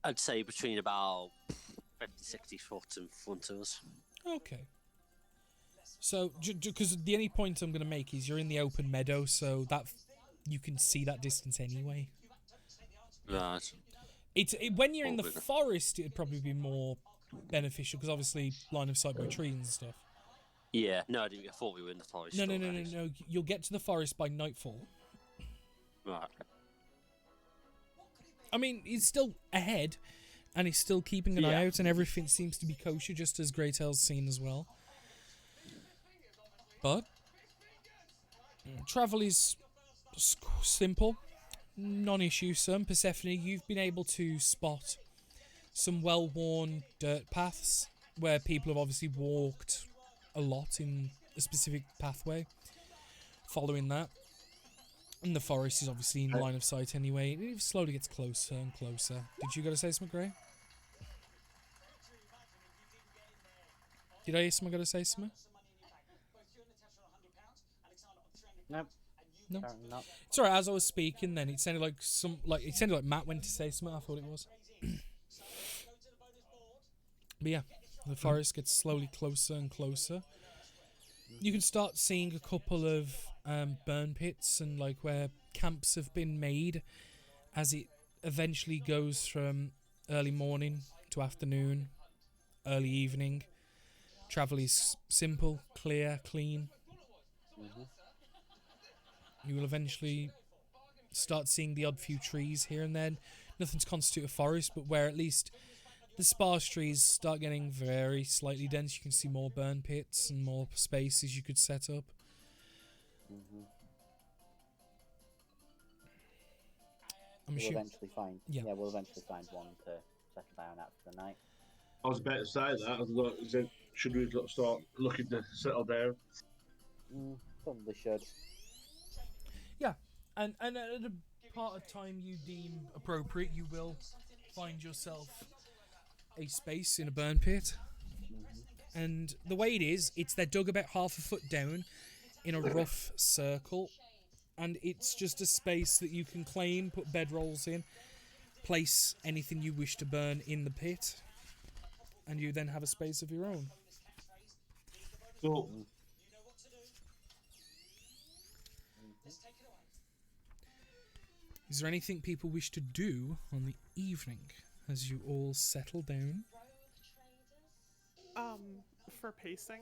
I'd say between about 50, 60 foot in front of us. Okay. So, because the only point I'm going to make is you're in the open meadow, so that you can see that distance anyway. Right. When you're in the forest, it'd probably be more beneficial because obviously line of sight by trees and stuff. Yeah, no, I thought we were in the forest. No. You'll get to the forest by nightfall. Right. I mean, he's still ahead, and he's still keeping an eye out, and everything seems to be kosher, just as Greytail's seen as well. But travel is simple, non-issue. Persephone, you've been able to spot some well-worn dirt paths where people have obviously walked a lot in a specific pathway. Following that, and the forest is obviously in line of sight anyway. It slowly gets closer and closer. Did you go to say something, Gray? Did I hear someone go to say something? Nope. No. Apparently not. It's alright. As I was speaking, then it sounded like Matt went to say something. I thought it was. But yeah, the forest gets slowly closer and closer. You can start seeing a couple of burn pits and like where camps have been made as it eventually goes from early morning to afternoon, early evening. Travel is simple, clear, clean. You will eventually start seeing the odd few trees here and then. Nothing to constitute a forest, but where at least the sparse trees start getting very slightly dense, you can see more burn pits and more spaces you could set up. I'm We'll assuming. eventually find. Yeah. We'll eventually find one to settle down at for the night. I was about to say that. I thought, should we start looking to settle down? Probably should. Yeah, and at a part of time you deem appropriate, you will find yourself a space in a burn pit. And the way it is, they're dug about half a foot down in a rough circle, and it's just a space that you can claim, put bedrolls in, place anything you wish to burn in the pit, and you then have a space of your own. Cool. Is there anything people wish to do on the evening as you all settle down? For pacing,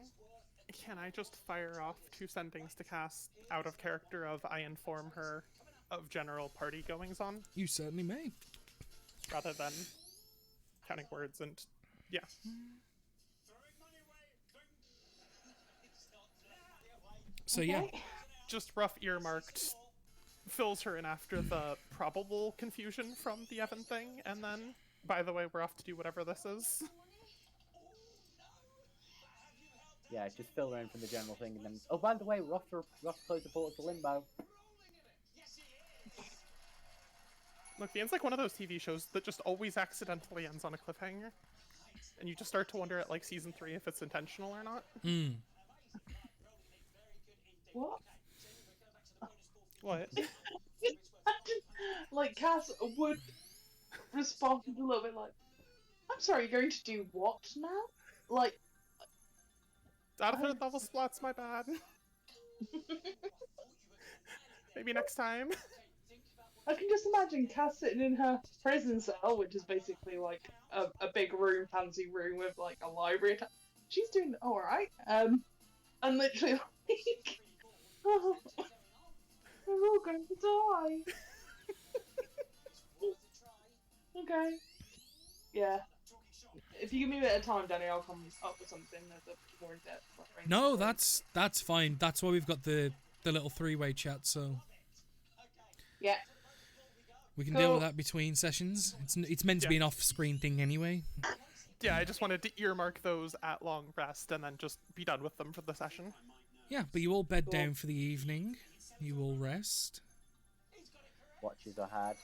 Can I just fire off 2 sendings to cast out of character of I inform her of general party goings on, You certainly may. rather than counting words and yeah. So yeah, Okay. Just rough earmarked fills her in after the probable confusion from the Evan thing, and then, by the way, we're off to do whatever this is. Yeah, just fill her in from the general thing, and then, oh, by the way, we're off to close the portal to Limbo. Look, the end's like one of those TV shows that just always accidentally ends on a cliffhanger, and you just start to wonder at like season 3 if it's intentional or not. What? What? Like, Cass would respond a little bit like, I'm sorry, you're going to do what now? Like, Out of 3rd level splots, my bad. Maybe next time. I can just imagine Cass sitting in her prison cell, which is basically like a big room, fancy room with like a library. She's doing alright. And literally like, oh, we're all going to die. Okay. Yeah. If you give me a bit of time, Danny, I'll come up with something that's a more in depth. no, that's fine. That's why we've got the little 3-way chat, so Yeah. we can deal with that between sessions. It's meant to be an off-screen thing anyway. Yeah, I just wanted to earmark those at long rest and then just be done with them for the session. Yeah, but you all bed down for the evening. You all rest. Watches are had.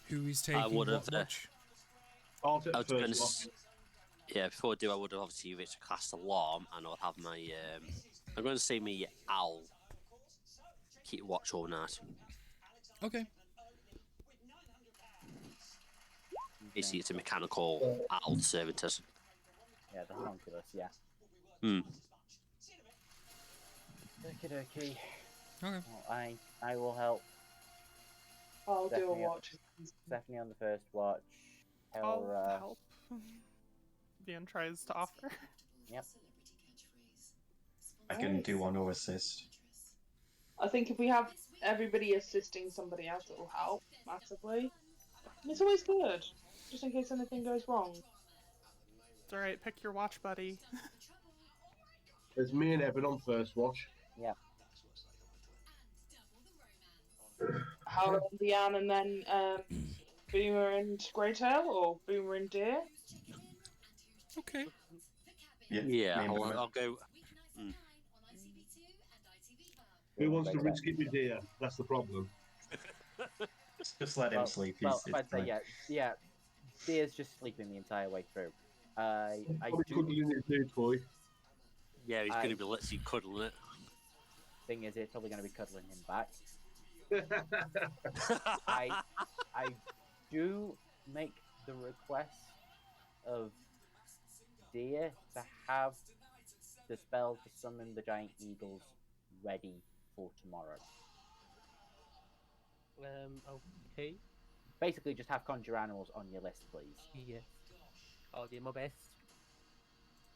Who is taking what watch? I'll take I the was first gonna one. Yeah, before I do, I would have obviously used it to cast alarm, and I'll have my. I'm going to say me owl. Keep watch all night. Okay. Basically, it's a mechanical owl serving us. Yeah, the homunculus, yeah. Okie dokie. Okay. Well, I will help. I'll do a Stephanie- watch. Stephanie on the first watch. I'll Helra. help. Vian tries to offer. Yep. I can do one or assist. I think if we have everybody assisting somebody else, it will help massively. And it's always good, just in case anything goes wrong. It's alright, pick your watch, buddy. There's me and Evan on first watch. Yeah. Howard and Deanne, and then Boomer and Greytail, or Boomer and Deer. Okay. Yeah, me and Boomer. I'll go. Who wants to risk it with Deer? That's the problem. Just let him sleep. Well, He's I'd say fine. yeah. Deer's just sleeping the entire way through. I Probably do. cuddling his new toy. Yeah, he's going to be literally cuddling it. Thing is, it's probably going to be cuddling him back. I do make the request of Deer to have the spell to summon the giant eagles ready for tomorrow. Okay. Basically, just have conjure animals on your list, please. Yes. I'll do my best.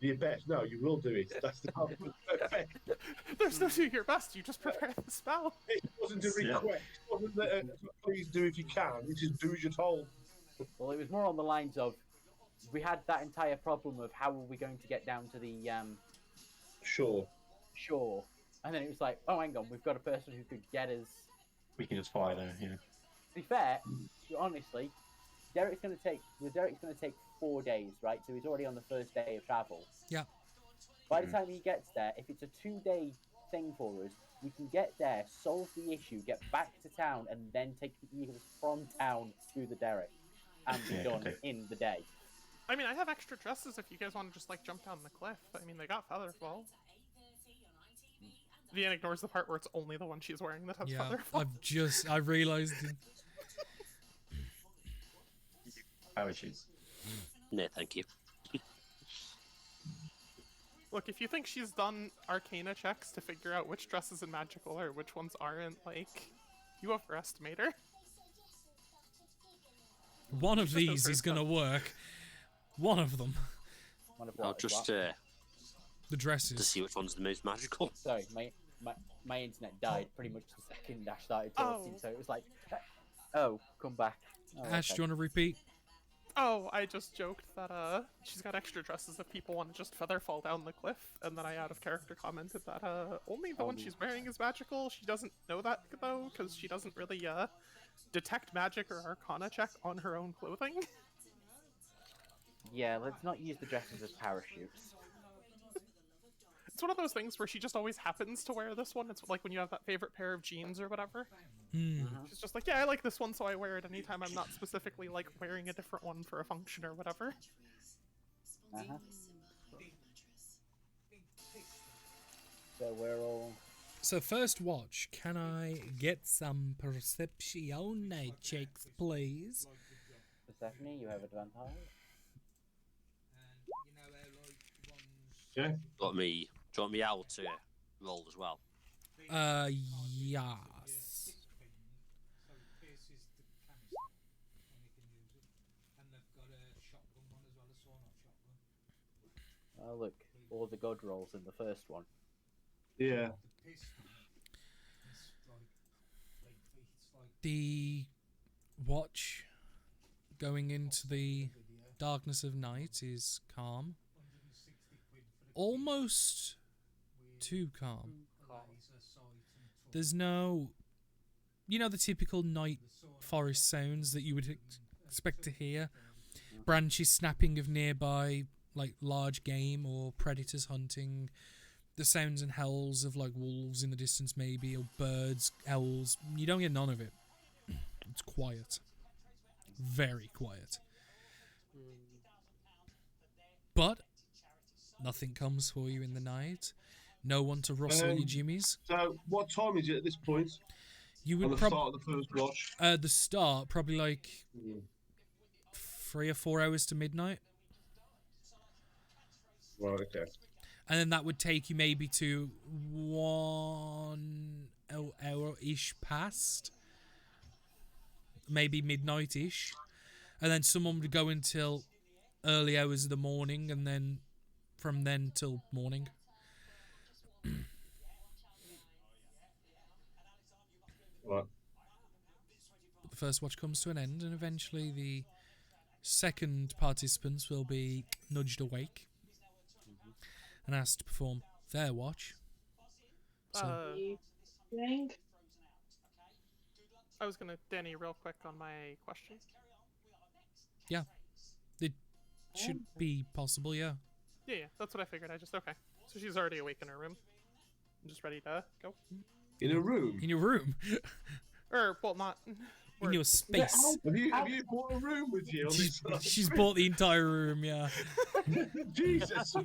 Your best? No, you will do it. That's the problem. There's no do your best, you just prepare the spell. It wasn't a request. It wasn't that, please do if you can. It is do as you're told. Well, it was more on the lines of we had that entire problem of how are we going to get down to the Sure. shore, and then it was like, oh, hang on, we've got a person who could get us. We can just fly there. Yeah. To be fair, honestly, Derek's going to take 4 days, right? So he's already on the first day of travel. Yeah. By the time he gets there, if it's a 2-day thing for us, we can get there, solve the issue, get back to town, and then take the Eagles from town to the Derek, and be done in the day. I mean, I have extra dresses if you guys want to just, like, jump down the cliff. I mean, they got Featherfall. Vian ignores the part where it's only the one she's wearing that has Yeah, Featherfall. I realised. Power shoes. No, thank you. Look, if you think she's done Arcana checks to figure out which dresses in magical or which ones aren't, like, you overestimate her. One of these is going to work. One of them. One of I'll what? just The to dresses. see which one's the most magical. Sorry, my internet died pretty much the second Ash started talking, Oh. so it was like, oh, come back. Oh, Ash, okay. do you want to repeat? Oh, I just joked that she's got extra dresses if people want to just feather fall down the cliff, and then I out of character commented that only the one she's wearing is magical. She doesn't know that though, because she doesn't really detect magic or arcana check on her own clothing. Yeah, let's not use the dresses as parachutes. It's one of those things where she just always happens to wear this one. It's like when you have that favorite pair of jeans or whatever. She's just like, yeah, I like this one, so I wear it anytime I'm not specifically like wearing a different one for a function or whatever. So we're all... So first watch, can I get some perception checks, please? Persephone, you have advantage. Yeah. Do you want me out to roll as well? Yes. Oh, look, all the god rolls in the first one. Yeah. The watch going into the darkness of night is calm. Almost too calm. There's no, the typical night forest sounds that you would expect to hear. Branches snapping of nearby, like, large game or predators hunting. The sounds and howls of, like, wolves in the distance maybe, or birds, owls. You don't get none of it. It's quiet. Very quiet. But nothing comes for you in the night. No one to rustle your jimmies. So, what time is it at this point? You would on the start of the first watch? The start, probably like 3 or 4 hours to midnight. Right, okay. And then that would take you maybe to 1 hour-ish past. Maybe midnight-ish. And then someone would go until early hours of the morning, and then from then till morning. Right. The first watch comes to an end, and eventually the second participants will be nudged awake and asked to perform their watch. So, I was gonna Danny real quick on my question. yeah, it should be possible, yeah. Yeah, that's what I figured. Okay. So she's already awake in her room. I'm just ready to go. In a room? In your room? Or, well, not... In your space. Have you bought a room with you? She's bought the entire room, yeah. Jesus.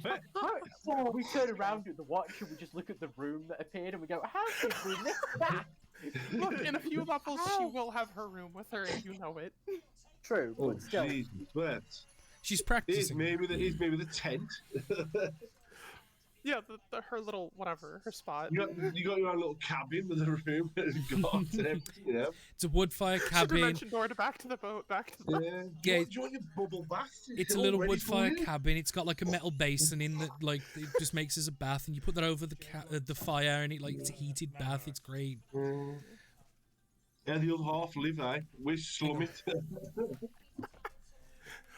So we turn around at the watch and we just look at the room that appeared and we go, how did we miss that? Look, in a few levels, she will have her room with her, and you know it. True, Oh, but still. Jesus, but she's practicing. Here's me with a tent. Yeah, her little, whatever, her spot. You got your own little cabin with a room and a garden and everything, you know? It's a wood fire cabin. Dimension door to back to the boat, back to the boat. Yeah. Do you want your bubble bath? It's a little wood fire cabin. It's got like a metal basin in that, like, it just makes as a bath, and you put that over the fire, and it's a heated bath. It's great. Yeah, the other half live, eh? We slum it.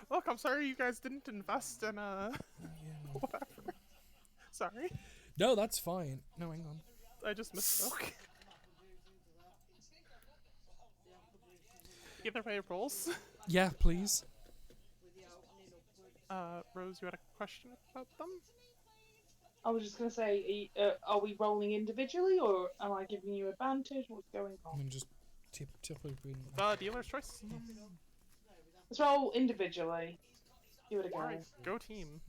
Look, I'm sorry you guys didn't invest in whatever. Sorry. No, that's fine. No, hang on. I just misspoke. Either way, rolls. Yeah, please. Rose, you had a question about them? I was just going to say, are we rolling individually, or am I giving you advantage? What's going on? I'm just tip Dealer's choice. Let's roll individually. Give it a go. Alright, go team.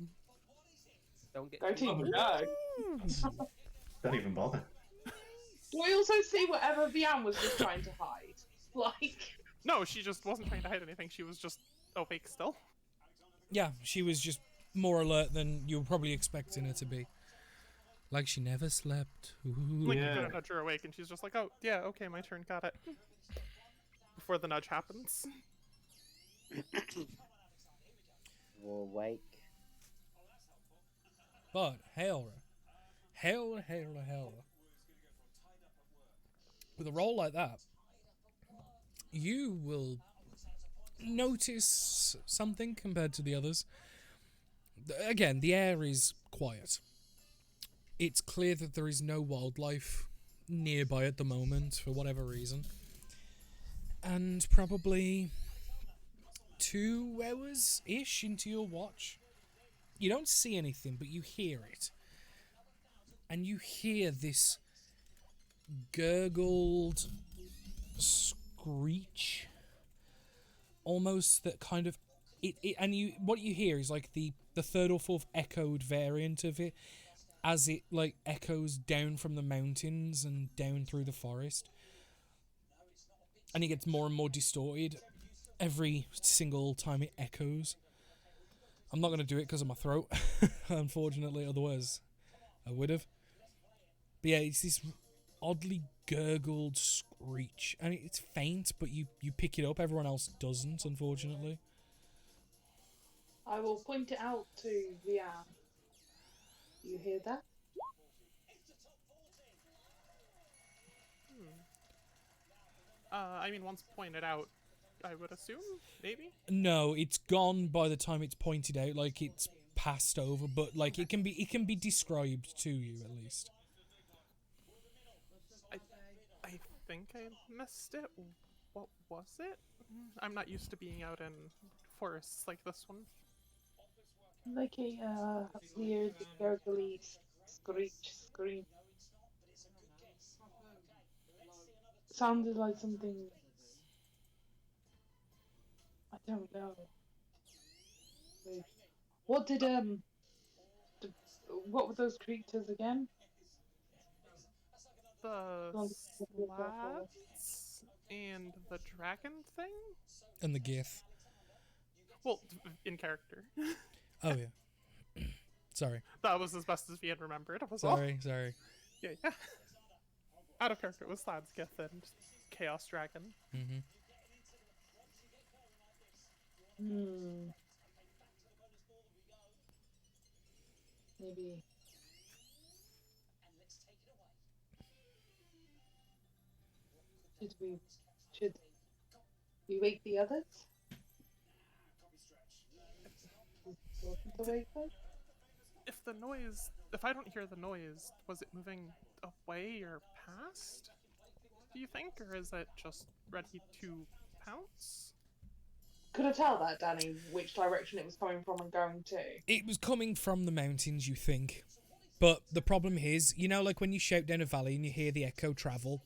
Don't get Go team, go. Don't even bother. Do I also see whatever Vian was just trying to hide? Like... No, she just wasn't trying to hide anything. She was just awake still. Yeah, she was just more alert than you were probably expecting her to be. Like she never slept. Ooh. Like, you couldn't nudge her awake, and she's just like, oh, yeah, okay, my turn, got it. Before the nudge happens. We'll wake. But Hailra, Hailra. With a role like that, you will notice something compared to the others. Again, the air is quiet. It's clear that there is no wildlife nearby at the moment for whatever reason. And probably 2 hours-ish into your watch, you don't see anything, but you hear it. And you hear this gurgled screech, almost that kind of and what you hear is like the third or fourth echoed variant of it, as it like echoes down from the mountains and down through the forest, and it gets more and more distorted every single time it echoes. I'm not going to do it because of my throat, unfortunately, otherwise I would have. But yeah, it's this oddly gurgled screech, and it's faint, but you pick it up. Everyone else doesn't, unfortunately. I will point it out to Vian. You hear that? I mean, once pointed out, I would assume, maybe? No, it's gone by the time it's pointed out. Like, it's passed over, but like it can be described to you at least. I think I missed it. What was it? I'm not used to being out in forests like this one. Like a weird gurgly scream. Sounded like something. I don't know. Wait. What did what were those creatures again? The slats and the dragon thing? And the gif. Well, in character. Oh yeah. Sorry. That was as best as we had remembered. Sorry. Yeah. Out of character, it was Slad's Gith and Chaos Dragon. Mm-hmm. Maybe. Should we wake the others? If I don't hear the noise, was it moving away or past? Do you think, or is it just ready to pounce? Could I tell that, Danny, which direction it was coming from and going to? It was coming from the mountains, you think. But the problem is, you know, like when you shout down a valley and you hear the echo travel,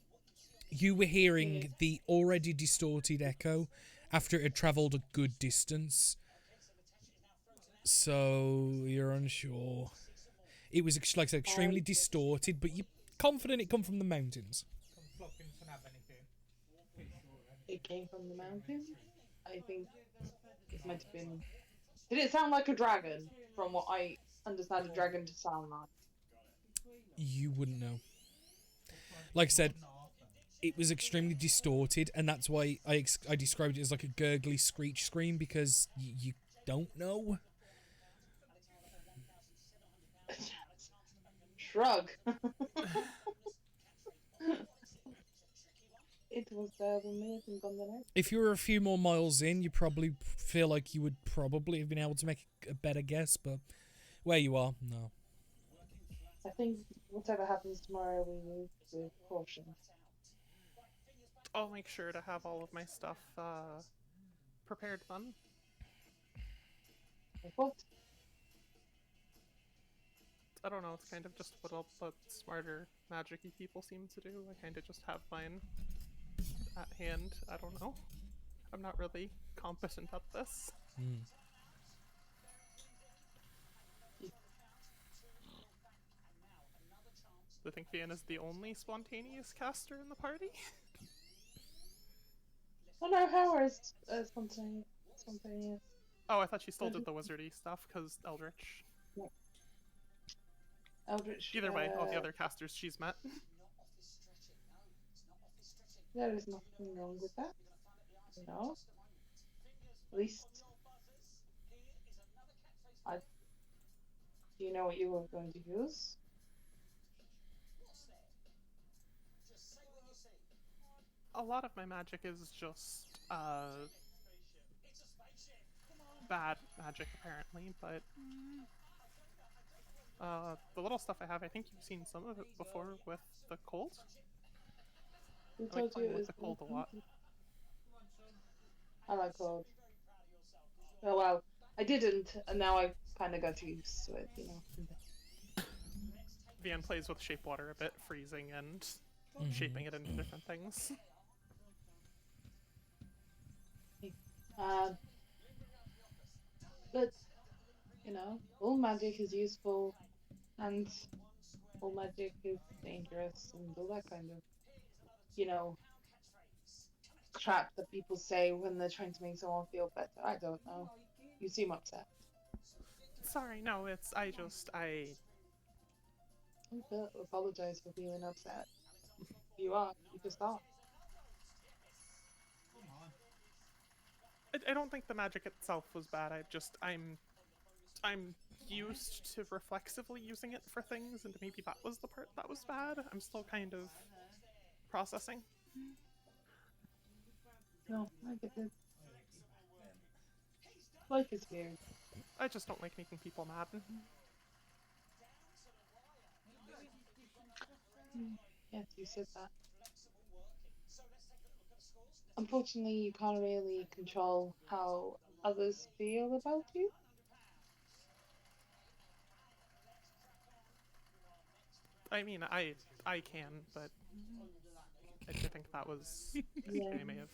you were hearing the already distorted echo after it had travelled a good distance. So you're unsure. It was, like I said, extremely distorted, but you're confident it come from the mountains. It came from the mountains? I think it might have been... Did it sound like a dragon, from what I understand a dragon to sound like? You wouldn't know. Like I said, it was extremely distorted, and that's why I described it as like a gurgly screech scream, because you don't know. Shrug. It was amazing on the net. If you were a few more miles in, you probably feel like you would probably have been able to make a better guess, but where you are, no. I think whatever happens tomorrow, we move with caution. I'll make sure to have all of my stuff prepared then. What? I don't know, it's kind of just what all the smarter magic-y people seem to do. I kind of just have mine at hand. I don't know. I'm not really competent at this. I think Vian is the only spontaneous caster in the party. Oh no, Howard's spontaneous. Oh, I thought she still did the wizardy stuff, because Eldritch. No. Eldritch. Either way, all the other casters she's met. There is nothing wrong with that. No. At least Do you know what you were going to use? A lot of my magic is just bad magic apparently, but the little stuff I have, I think you've seen some of it before with the cold. Who I like told you playing it with was the cold a lot. I like cold. Oh well, I didn't, and now I kind of got used to it, you know. Vian plays with shape water a bit, freezing and shaping it into different things. But you know, all magic is useful, and all magic is dangerous, and all that kind of, you know, crap that people say when they're trying to make someone feel better. I don't know. You seem upset. Sorry, no, I Don't apologize for feeling upset. You are. You just are. I don't think the magic itself was bad. I'm used to reflexively using it for things, and maybe that was the part that was bad. I'm still kind of processing. No, I get it. Life is weird. I just don't like making people mad. Yes, you said that. Unfortunately, you can't really control how others feel about you. I mean, I can, but I think that was. I think Yeah. I may have.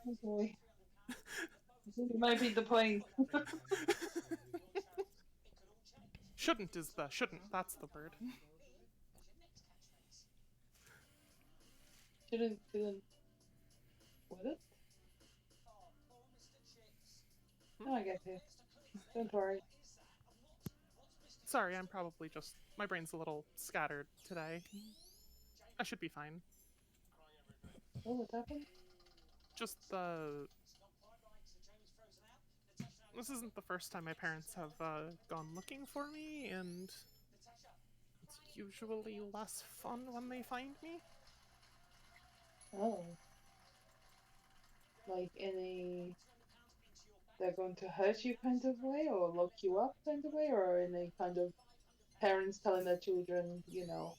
Oh boy. I think it might be the point. Shouldn't. That's the word. Shouldn't. Would it? No, I get it. Don't worry. Sorry, I'm probably just. My brain's a little scattered today. I should be fine. Oh, what happened? Just the. This isn't the first time my parents have gone looking for me, and it's usually less fun when they find me. Oh. Like in a they're going to hurt you kind of way, or lock you up kind of way, or in a kind of parents telling their children, you know,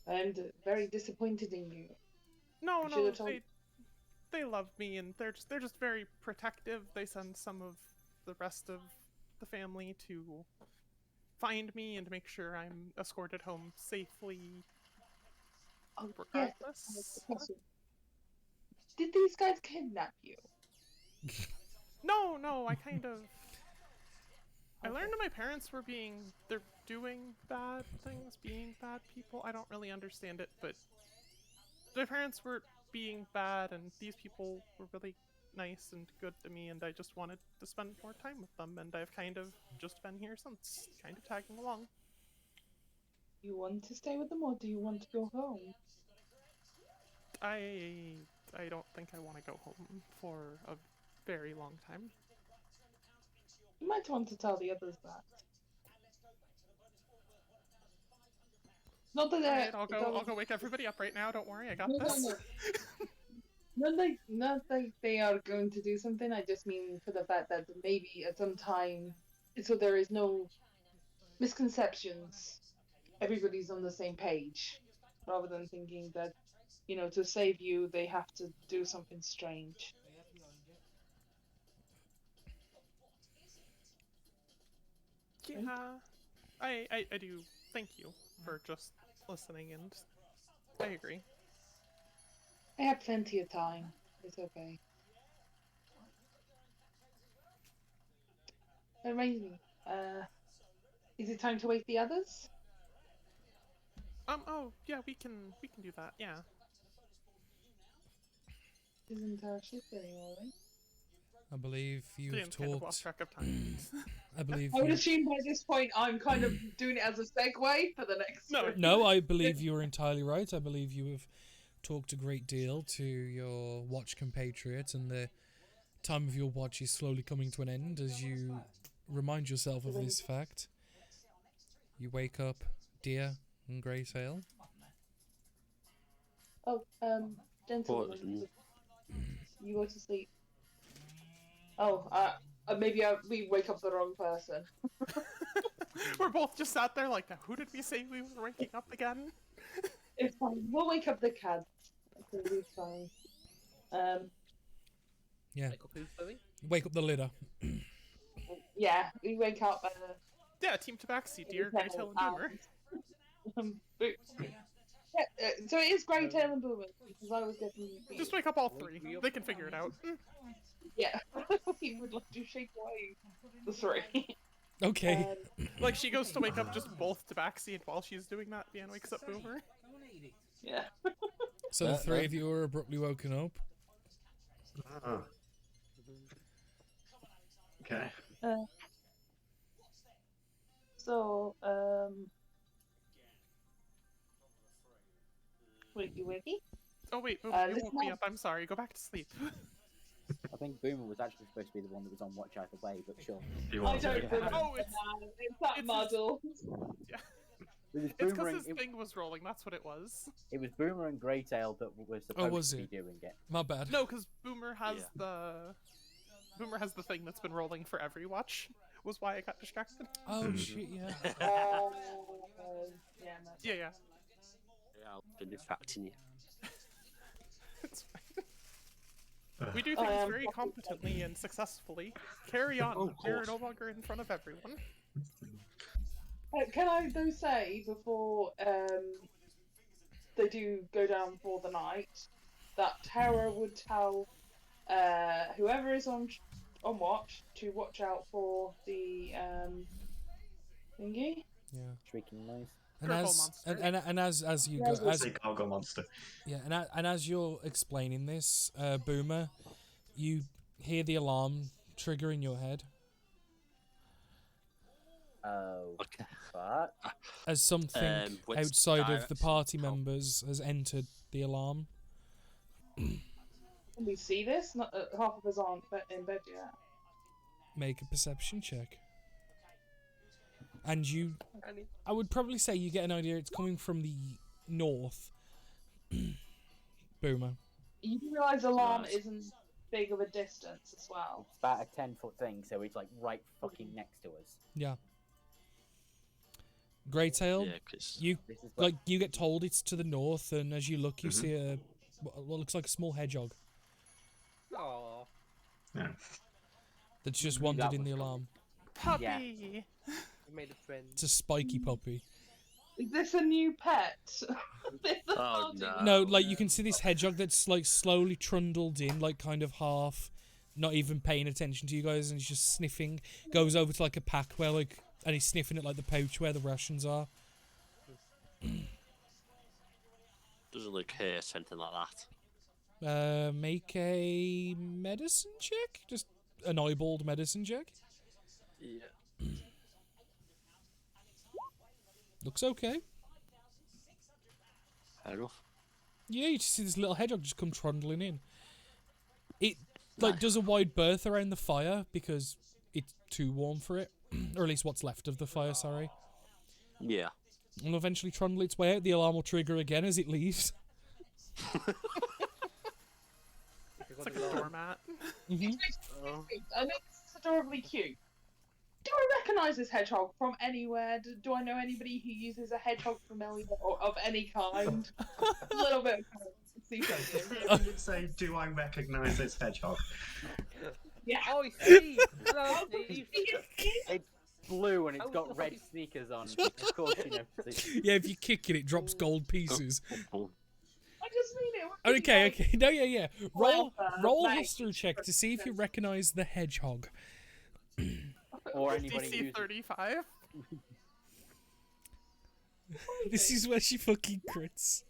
I'm very disappointed in you. No, You should no, have told. they love me, and they're just very protective. They send some of the rest of the family to find me and make sure I'm escorted home safely. Oh yes. Regardless. Did these guys kidnap you? No, I kind of. I learned that my parents were they're doing bad things, being bad people. I don't really understand it, but my parents were being bad, and these people were really nice and good to me, and I just wanted to spend more time with them, and I've kind of just been here since, kind of tagging along. You want to stay with them, or do you want to go home? I don't think I want to go home for a very long time. You might want to tell the others that. Not that Alright, I'll go wake everybody up right now. Don't worry, I got this. Not like they are going to do something. I just mean for the fact that maybe at some time, so there is no misconceptions. Everybody's on the same page, rather than thinking that, you know, to save you they have to do something strange. Yeah, I do. Thank you for just listening, and I agree. I have plenty of time. It's okay. That reminds me. Is it time to wake the others? Oh yeah, we can do that. Yeah. Isn't our shift anymore, right? I believe you've Ian's kind of lost talked. track of time. I believe I would you. assume by this point I'm kind of doing it as a segue for the next. No, I believe you're entirely right. I believe you have talked a great deal to your watch compatriot, and the time of your watch is slowly coming to an end as you remind yourself of this fact. You wake up, dear and grey tail. Oh, gentlemen, you go to sleep. Oh, maybe we wake up the wrong person. We're both just sat there like, now who did we say we were waking up again? It's fine. We'll wake up the cats. It'll be fine. Yeah. Wake up who, sorry? Wake up the litter. Yeah, we wake up. Yeah, Team Tabaxi, dear, Grey Tail and Boomer. So it is Grey Tail and Boomer because I was getting. Just wake up all three. They can figure it out. Yeah, we would like to shake away the three. Okay. Like she goes to wake up just both Tabaxi, and while she's doing that, Vian wakes up Boomer. Yeah. So the three of you are abruptly woken up. Oh. Okay. Wakey wakey. Oh wait, Boomer, you listen woke me up. up. I'm sorry. Go back to sleep. I think Boomer was actually supposed to be the one that was on watch either way, but sure. I don't remember. Oh, It's that muddle. Yeah. It was It's Boomer because and, his thing was rolling. That's what it was. it was Boomer and Greytail that were supposed was to be it? doing it. My bad. No, because Boomer has the thing that's been rolling for every watch. Was why I got distracted. Oh shit, yeah. Yeah, no. Yeah. Yeah, I've been distracting you. It's fine. We do things very competently and successfully. Carry on. of You're course. no longer in front of everyone. Can I though say before they do go down for the night that Tara would tell whoever is on watch to watch out for the thingy. Yeah. Shrieking noise. And Purple as monster. and as you Yeah, go as Big cargo monster. yeah and as you're explaining this, Boomer, you hear the alarm trigger in your head Oh, Okay. but as something Which outside of the direction? party members has entered the alarm. Can we see this? Not half of us aren't in bed yet. Make a perception check. And I would probably say you get an idea it's coming from the north. Boomer. You do realise alarm Right. isn't big of a distance as well. it's about a 10-foot thing, so it's like right fucking next to us. Yeah. Greytail, Yeah, because you This is like you get told it's to the north, and as you look, you see a what looks like a small hedgehog Aww. Yeah. that's just Knew wandered that in the was coming. alarm. Puppy. Yeah. You made a friend. It's a spiky puppy. Is this a new pet? Oh, no. No, like you can see this hedgehog that's like slowly trundled in, like kind of half, not even paying attention to you guys, and he's just sniffing. Goes over to like a pack where like, and he's sniffing at like the pouch where the rations are. doesn't look hurt or anything like that. Make a medicine check, just an eyeballed medicine check. Yeah. Looks okay. Fair enough. Yeah, you just see this little hedgehog just come trundling in. It like Nice. does a wide berth around the fire because it's too warm for it, or at least what's left of the fire. Sorry, Yeah. and eventually trundle its way out. The alarm will trigger again as it leaves. It's like a doormat. Mm-hmm. I know this is adorably cute. Do I recognise this hedgehog from anywhere? Do I know anybody who uses a hedgehog familiar or of any kind? A little bit. See something. You didn't say, do I recognise this hedgehog? Yeah. Oh, Steve! Hello, Steve! It's blue and it's Oh, got red nice. sneakers on. Of course you know. Yeah, if you kick it, it drops gold pieces. Oh, I just mean it. would be Okay, like- okay, no, yeah. Roll a Like- history check to see if you recognise the hedgehog. Or anybody DC who's 35. This is where she fucking crits.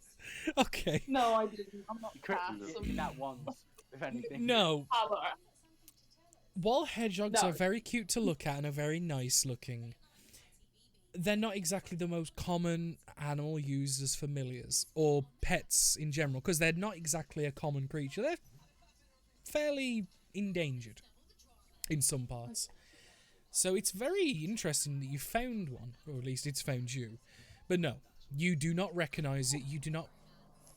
Okay. No, I didn't. I'm not crit fast. that once, if anything. No. Power. While hedgehogs No. are very cute to look at and are very nice looking, they're not exactly the most common animal used as familiars or pets in general, because they're not exactly a common creature. They're fairly endangered in some parts. So it's very interesting that you found one, or at least it's found you. But no, you do not recognise it. You do not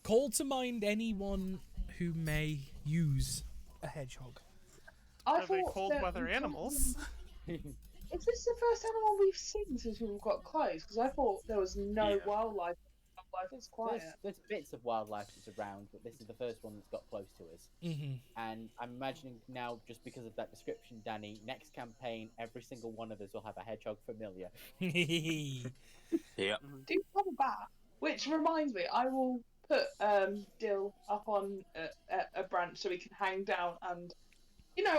call to mind anyone who may use a hedgehog. I Are they thought cold that weather we animals? Is this the first animal we've seen since we've got close? Because I thought there was no Yeah. wildlife. Wildlife is quiet. There's bits of wildlife that's around, but this is the first one that's got close to us. Mm-hmm. And I'm imagining now, just because of that description, Danny, next campaign, every single one of us will have a hedgehog familiar. Yeah. Do have a bat. Which reminds me, I will put Dill up on a branch so he can hang down and,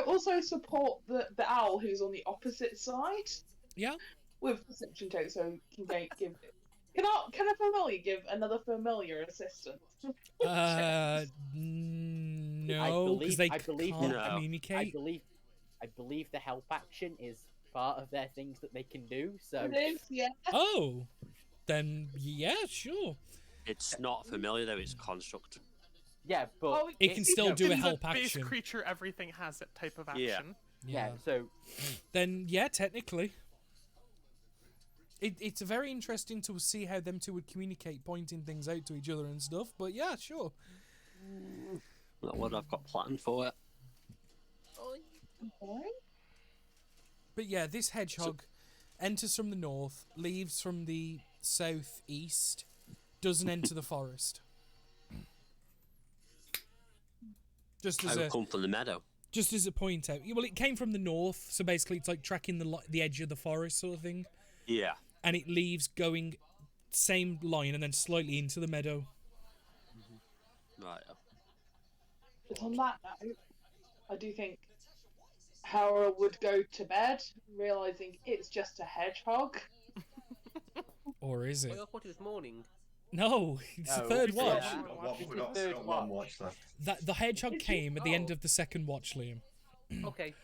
also support the owl who's on the opposite side. Yeah. With perception check, so he can give. Can a familiar give another familiar assistance? No, because they can't communicate. I believe the help action is part of their things that they can do. So It is, yeah. Oh, then yeah, sure. It's not familiar though; it's construct. Yeah, but it can still do a help base action. creature, everything has it type of action. Yeah. So then, yeah, technically, it's very interesting to see how them two would communicate, pointing things out to each other and stuff. But yeah, sure. Not what I've got planned for it. But yeah, this hedgehog enters from the north, leaves from the southeast, doesn't enter the forest. Just as I would come from the meadow. Just as a point out, well, it came from the north, so basically it's like tracking the edge of the forest sort of thing. Yeah. And it leaves going same line and then slightly into the meadow. Right. But on that note, I do think Hera would go to bed, realizing it's just a hedgehog. Or is it? I thought it was morning. No, it's the third watch. We've got one watch left. The hedgehog came at the end of the second watch, Liam. Okay.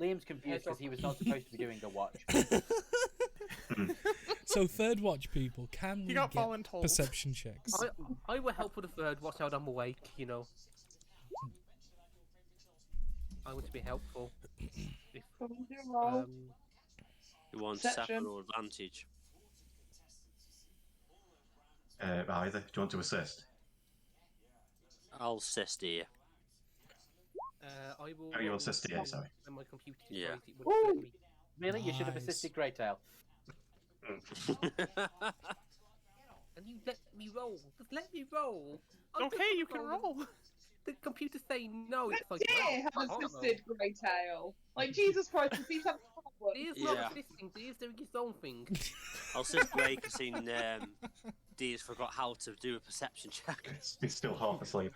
Liam's confused because he was not supposed to be doing a watch. So third watch, people, can we got get voluntold. perception checks? I will help with the third watch out. I'm awake, I want to be helpful. You want Perception. separate or advantage? Either. Do you want to assist? I'll assist here. I will. Oh, you assist here, sorry. And my computer. Yeah. Really? You should have Nice. assisted Greytail. And you let me roll. Just let me roll. I'm Okay, just you can roll. The computer's saying no. It's like, Deer well, have I don't know. assisted Greytail. Like, Jesus Christ, if he's having problems. Deer's not Yeah. assisting. Deer's doing his own thing. I'll assist Ray because Dee's forgot how to do a perception check. He's still half asleep.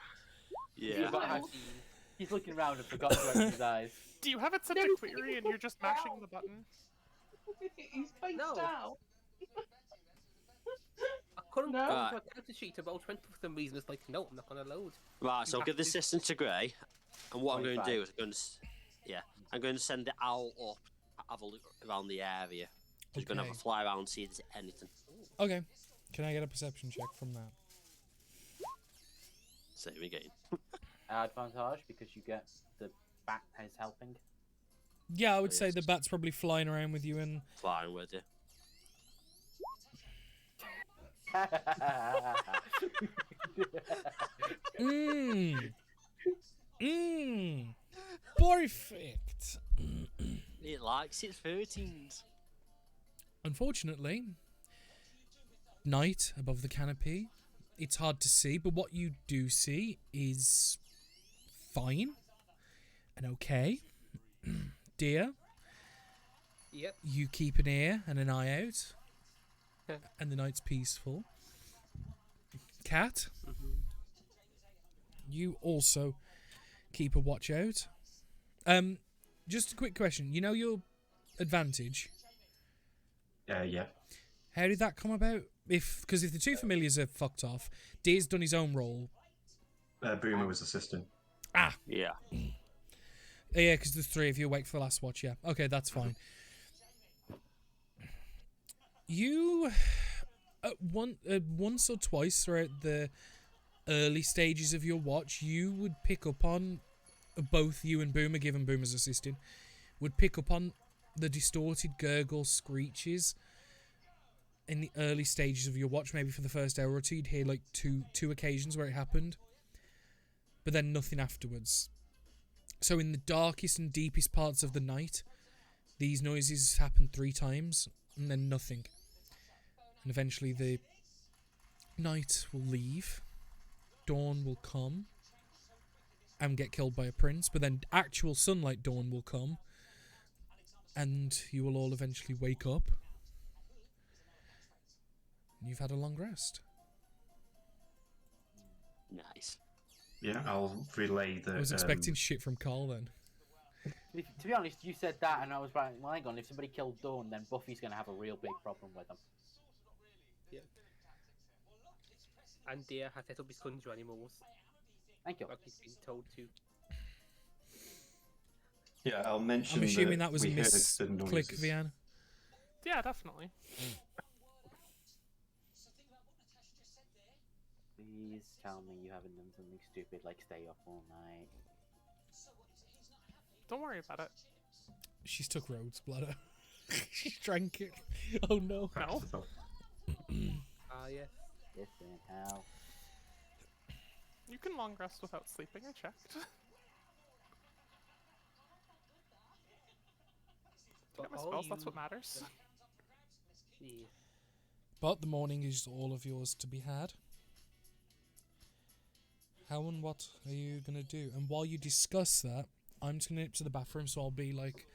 Yeah. He's looking around and forgot to open his eyes. Do you have it set to No, query and you're just mashing the button? He's spaced No. out. I couldn't No. go into a character sheet to roll 20 for some reason. It's like, no, I'm not going to load. Right, so I'll give the assistant to Gray, and what I'm going to do 25. is I'm going to send the owl up, have a look around the area. Just going to have a Okay. fly around and see if there's anything. Okay. Can I get a perception check from that? Same again. Advantage because you get the bat as helping. Yeah, I would say yes. the bat's probably flying around with you and... Flying with you. Perfect. It likes its 13s. Unfortunately, night above the canopy, it's hard to see, but what you do see is fine and okay. Deer, Yep. you keep an ear and an eye out, and the night's peaceful. Cat, you also keep a watch out. Just a quick question. You know your advantage? Yeah. How did that come about? Because if the two familiars are fucked off, Deer's done his own role. Boomer was assistant. Ah, Yeah. yeah, because there's three of you awake for the last watch. Yeah, okay, that's fine. You, once or twice throughout the early stages of your watch, you would pick up on both you and Boomer, given Boomer's assisting, would pick up on the distorted gurgle screeches in the early stages of your watch, maybe for the first hour or two, you'd hear like two occasions where it happened, but then nothing afterwards. So in the darkest and deepest parts of the night, these noises happen 3 times, and then nothing. And eventually the night will leave, dawn will come, and get killed by a prince, but then actual sunlight dawn will come, and you will all eventually wake up. And you've had a long rest. Nice. Yeah, I'll relay the. I was expecting shit from Carl then. To be honest, you said that, and I was like, well, hang on, if somebody killed Dawn, then Buffy's going to have a real big problem with them. And Deer has set up his conjure animals. Thank you. Like he's been told to. Yeah, I'll mention. I'm assuming that was a we heard the misclick, noises. Vian. Yeah, definitely. Please tell me you haven't done something stupid like stay up all night. Don't worry about it. She's took Rhodes bladder. She's drank it. Oh no. No. Ah, yes. Yes, and how? You can long rest without sleeping, I checked. Get my spells, that's what matters. Yeah. But the morning is all of yours to be had. How and what are you going to do? And while you discuss that, I'm just going to nip to the bathroom, so I'll be like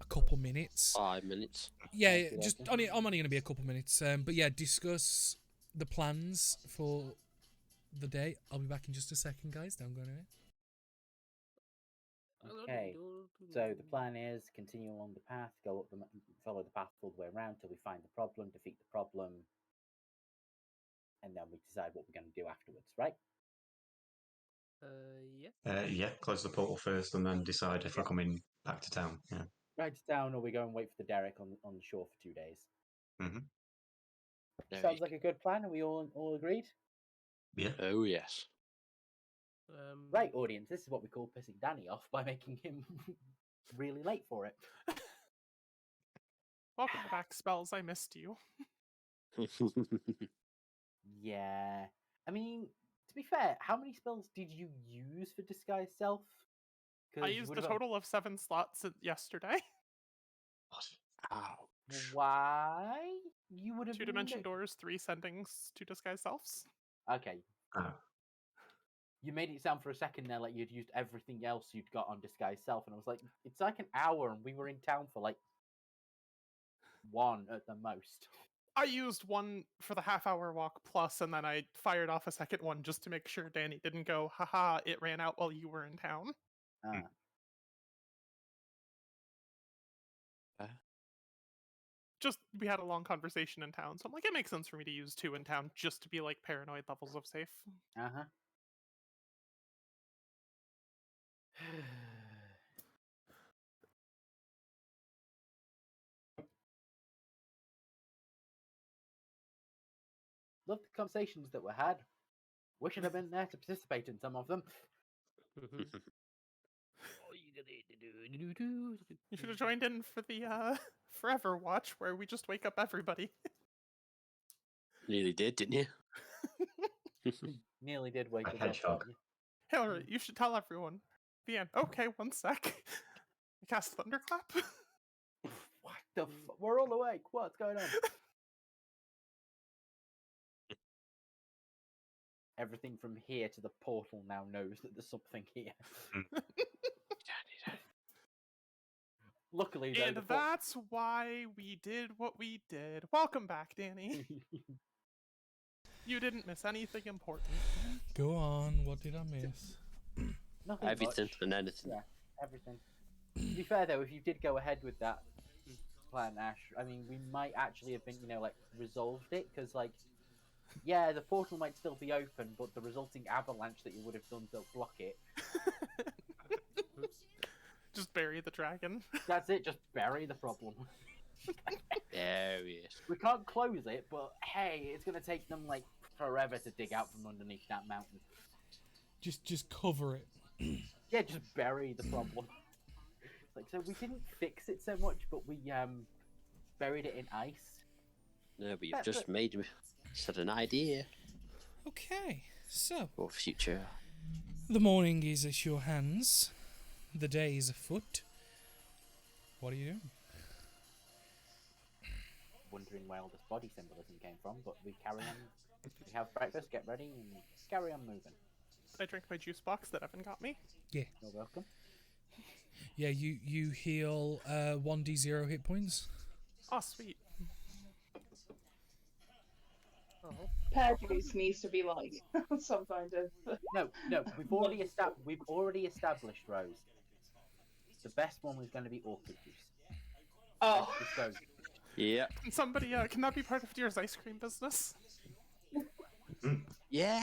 a couple minutes. 5 minutes. Yeah, I'm only going to be a couple minutes. But yeah, discuss the plans for the day. I'll be back in just a second, guys. Don't go anywhere. Okay, so the plan is continue along the path, follow the path all the way around till we find the problem, defeat the problem, and then we decide what we're going to do afterwards, right? Yeah. Yeah, close the portal first, and then decide if we're coming back to town. Yeah. Right to town, or we go and wait for the derrick on the shore for 2 days. There Sounds you like a good plan. Are we all agreed? Yeah. Oh, yes. Right, audience. This is what we call pissing Danny off by making him really late for it. Welcome back, spells. I missed you. Yeah. I mean, to be fair, how many spells did you use for disguise self? I used a total of 7 slots yesterday. Ouch. Why? You would have 2 dimension doors, 3 sendings, 2 disguise selves. Okay. You made it sound for a second there like you'd used everything else you'd got on disguise self, and I was like, it's like an hour, and we were in town for like 1 at the most. I used 1 for the half-hour walk plus, and then I fired off a second one just to make sure Danny didn't go, haha, it ran out while you were in town. Just, we had a long conversation in town, so I'm like, it makes sense for me to use 2 in town just to be like paranoid levels of safe. Uh-huh. Love the conversations that were had. Wish I'd have been there to participate in some of them. You should have joined in for the Forever Watch, where we just wake up everybody. Nearly did, didn't you? Nearly did wake us up. Hedgehog. Hillary, you should tell everyone. The end. Okay, 1 sec. I cast Thunderclap. What the We're all awake. What's going on? Everything from here to the portal now knows that there's something here. Luckily, though, and that's why we did what we did. Welcome back, Danny. You didn't miss anything important. Go on. What did I miss? Nothing Everything much. and anything. Yeah, everything. To be fair, though, if you did go ahead with that plan, Ash, I mean, we might actually have been, like, resolved it, because, like, yeah, the portal might still be open, but the resulting avalanche that you would have done to block it. Just bury the dragon. That's it, just bury the problem. There he is. We can't close it, but hey, it's going to take them, like, forever to dig out from underneath that mountain. Just cover it. Yeah, just bury the problem. Like, so we didn't fix it so much, but we buried it in ice. No, but you've That's just it. made me said an idea Okay, so for future. the morning is at your hands. The day is afoot. What are you doing? Wondering where all this body symbolism came from, but we carry on. We have breakfast, get ready, and carry on moving. I drink my juice box that Evan got me. Yeah. You're welcome. Yeah, you heal 1d0 hit points. Oh, sweet. Oh, Pear juice needs to be like some kind of. No, we've already established, Rose. The best one was going to be orchid juice. Oh, This goes. Yeah. Can somebody, can that be part of Deer's ice cream business? Yeah,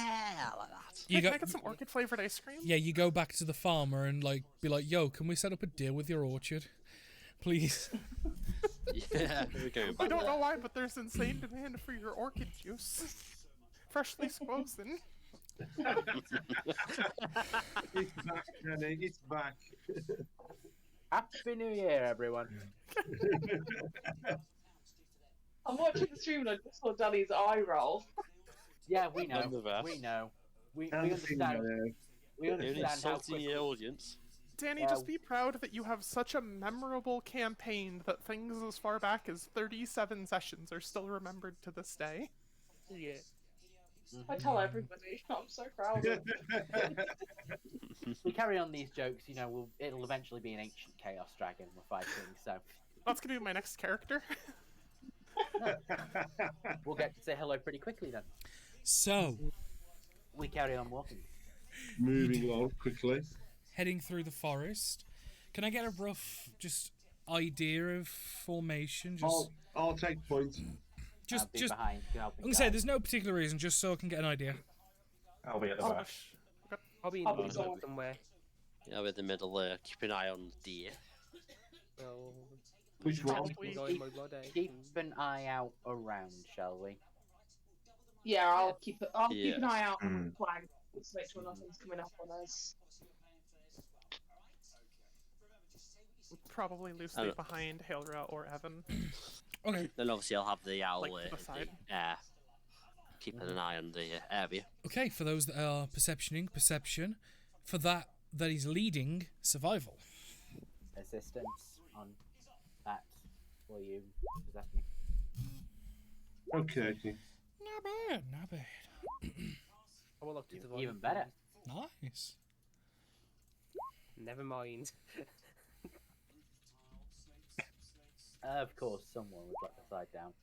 I like that. You Hey, can go, I get some orchid flavored ice cream? yeah, you go back to the farmer and like be like, "Yo, can we set up a deal with your orchard, please?" Yeah, we're going I back. don't know why, but there's insane demand for your orchid juice. Freshly frozen. It's back, Jenny. It's back. Happy New Year, everyone. I'm watching the stream and I just saw Danny's eye roll. Yeah, we know. None of us. We know. We And the thing understand. there. We You're understand how insulting quickly. your audience. Danny, Yeah. just be proud that you have such a memorable campaign that things as far back as 37 sessions are still remembered to this day. yeah. I tell everybody. I'm so proud of We carry on these jokes, you know. It'll eventually be an ancient chaos dragon we're fighting, so That's gonna be my next character. we'll get to say hello pretty quickly then. So, We carry on walking. Moving on quickly. heading through the forest. Can I get a rough just idea of formation? I'll take points. Just I'll be just behind. I'm gonna say there's no particular reason, just so I can get an idea. I'll be at the Oh, back. I'll be in I'll the be middle gone. somewhere. Yeah, with the middle, keep an eye on the deer. Well, Which one? Probably- enjoy my body. Keep an eye out around, shall we? Yeah, I'll keep an Yes. eye out on Mm. the flag. Let's make sure nothing's coming up on us. Probably loosely Oh. behind Hailra or Evan. Okay. Then obviously I'll have the owl Like to the side. keeping an eye on the area. Okay, for those that are perception. For that is leading, survival. Assistance on that for you. Does that mean? Okay. Not bad, not bad. I will look to survive. Even better. Nice. Never mind. Of course, someone would let the side down.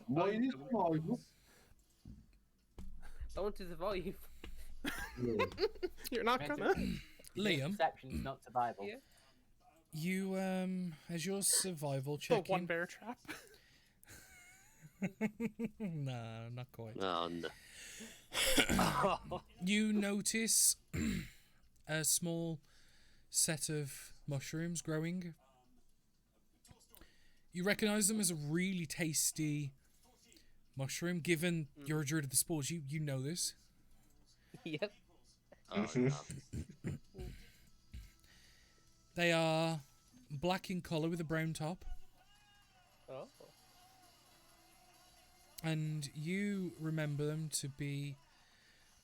What it is survival? I want to survive. You're not Meant to- gonna. Liam, Perception's not survival. Yeah. you as your survival The check. one bear trap. Nah, not quite. Oh, no. You notice a small set of mushrooms growing. You recognize them as a really tasty mushroom. Given you're a druid of the spores, you know this. Yep. Oh, no. They are black in colour with a brown top. Oh. And you remember them to be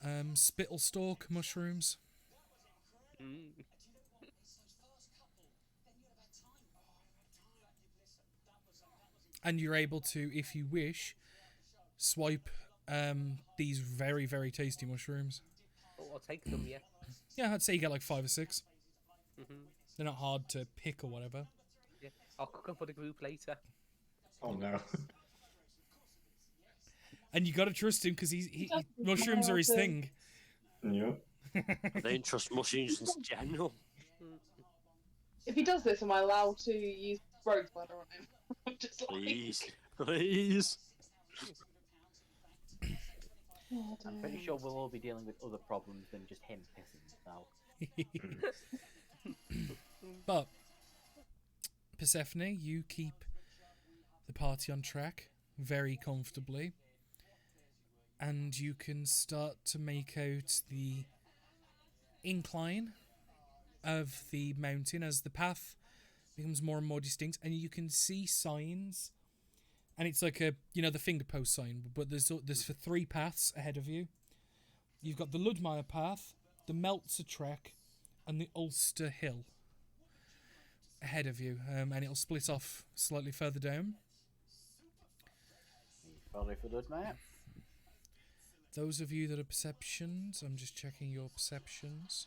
spittlestalk mushrooms. Mm. And you're able to, if you wish, swipe these very, very tasty mushrooms. Oh, I'll take them, yeah. Yeah, I'd say you get like 5 or 6. Mm-hmm. They're not hard to pick or whatever. Yeah. I'll cook them for the group later. Oh no. And you gotta trust him because mushrooms are his thing. Yep. I don't trust mushrooms in general. If he does this, am I allowed to use rose butter on him? I'm just like. Please. Please. Oh, I'm pretty sure we'll all be dealing with other problems than just him pissing himself. But Persephone, you keep the party on track very comfortably, and you can start to make out the incline of the mountain as the path becomes more and more distinct, and you can see signs. And it's like the finger post sign, but there's for 3 paths ahead of you. You've got the Ludmire path, the Meltzer Trek, and the Ulster Hill ahead of you, and it'll split off slightly further down. Follow for Ludmire. Those of you that are perceptions, I'm just checking your perceptions.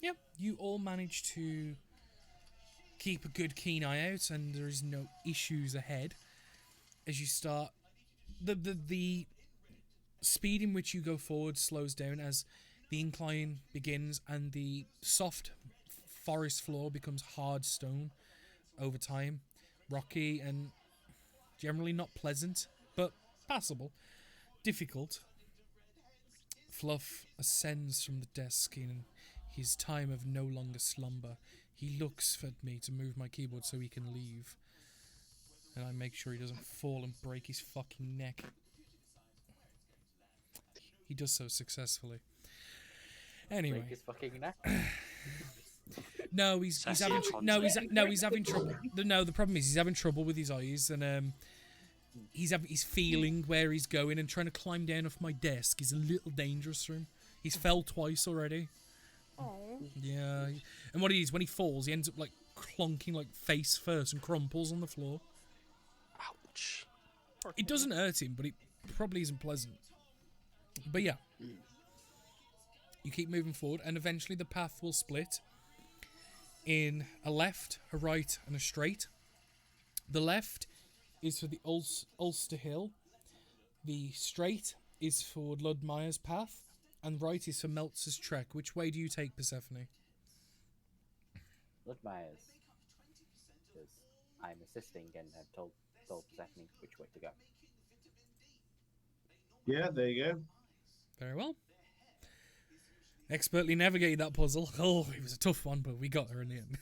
Yeah, you all manage to keep a good keen eye out, and there is no issues ahead as you start. The speed in which you go forward slows down as the incline begins, and the soft forest floor becomes hard stone over time, rocky and generally not pleasant, but passable. Difficult. Fluff ascends from the desk in his time of no longer slumber. He looks for me to move my keyboard so he can leave. And I make sure he doesn't fall and break his fucking neck. He does so successfully. Anyway. Break his fucking neck. No, he's having trouble. No, the problem is he's having trouble with his eyes, and he's feeling where he's going, and trying to climb down off my desk is a little dangerous for him. He's fell twice already. Oh. Yeah, and what it is, when he falls, he ends up like clonking like face first and crumples on the floor. Ouch. It doesn't hurt him, but it probably isn't pleasant. But yeah, you keep moving forward, and eventually the path will split in a left, a right, and a straight. The left is for the Ulster Hill. The straight is for Ludmire's path, and right is for Meltzer's Trek. Which way do you take, Persephone? Ludmire's. Because I'm assisting and have told Persephone which way to go. Yeah, there you go. Very well. Expertly navigated that puzzle. Oh, it was a tough one, but we got her in the end.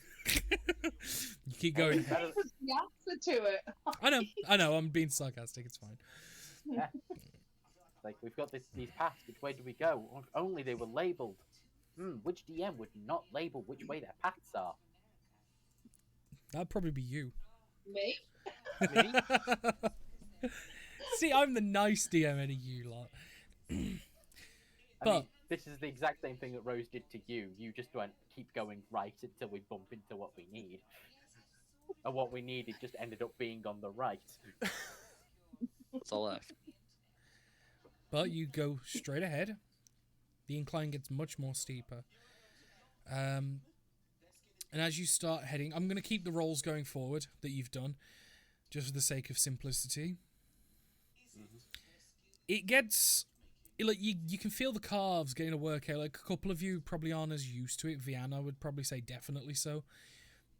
You keep going. That was the answer to it. I know, I'm being sarcastic, it's fine. Yeah. Like, we've got these paths, which way do we go? If only they were labelled. Which DM would not label which way their paths are? That'd probably be you. Me? Me? See, I'm the nice DM out of you lot. I mean, this is the exact same thing that Rose did to you. You just went, keep going right until we bump into what we need. And what we needed just ended up being on the right. What's all left? But you go straight ahead. The incline gets much more steeper. And as you start heading, I'm going to keep the rolls going forward that you've done, just for the sake of simplicity. It gets... Like, you can feel the calves getting a workout. Like, a couple of you probably aren't as used to it. Vianna would probably say definitely so.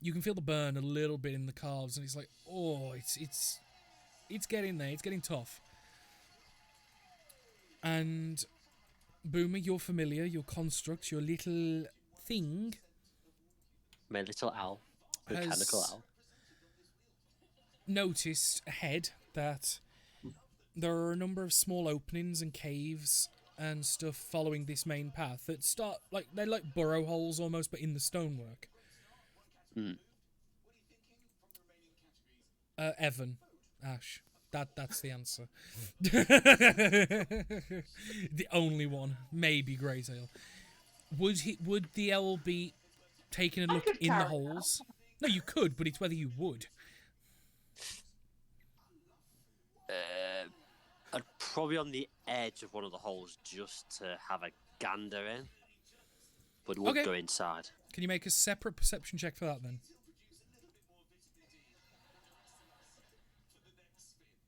You can feel the burn a little bit in the calves, and it's like, oh, it's getting there. It's getting tough. And Boomer, you're familiar. Your construct, your little thing. My little owl. Mechanical owl. Noticed ahead that there are a number of small openings and caves and stuff following this main path that start like they're like burrow holes almost, but in the stonework. Evan, Ash, that's the answer. The only one, maybe Greytail. Would the owl be taking a look in the holes? No, you could, but it's whether you would. I'd probably on the edge of one of the holes just to have a gander in, but wouldn't go inside. Can you make a separate perception check for that then?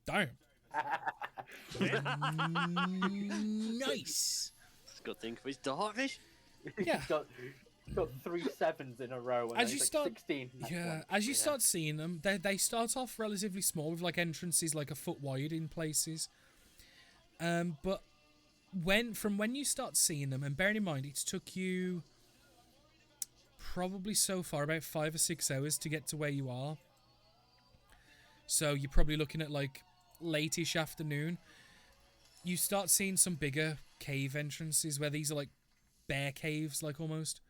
Damn. Nice. It's a good thing for his darvish. Yeah. He's got 3 7s in a row, and As you start, 16. As you start seeing them, they start off relatively small with like entrances like a foot wide in places. But when you start seeing them, and bearing in mind it took you probably so far about 5 or 6 hours to get to where you are. So you're probably looking at like late-ish afternoon. You start seeing some bigger cave entrances where these are like bear caves, like almost.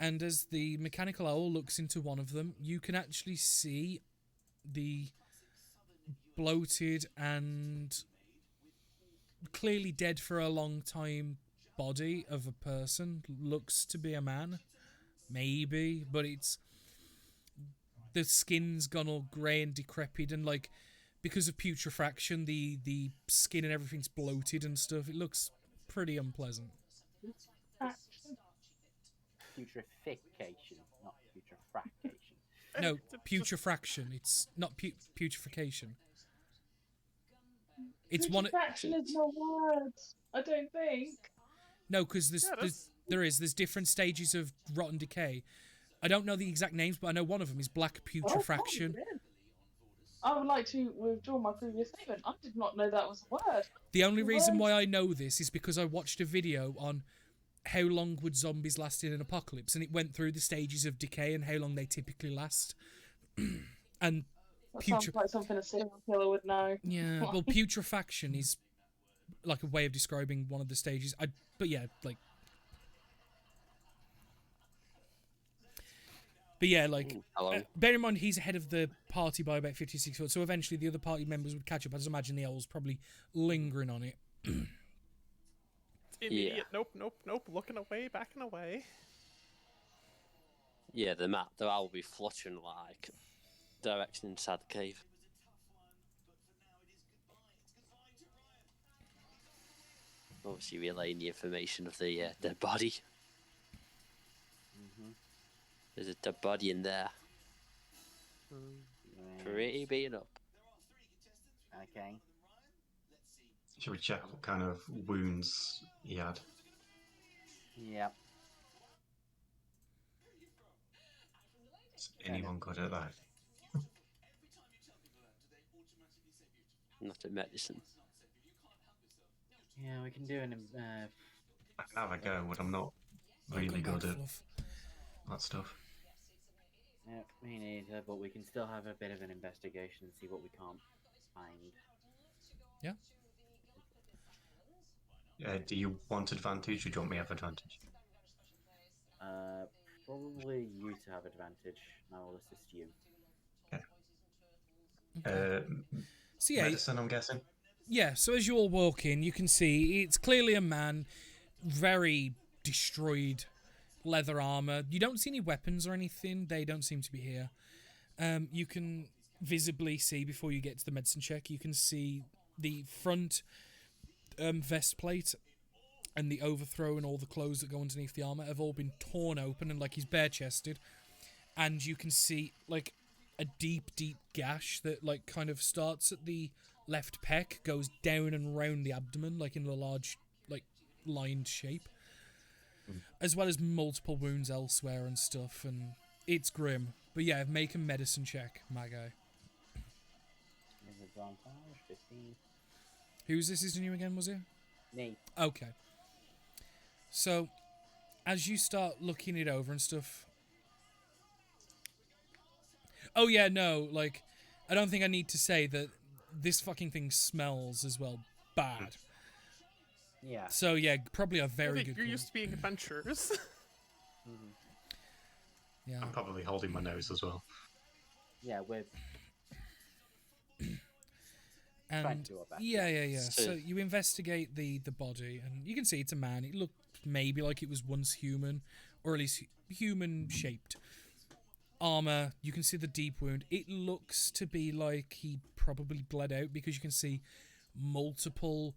And as the mechanical owl looks into one of them, you can actually see the bloated and clearly dead for a long time body of a person. Looks to be a man, maybe, but it's the skin's gone all grey and decrepit, and like because of putrefaction, the skin and everything's bloated and stuff. It looks pretty unpleasant. Action. Putrefaction, not putrefraction. No, putrefaction. It's not putrefaction. It's one. Putrefaction is no words. I don't think. No, because there's different stages of rotten decay. I don't know the exact names, but I know one of them is black putrefaction. I would like to withdraw my previous statement. I did not know that was a word. The only reason why I know this is because I watched a video on how long would zombies last in an apocalypse, and it went through the stages of decay and how long they typically last. And that sounds like something a serial killer would know. Yeah, well, putrefaction is like a way of describing one of the stages. But yeah, like. But yeah, like, bear in mind he's ahead of the party by about 56 foot, so eventually the other party members would catch up. I just imagine the owl's probably lingering on it. Immediate, nope, looking away, backing away. Yeah, the owl will be fluttering like direction inside the cave. Obviously relaying the information of the dead body. There's a dead body in there. Pretty beaten up. Okay. Should we check what kind of wounds he had? Yep. Is anyone good at that? Not at medicine. Yeah, we can do an. I can have a go, but I'm not really good at that stuff. Yeah, me neither, but we can still have a bit of an investigation and see what we can't find. Yeah. Do you want advantage, or do you want me to have advantage? Probably you to have advantage. I will assist you. Okay. So yeah, medicine, I'm guessing? Yeah, so as you all walk in, you can see it's clearly a man, very destroyed leather armor. You don't see any weapons or anything. They don't seem to be here. You can visibly see, before you get to the medicine check, you can see the front vest plate and the overthrow and all the clothes that go underneath the armor have all been torn open, and like he's bare-chested. And you can see like a deep gash that like kind of starts at the left pec, goes down and round the abdomen, like in a large like lined shape, as well as multiple wounds elsewhere and stuff, and it's grim. But yeah, make a medicine check, my guy. Advantage 15. Who's this is new again, was it? Me. Okay. So, as you start looking it over and stuff... Oh yeah, no, like, I don't think I need to say that this fucking thing smells as well bad. Yeah. So yeah, probably a very good You're used to being adventurers. Yeah. I'm probably holding my nose as well. Yeah, we're... And yeah. So you investigate the body, and you can see it's a man. It looked maybe like it was once human, or at least human shaped. Armor, you can see the deep wound. It looks to be like he probably bled out, because you can see multiple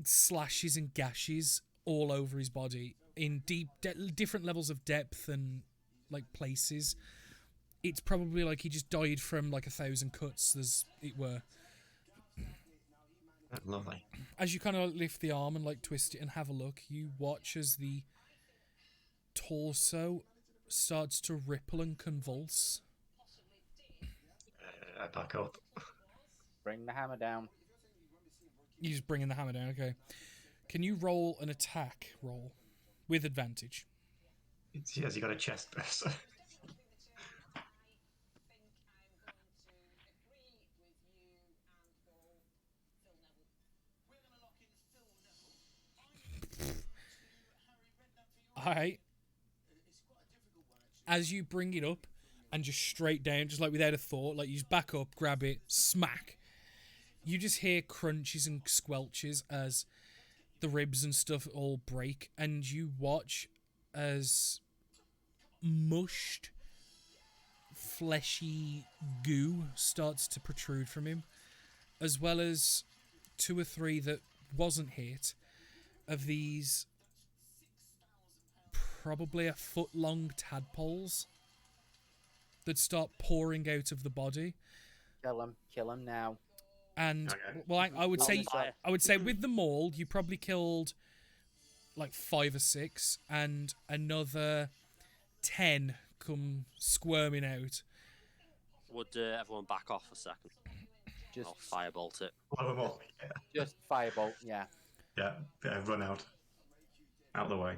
slashes and gashes all over his body in different levels of depth and like places. It's probably like he just died from like 1,000 cuts, as it were. Lovely. As you kind of lift the arm and like twist it and have a look, you watch as the torso starts to ripple and convulse. I back up. Bring the hammer down. You just bringing the hammer down, okay. Can you roll an attack roll with advantage? Has he got a chest burst? Alright. As you bring it up and just straight down, just like without a thought, like you just back up, grab it, smack. You just hear crunches and squelches as the ribs and stuff all break, and you watch as mushed, fleshy goo starts to protrude from him, as well as 2 or 3 that wasn't hit of these probably a foot long tadpoles that start pouring out of the body. Kill him now. And Okay. well, I would say Fire. with them all, you probably killed like 5 or 6, and another 10 come squirming out. Would everyone back off a second? Just, I'll firebolt it. One of them all. Yeah. just firebolt. Yeah. Yeah. Run out. Out the way.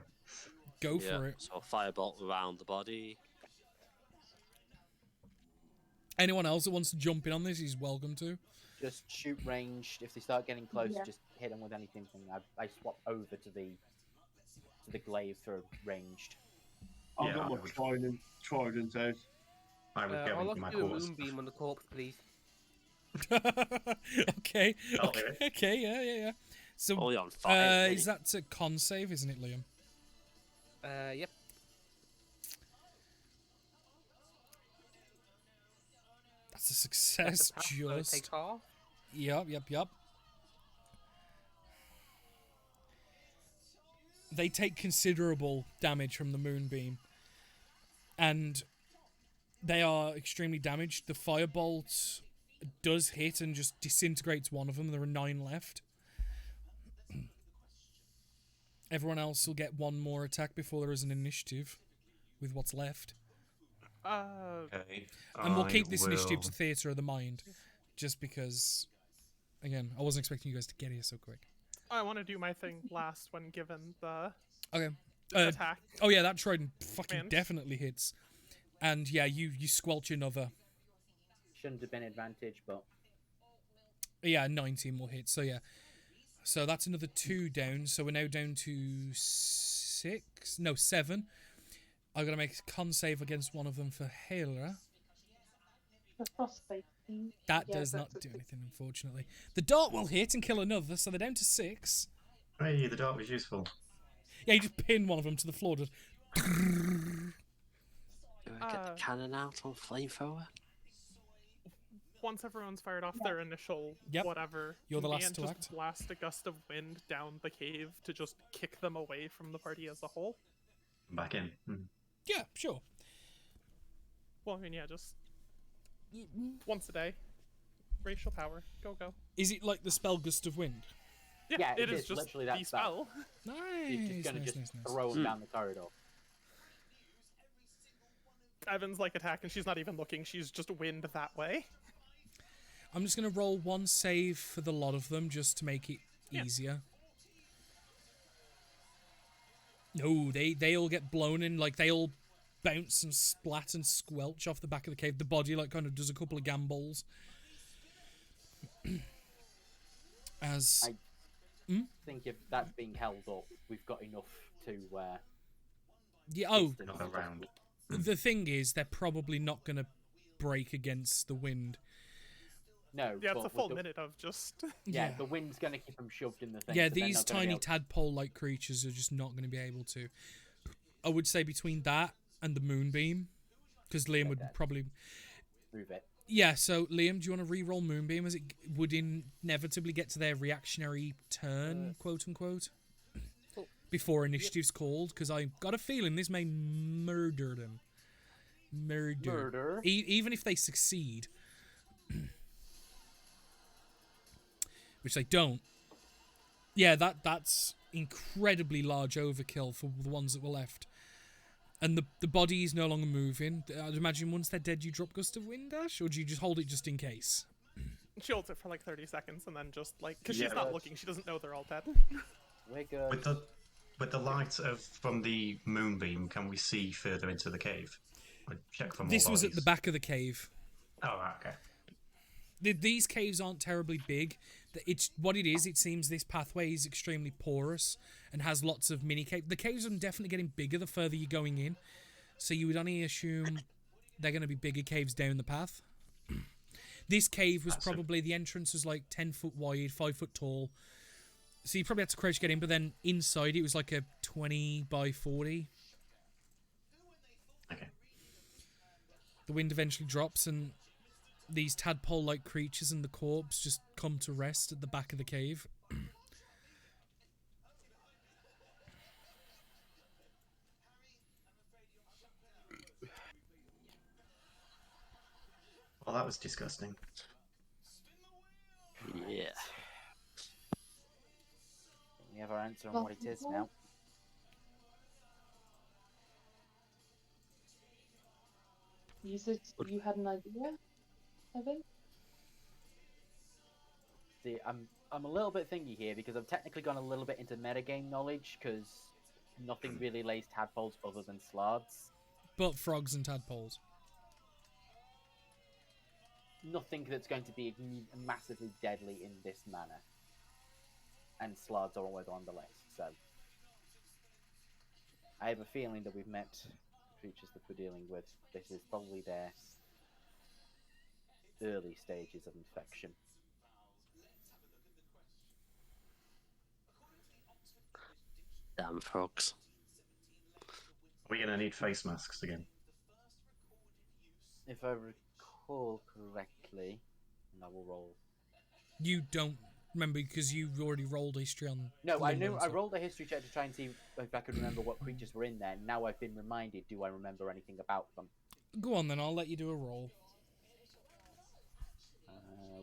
Go Yeah, for it. so I'll firebolt around the body. Anyone else that wants to jump in on this is welcome to. Just shoot ranged. If they start getting close, Yeah. just hit them with anything. I swap over to the glaive for ranged. I've Yeah, got I my would. trident out. I would go I'll into look my do a quarters. moonbeam on the corpse, please. Okay. I'll do it. Okay. Yeah. So, Only on fire. is that a con save, isn't it, Liam? Yep. That's a success. That's a pass, so Just. take half. Yep. They take considerable damage from the moonbeam, and they are extremely damaged. The firebolt does hit and just disintegrates one of them. There are 9 left. Everyone else will get 1 more attack before there is an initiative with what's left. Okay. And we'll I keep this will- initiative to Theatre of the Mind, just because, again, I wasn't expecting you guys to get here so quick. I want to do my thing last when given the Okay. attack. Oh yeah, that trident fucking Man. definitely hits. And yeah, you squelch another. Shouldn't have been advantage, but Yeah, 19 will hit. So yeah. So that's another 2 down. So we're now down to 7. I'm gonna make a con save against one of them for Hela. The frostbite. That Yeah, does not that's a do six. anything, unfortunately. The dart will hit and kill another, so they're down to 6. Hey, the dart was useful. Yeah, you just pin one of them to the floor. Just... Do I get the cannon out on flamethrower? Once everyone's fired off their initial Yep. whatever, You're the can last Ian to just act. blast a gust of wind down the cave to just kick them away from the party as a whole. Back in. Yeah, sure. Well, I mean, yeah, just once a day. Racial power. Go. Is it like the spell Gust of Wind? Yeah, it it is is just literally that the spell. spell. Nice. you're just gonna nice, just nice. throw them down the corridor. Evan's like attack, and she's not even looking. She's just wind that way. I'm just going to roll 1 save for the lot of them just to make it easier. No, they all get blown in, like they all bounce and splat and squelch off the back of the cave. The body like kind of does a couple of gambols. As I think if that's being held up, we've got enough to. yeah, oh, distance Another them. round. the thing is they're probably not going to break against the wind. No. Yeah, it's but a with full the, minute of just. Yeah, the wind's gonna keep them shoved in the thing. Yeah, so they're these not gonna be tiny able- tadpole-like creatures are just not going to be able to. I would say between that and the moonbeam, because Liam would Okay. probably. move it. Yeah, so Liam, do you want to re-roll Moonbeam as it would inevitably get to their reactionary turn, quote unquote, Oh, before initiative's called? Because I've got a feeling this may murder them. Murder. Even if they succeed, which they don't. Yeah, that's incredibly large overkill for the ones that were left. And the body is no longer moving. I'd imagine once they're dead, you drop Gust of Wind, Dash? Or do you just hold it just in case? She holds it for like 30 seconds and then just like. Because Yeah, she's not but- looking, she doesn't know they're all dead. We're good. With the light from the moonbeam, can we see further into the cave? I check for more This was at bodies. the back of the cave. Oh, right, okay. These caves aren't terribly big. It's what it is. It seems this pathway is extremely porous and has lots of mini caves. The caves are definitely getting bigger the further you're going in. So you would only assume they're going to be bigger caves down the path. This cave was probably, the entrance was like 10 foot wide, 5 foot tall. So you probably had to crouch to get in, but then inside it was like a 20 by 40. Okay. The wind eventually drops and these tadpole-like creatures and the corpse just come to rest at the back of the cave. Well, that was disgusting. Yeah. We have our answer on what it is now. You said you had an idea, Evan? See, I'm a little bit thingy here because I've technically gone a little bit into metagame knowledge because nothing really lays tadpoles other than sloths. But frogs and tadpoles. Nothing that's going to be massively deadly in this manner. And sloths are always on the list, so I have a feeling that we've met the creatures that we're dealing with. This is probably their early stages of infection. Damn frogs. Are we going to need face masks again? If I recall correctly, and I will roll. You don't remember because you already rolled history on. No, I knew. Limbo, I so- rolled a history check to try and see if I could remember what creatures were in there. Now I've been reminded. Do I remember anything about them? Go on then, I'll let you do a roll.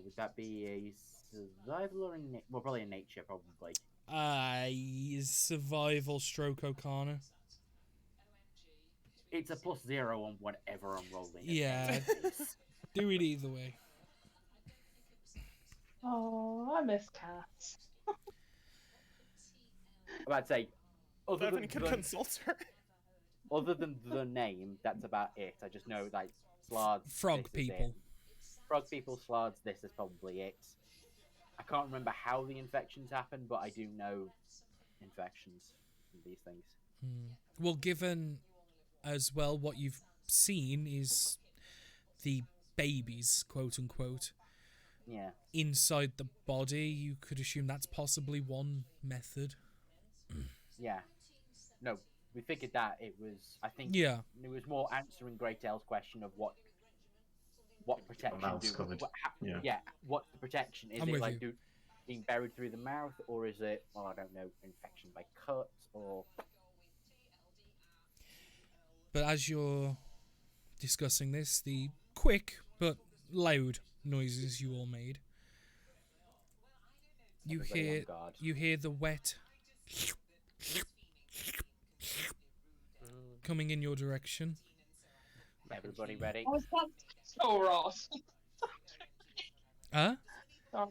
Would that be a survival or well, probably a nature, probably. Survival stroke O'Connor. It's a +0 on whatever I'm rolling. Yeah. Do it either way. Oh, I miss cats. I'm about to say, other Evan than can the, consult her. other than the name, that's about it. I just know like sloths. Frog this is people. it. Frog people, sloths. This is probably it. I can't remember how the infections happened, but I do know infections and these things. Well, given as well what you've seen is the babies, quote unquote, Yeah. inside the body, you could assume that's possibly one method. Yeah. No, we figured that it was. I think. Yeah. It was more answering Great L's question of what protection mouth's do. covered. Yeah. What's the protection? Is I'm it with like you. being buried through the mouth, or is it? Well, I don't know, infection by cuts, or. But as you're discussing this, the quick but loud noises you all made, Everybody on guard. you hear the wet coming in your direction. Everybody ready? Oh, that's so rough. Huh? Sorry.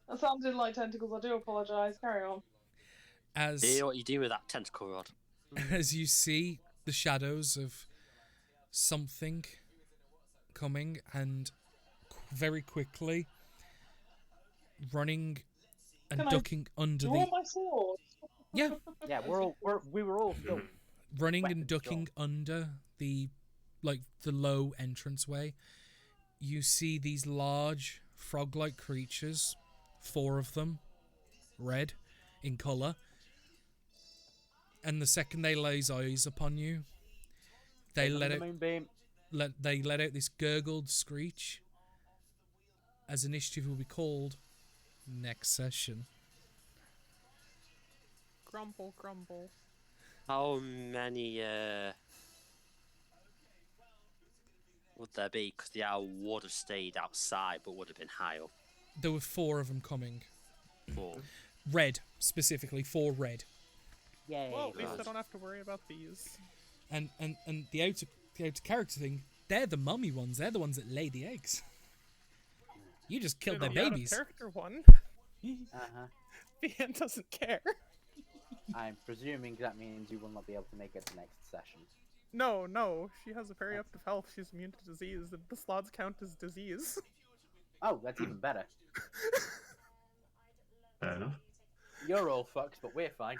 That sounded like tentacles. I do apologise. Carry on. Hear what you do with that tentacle rod. As you see the shadows of something coming and very quickly running and Can I ducking under draw the my sword? yeah Yeah, we were all still running weapons and ducking drawn. under the low entranceway. You see these large frog-like creatures, 4 of them, red in colour, and the second they lays eyes upon you, they let out this gurgled screech. As initiative will be called next session. Grumble, grumble. How many would there be? Because the owl would have stayed outside, but would have been high up. There were 4 of them coming. 4. Red, specifically, 4 red. Yay. Well, at least I God. don't have to worry about these. And the outer character thing, they're the mummy ones. They're the ones that lay the eggs. You just killed their The out of babies. character one. Uh-huh. Vian doesn't care. I'm presuming that means you will not be able to make it the next session. No, she has a very active health. She's immune to disease. The sloths count as disease. Oh, that's even better. Fair enough. You're all fucked, but we're fine.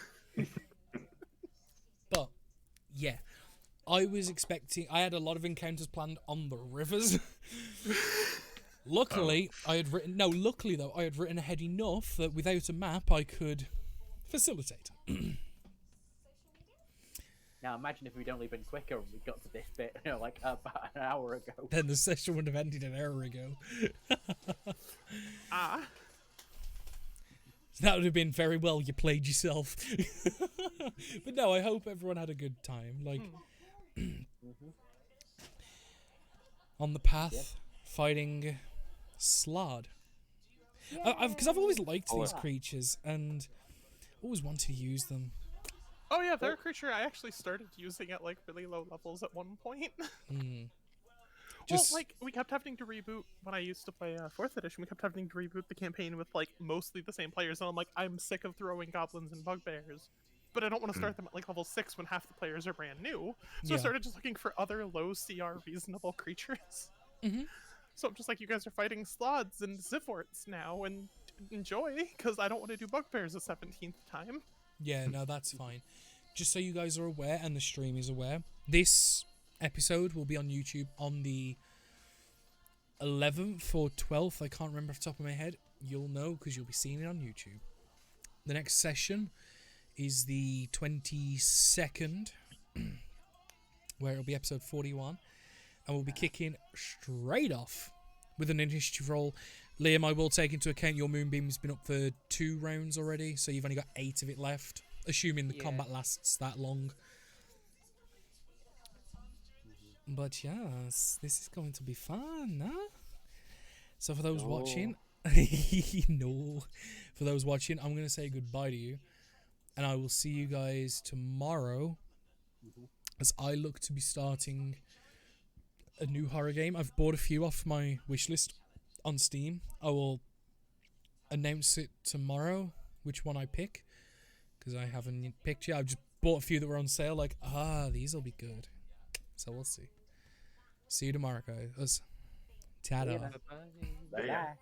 But yeah, I was expecting. I had a lot of encounters planned on the rivers. Luckily, I had written. No, luckily though, I had written ahead enough that without a map, I could facilitate. Now imagine if we'd only been quicker and we got to this bit, like about an hour ago. Then the session would have ended an hour ago. That would have been very well. You played yourself. But no, I hope everyone had a good time. Like on the path, fighting Slod. Because I've always liked these creatures and always wanted to use them. Oh yeah, they're a creature I actually started using at like really low levels at one point. Just Well, like we kept having to reboot when I used to play 4th edition. We kept having to reboot the campaign with like mostly the same players, and I'm like, I'm sick of throwing goblins and bugbears, but I don't want to start them at like level 6 when half the players are brand new. So I started just looking for other low CR reasonable creatures. So I'm just like, you guys are fighting Slods and Zivorts now, and enjoy, because I don't want to do bugbears a 17th time. Yeah, no, that's fine. Just so you guys are aware, and the stream is aware, this episode will be on YouTube on the 11th or 12th. I can't remember off the top of my head. You'll know because you'll be seeing it on YouTube. The next session is the 22nd, where it'll be episode 41, and we'll be kicking straight off with an initiative roll. Liam, I will take into account your Moonbeam's been up for 2 rounds already, so you've only got 8 of it left, assuming the combat lasts that long. But yes, this is going to be fun, huh? So for those watching, for those watching, I'm going to say goodbye to you, and I will see you guys tomorrow, as I look to be starting a new horror game. I've bought a few off my wish list on Steam. I will announce it tomorrow, which one I pick, because I haven't picked yet. I've just bought a few that were on sale, like, these will be good. So we'll see. See you tomorrow, guys. Ta-da. Bye-bye.